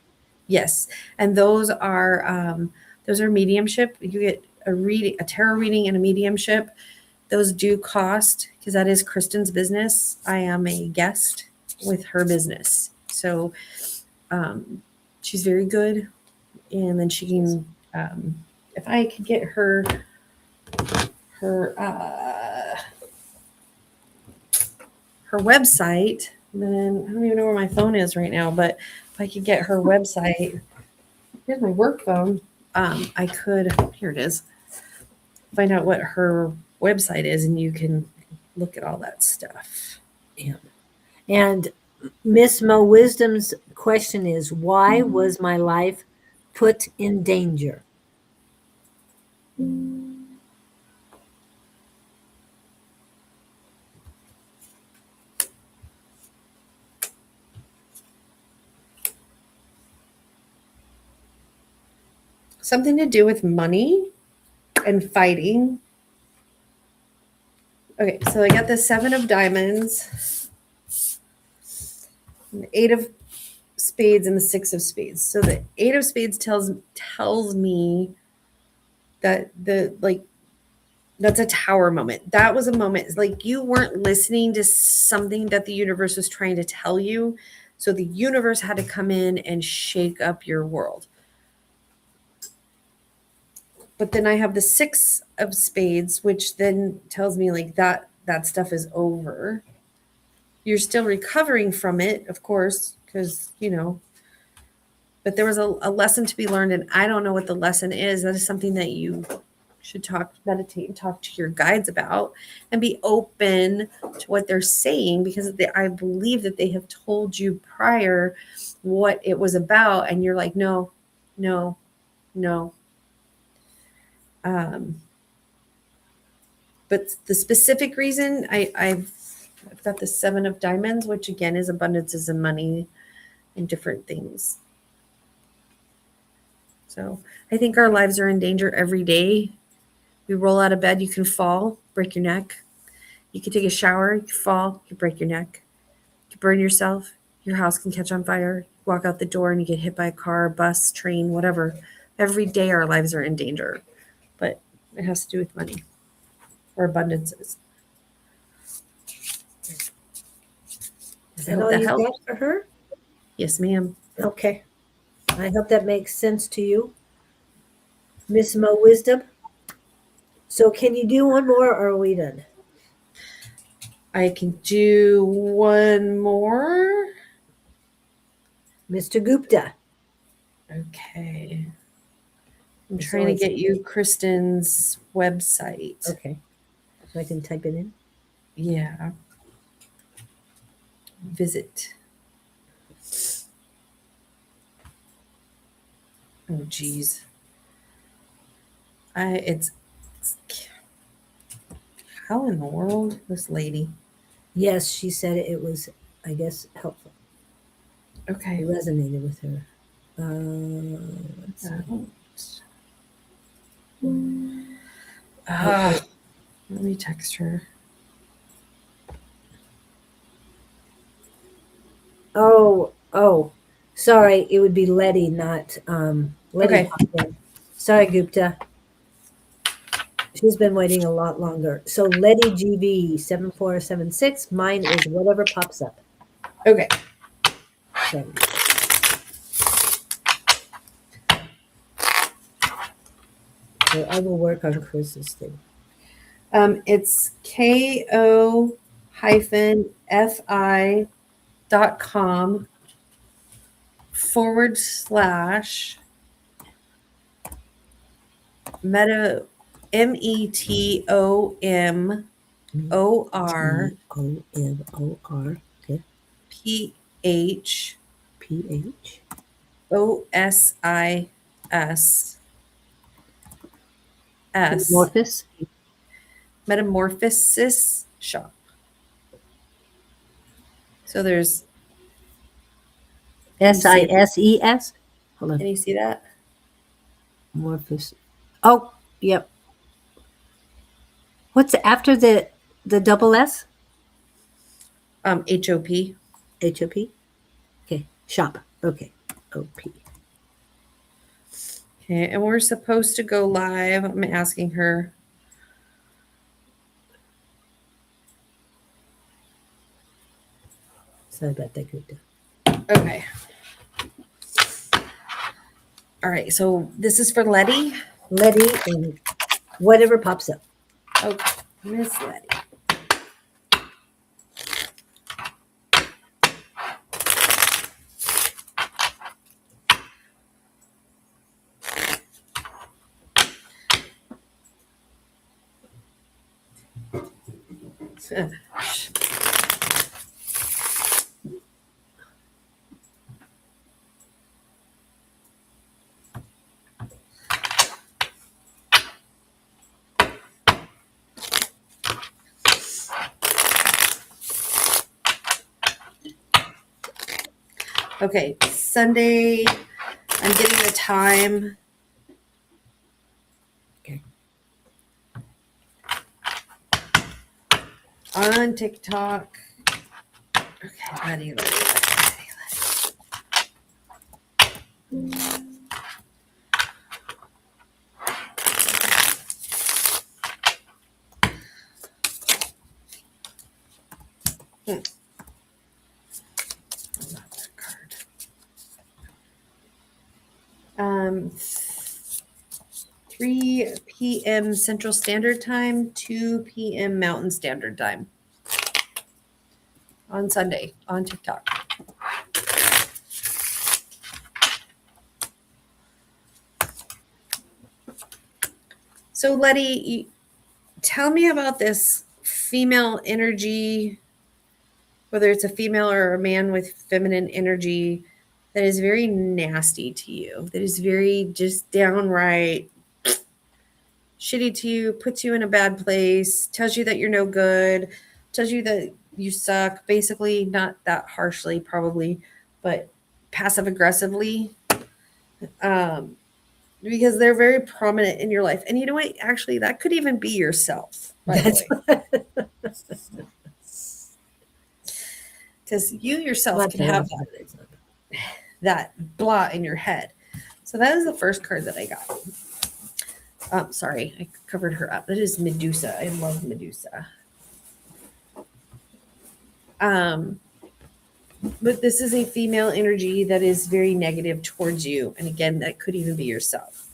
Yes, and those are mediumship. You get a tarot reading, and a mediumship. Those do cost because that is Kristen's business. I am a guest with her business, so she's very good. And then she can, if I could get her website, then I don't even know where my phone is right now. But if I could get her website. Here's my work phone. I could, here it is, find out what her website is, and you can look at all that stuff. Yeah. And Miss Mo Wisdom's question is, why was my life put in danger? Something to do with money and fighting. Okay, so I got the 7 of diamonds, the 8 of spades, and the 6 of spades. So the 8 of spades tells me that that's a tower moment. That was a moment like you weren't listening to something that the universe was trying to tell you. So the universe had to come in and shake up your world. But then I have the 6 of spades, which then tells me like that stuff is over. You're still recovering from it, of course, because, but there was a lesson to be learned, and I don't know what the lesson is. That is something that you should meditate and talk to your guides about, and be open to what they're saying, because I believe that they have told you prior what it was about, and you're like, no. But the specific reason I've got the 7 of diamonds, which again is abundances and money and different things. So I think our lives are in danger every day. We roll out of bed, you can fall, break your neck. You can take a shower, you can fall, you break your neck. You can burn yourself, your house can catch on fire. You walk out the door and you get hit by a car, bus, train, whatever. Every day our lives are in danger. But it has to do with money or abundances. Is that all you got for her? Yes, ma'am. Okay. I hope that makes sense to you. Miss Mo Wisdom. So can you do one more, or are we done? I can do one more. Mr. Gupta. Okay. I'm trying to get you Kristen's website. Okay. So I can type it in? Yeah. Visit. Oh, geez. It's how in the world, this lady? Yes, she said it was, I guess, helpful. Okay. It resonated with her. Let me text her. Oh, sorry. It would be Letty, not Letty. Okay. Sorry, Gupta. She's been waiting a lot longer. So Letty GB 7476. Mine is whatever pops up. Okay. So I will work on Chris's thing. It's ko-fi.com / metomor OMOR. Okay. PH OSIS. Metamorphosis. Metamorphosis shop. So there's SISES. Hold can on. you see that? Morphus. Oh, yep. What's after the double S? HOP. HOP. Okay. Shop. Okay. OP. Okay, and we're supposed to go live. I'm asking her. Sorry about that. Good. Okay. All right, so this is for Letty. Letty and whatever pops up. Okay, Miss Letty. Okay, Sunday, I'm getting the time. Okay. On TikTok. Okay, Letty. Not that card. 3 p.m. Central Standard Time, 2 p.m. Mountain Standard Time on Sunday on TikTok. So, Letty, tell me about this female energy, whether it's a female or a man with feminine energy, that is very nasty to you, that is very just downright shitty to you, puts you in a bad place, tells you that you're no good, tells you that you suck, basically, not that harshly, probably, but passive aggressively. Because they're very prominent in your life. And you know what? Actually, that could even be yourself, by the way. Because you yourself can have that blah in your head. So that is the first card that I got. Sorry, I covered her up. That is Medusa. I love Medusa. But this is a female energy that is very negative towards you. And again, that could even be yourself.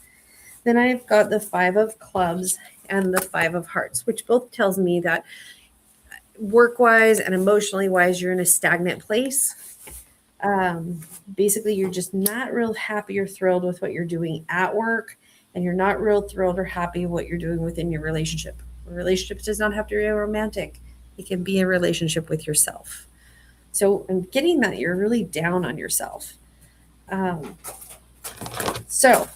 Then I've got the 5 of Clubs and the 5 of Hearts, which both tells me that work-wise and emotionally wise, you're in a stagnant place. Basically, you're just not real happy or thrilled with what you're doing at work, and you're not real thrilled or happy what you're doing within your relationship. A relationship does not have to be romantic. It can be a relationship with yourself. So I'm getting that you're really down on yourself. So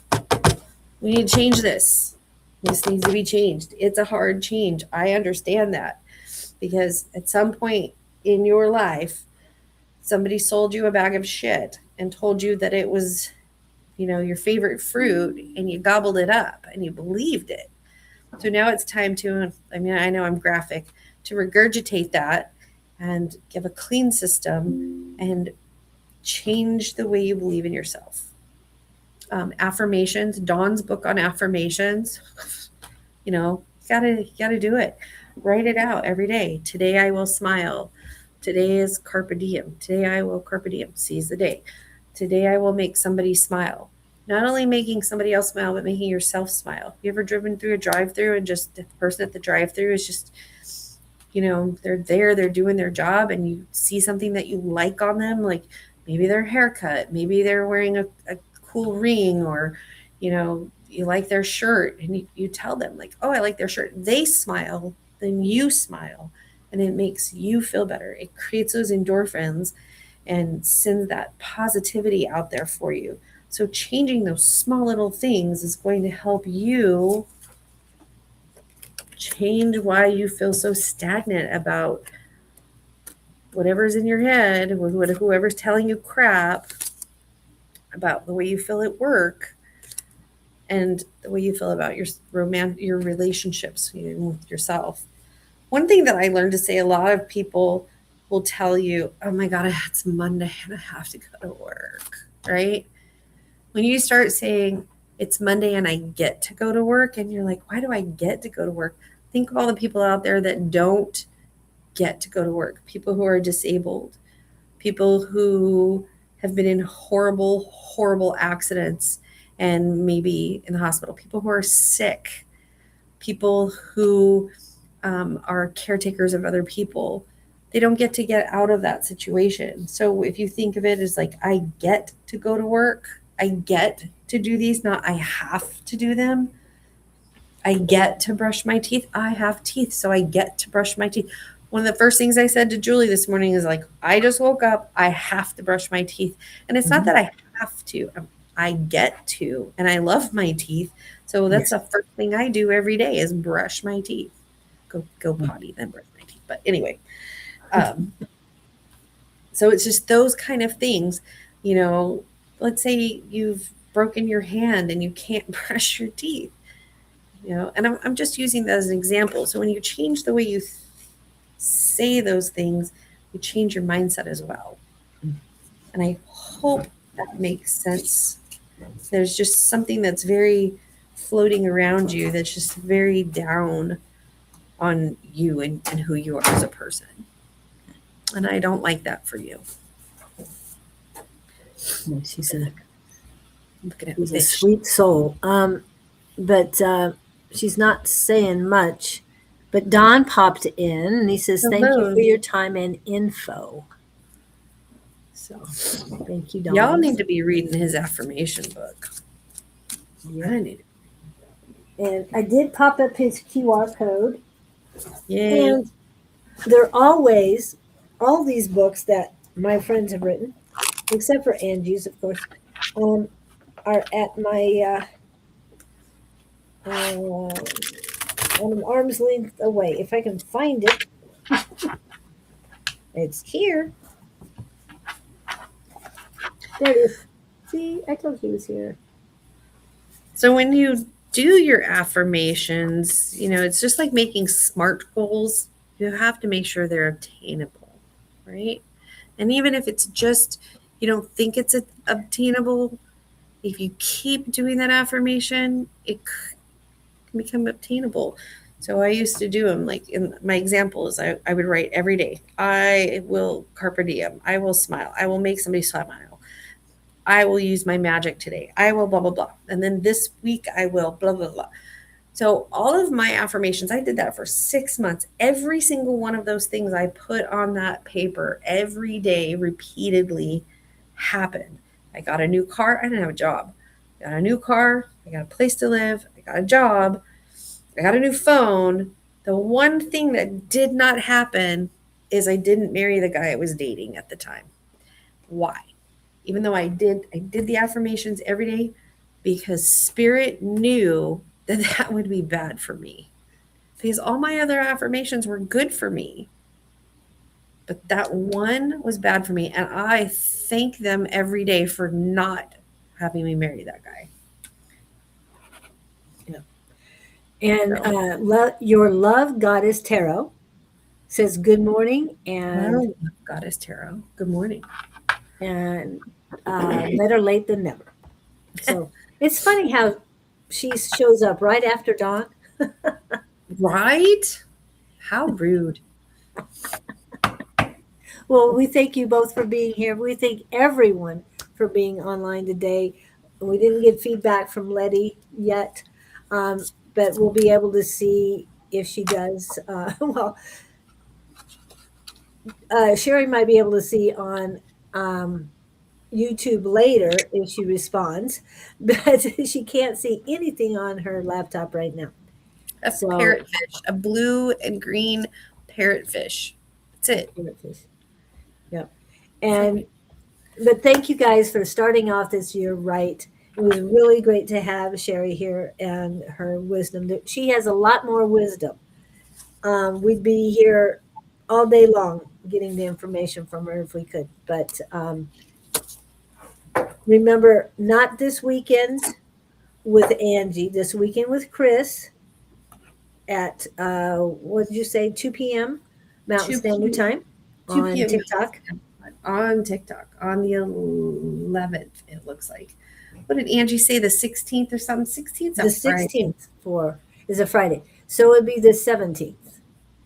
we need to change this. This needs to be changed. It's a hard change. I understand that, because at some point in your life, somebody sold you a bag of shit and told you that it was, your favorite fruit, and you gobbled it up and you believed it. So now it's time to, I know I'm graphic, to regurgitate that and give a clean system and change the way you believe in yourself. Affirmations, Dawn's book on affirmations, gotta do it. Write it out every day. Today I will smile. Today is carpe diem. Today I will carpe diem, seize the day. Today I will make somebody smile. Not only making somebody else smile, but making yourself smile. You ever driven through a drive-through and just the person at the drive-through is just, they're there, they're doing their job, and you see something that you like on them, like maybe their haircut, maybe they're wearing a cool ring, or, you like their shirt, and you tell them like, oh, I like their shirt. They smile, then you smile, and it makes you feel better. It creates those endorphins and sends that positivity out there for you. So changing those small little things is going to help you change why you feel so stagnant about whatever's in your head, whoever's telling you crap about the way you feel at work and the way you feel about your relationships with yourself. One thing that I learned to say, a lot of people will tell you, "Oh my God, it's Monday and I have to go to work," right? When you start saying it's Monday and I get to go to work, and you're like, why do I get to go to work? Think of all the people out there that don't get to go to work, people who are disabled, people who have been in horrible, horrible accidents and maybe in the hospital, people who are sick, people who are caretakers of other people. They don't get to get out of that situation. So if you think of it as like, I get to go to work, I get to do these, not I have to do them. I get to brush my teeth. I have teeth, so I get to brush my teeth. One of the first things I said to Julie this morning is like, I just woke up. I have to brush my teeth. And it's not that I have to, I get to, and I love my teeth. So that's the first thing I do every day is brush my teeth. Go potty, then brush my teeth. But anyway, so it's just those kind of things, let's say you've broken your hand and you can't brush your teeth, and I'm just using that as an example. So when you change the way you say those things, you change your mindset as well. And I hope that makes sense. There's just something that's very floating around you that's just very down on you and who you are as a person. And I don't like that for you. She's a sweet soul. But she's not saying much. But Don popped in and he says, Hello. Thank you for your time and info. So thank you, Don. Y'all need to be reading his affirmation book. Yeah. I need it. And I did pop up his QR code. Yay. And they're always, all these books that my friends have written, except for Angie's, of course, are at my on an arm's length away. If I can find it, it's here. There it is. See, I told you it was here. So when you do your affirmations, it's just like making SMART goals. You have to make sure they're obtainable, right? And even if it's just, you don't think it's obtainable, if you keep doing that affirmation, it can become obtainable. So I used to do them, like in my example is I would write every day, I will carpe diem, I will smile, I will make somebody smile, I will use my magic today, I will blah, blah, blah. And then this week I will blah, blah, blah. So all of my affirmations, I did that for 6 months. Every single one of those things I put on that paper every day repeatedly happened. I got a new car. I didn't have a job. I got a new car. I got a place to live. I got a job. I got a new phone. The one thing that did not happen is I didn't marry the guy I was dating at the time. Why? Even though I did the affirmations every day, because Spirit knew that would be bad for me. Because all my other affirmations were good for me. But that one was bad for me. And I thank them every day for not having me marry that guy. And your love goddess tarot says good morning and goddess tarot. Good morning. And better late than never. So it's funny how she shows up right after Dawn. Right? How rude. Well, we thank you both for being here. We thank everyone for being online today. We didn't get feedback from Letty yet, but we'll be able to see if she does. Sheri might be able to see on YouTube later if she responds, but she can't see anything on her laptop right now. A parrotfish, a blue and green parrotfish. That's it. Parrotfish. Yep. But thank you guys for starting off this year right. It was really great to have Sheri here and her wisdom. She has a lot more wisdom we'd be here all day long getting the information from her if we could. But remember, not this weekend with Angie, this weekend with Chris at what did you say, 2 p.m. Mountain 2 Standard p.m. Time 2 on p.m. TikTok. on TikTok on the 11th. It looks like. What did Angie say? The 16th or something? 16th The a Friday. 16th is a Friday. So it'd be the 17th.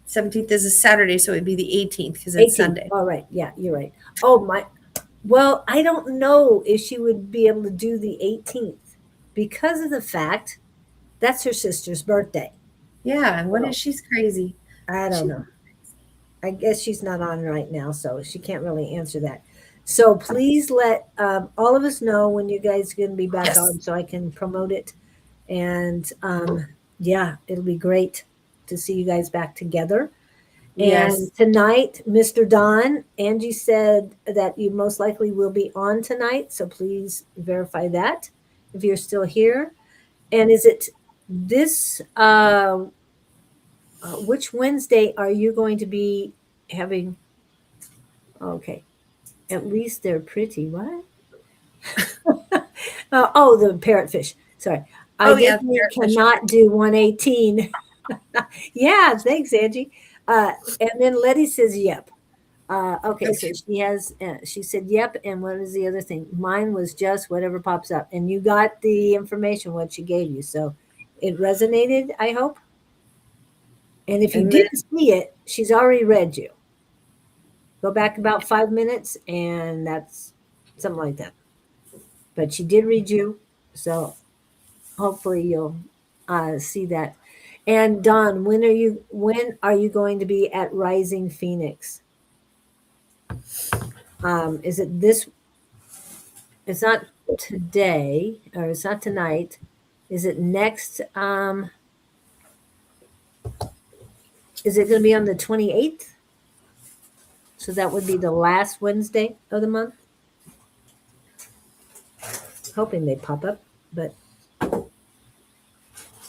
17th is a Saturday, so it'd be the 18th because it's 18th. Sunday. All right. Yeah, you're right. Oh my. Well, I don't know if she would be able to do the 18th because of the fact that's her sister's birthday. Yeah, and what So is she's crazy? I don't She's know. I guess she's not on right now, so she can't really answer that. So please let all of us know when you guys are going to be back yes. on so I can promote it. And yeah, it'll be great to see you guys back together. Yes. And tonight, Mr. Don, Angie said that you most likely will be on tonight. So please verify that if you're still here. And is it this, which Wednesday are you going to be having? Okay. At least they're pretty. What? Oh, the parrotfish. Sorry. I Oh yeah, definitely parrotfish. cannot do 118. Yeah, thanks, Angie. And then Letty says, yep. Okay, so Okay. she said, yep. And what was the other thing? Mine was just whatever pops up. And you got the information, what she gave you. So it resonated, I hope. And if you And then didn't see it, she's already read you. Go back about 5 minutes, and that's something like that. But she did read you. So hopefully you'll see that. And Don, when are you going to be at Rising Phoenix? Is it this? It's not today, or it's not tonight. Is it next? Is it going to be on the 28th? So that would be the last Wednesday of the month. Hoping they pop up, but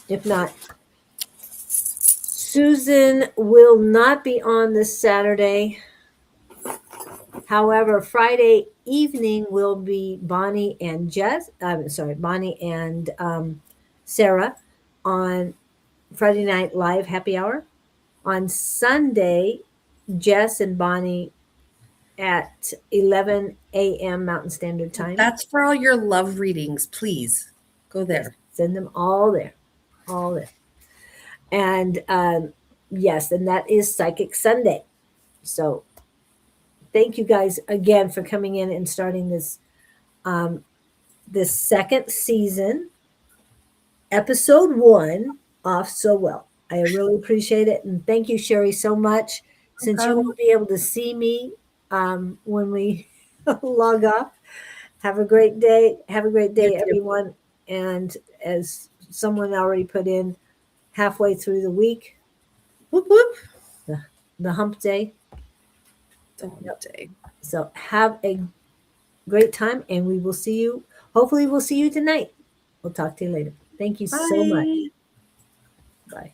if not, Susan will not be on this Saturday. However, Friday evening will be Bonnie and Bonnie and Sarah on Friday Night Live Happy Hour. On Sunday, Jess and Bonnie at 11 a.m. Mountain Standard Time. that's for all your love readings. Please go Yes, there. send them all there, all there. And yes, and that is Psychic Sunday. So thank you guys again for coming in and starting this second season, episode 1, off so well. I really appreciate it. And thank you, Sheri, so much. Since you won't be able to see me when we log off, have a great day. Have a great You day, too. everyone. And as someone already put in, halfway through the week, Whoop whoop. the hump day. The whole day. So have a great time, and we will see you. Hopefully, we'll see you tonight. We'll talk to you later. Thank you so much. Bye. Bye.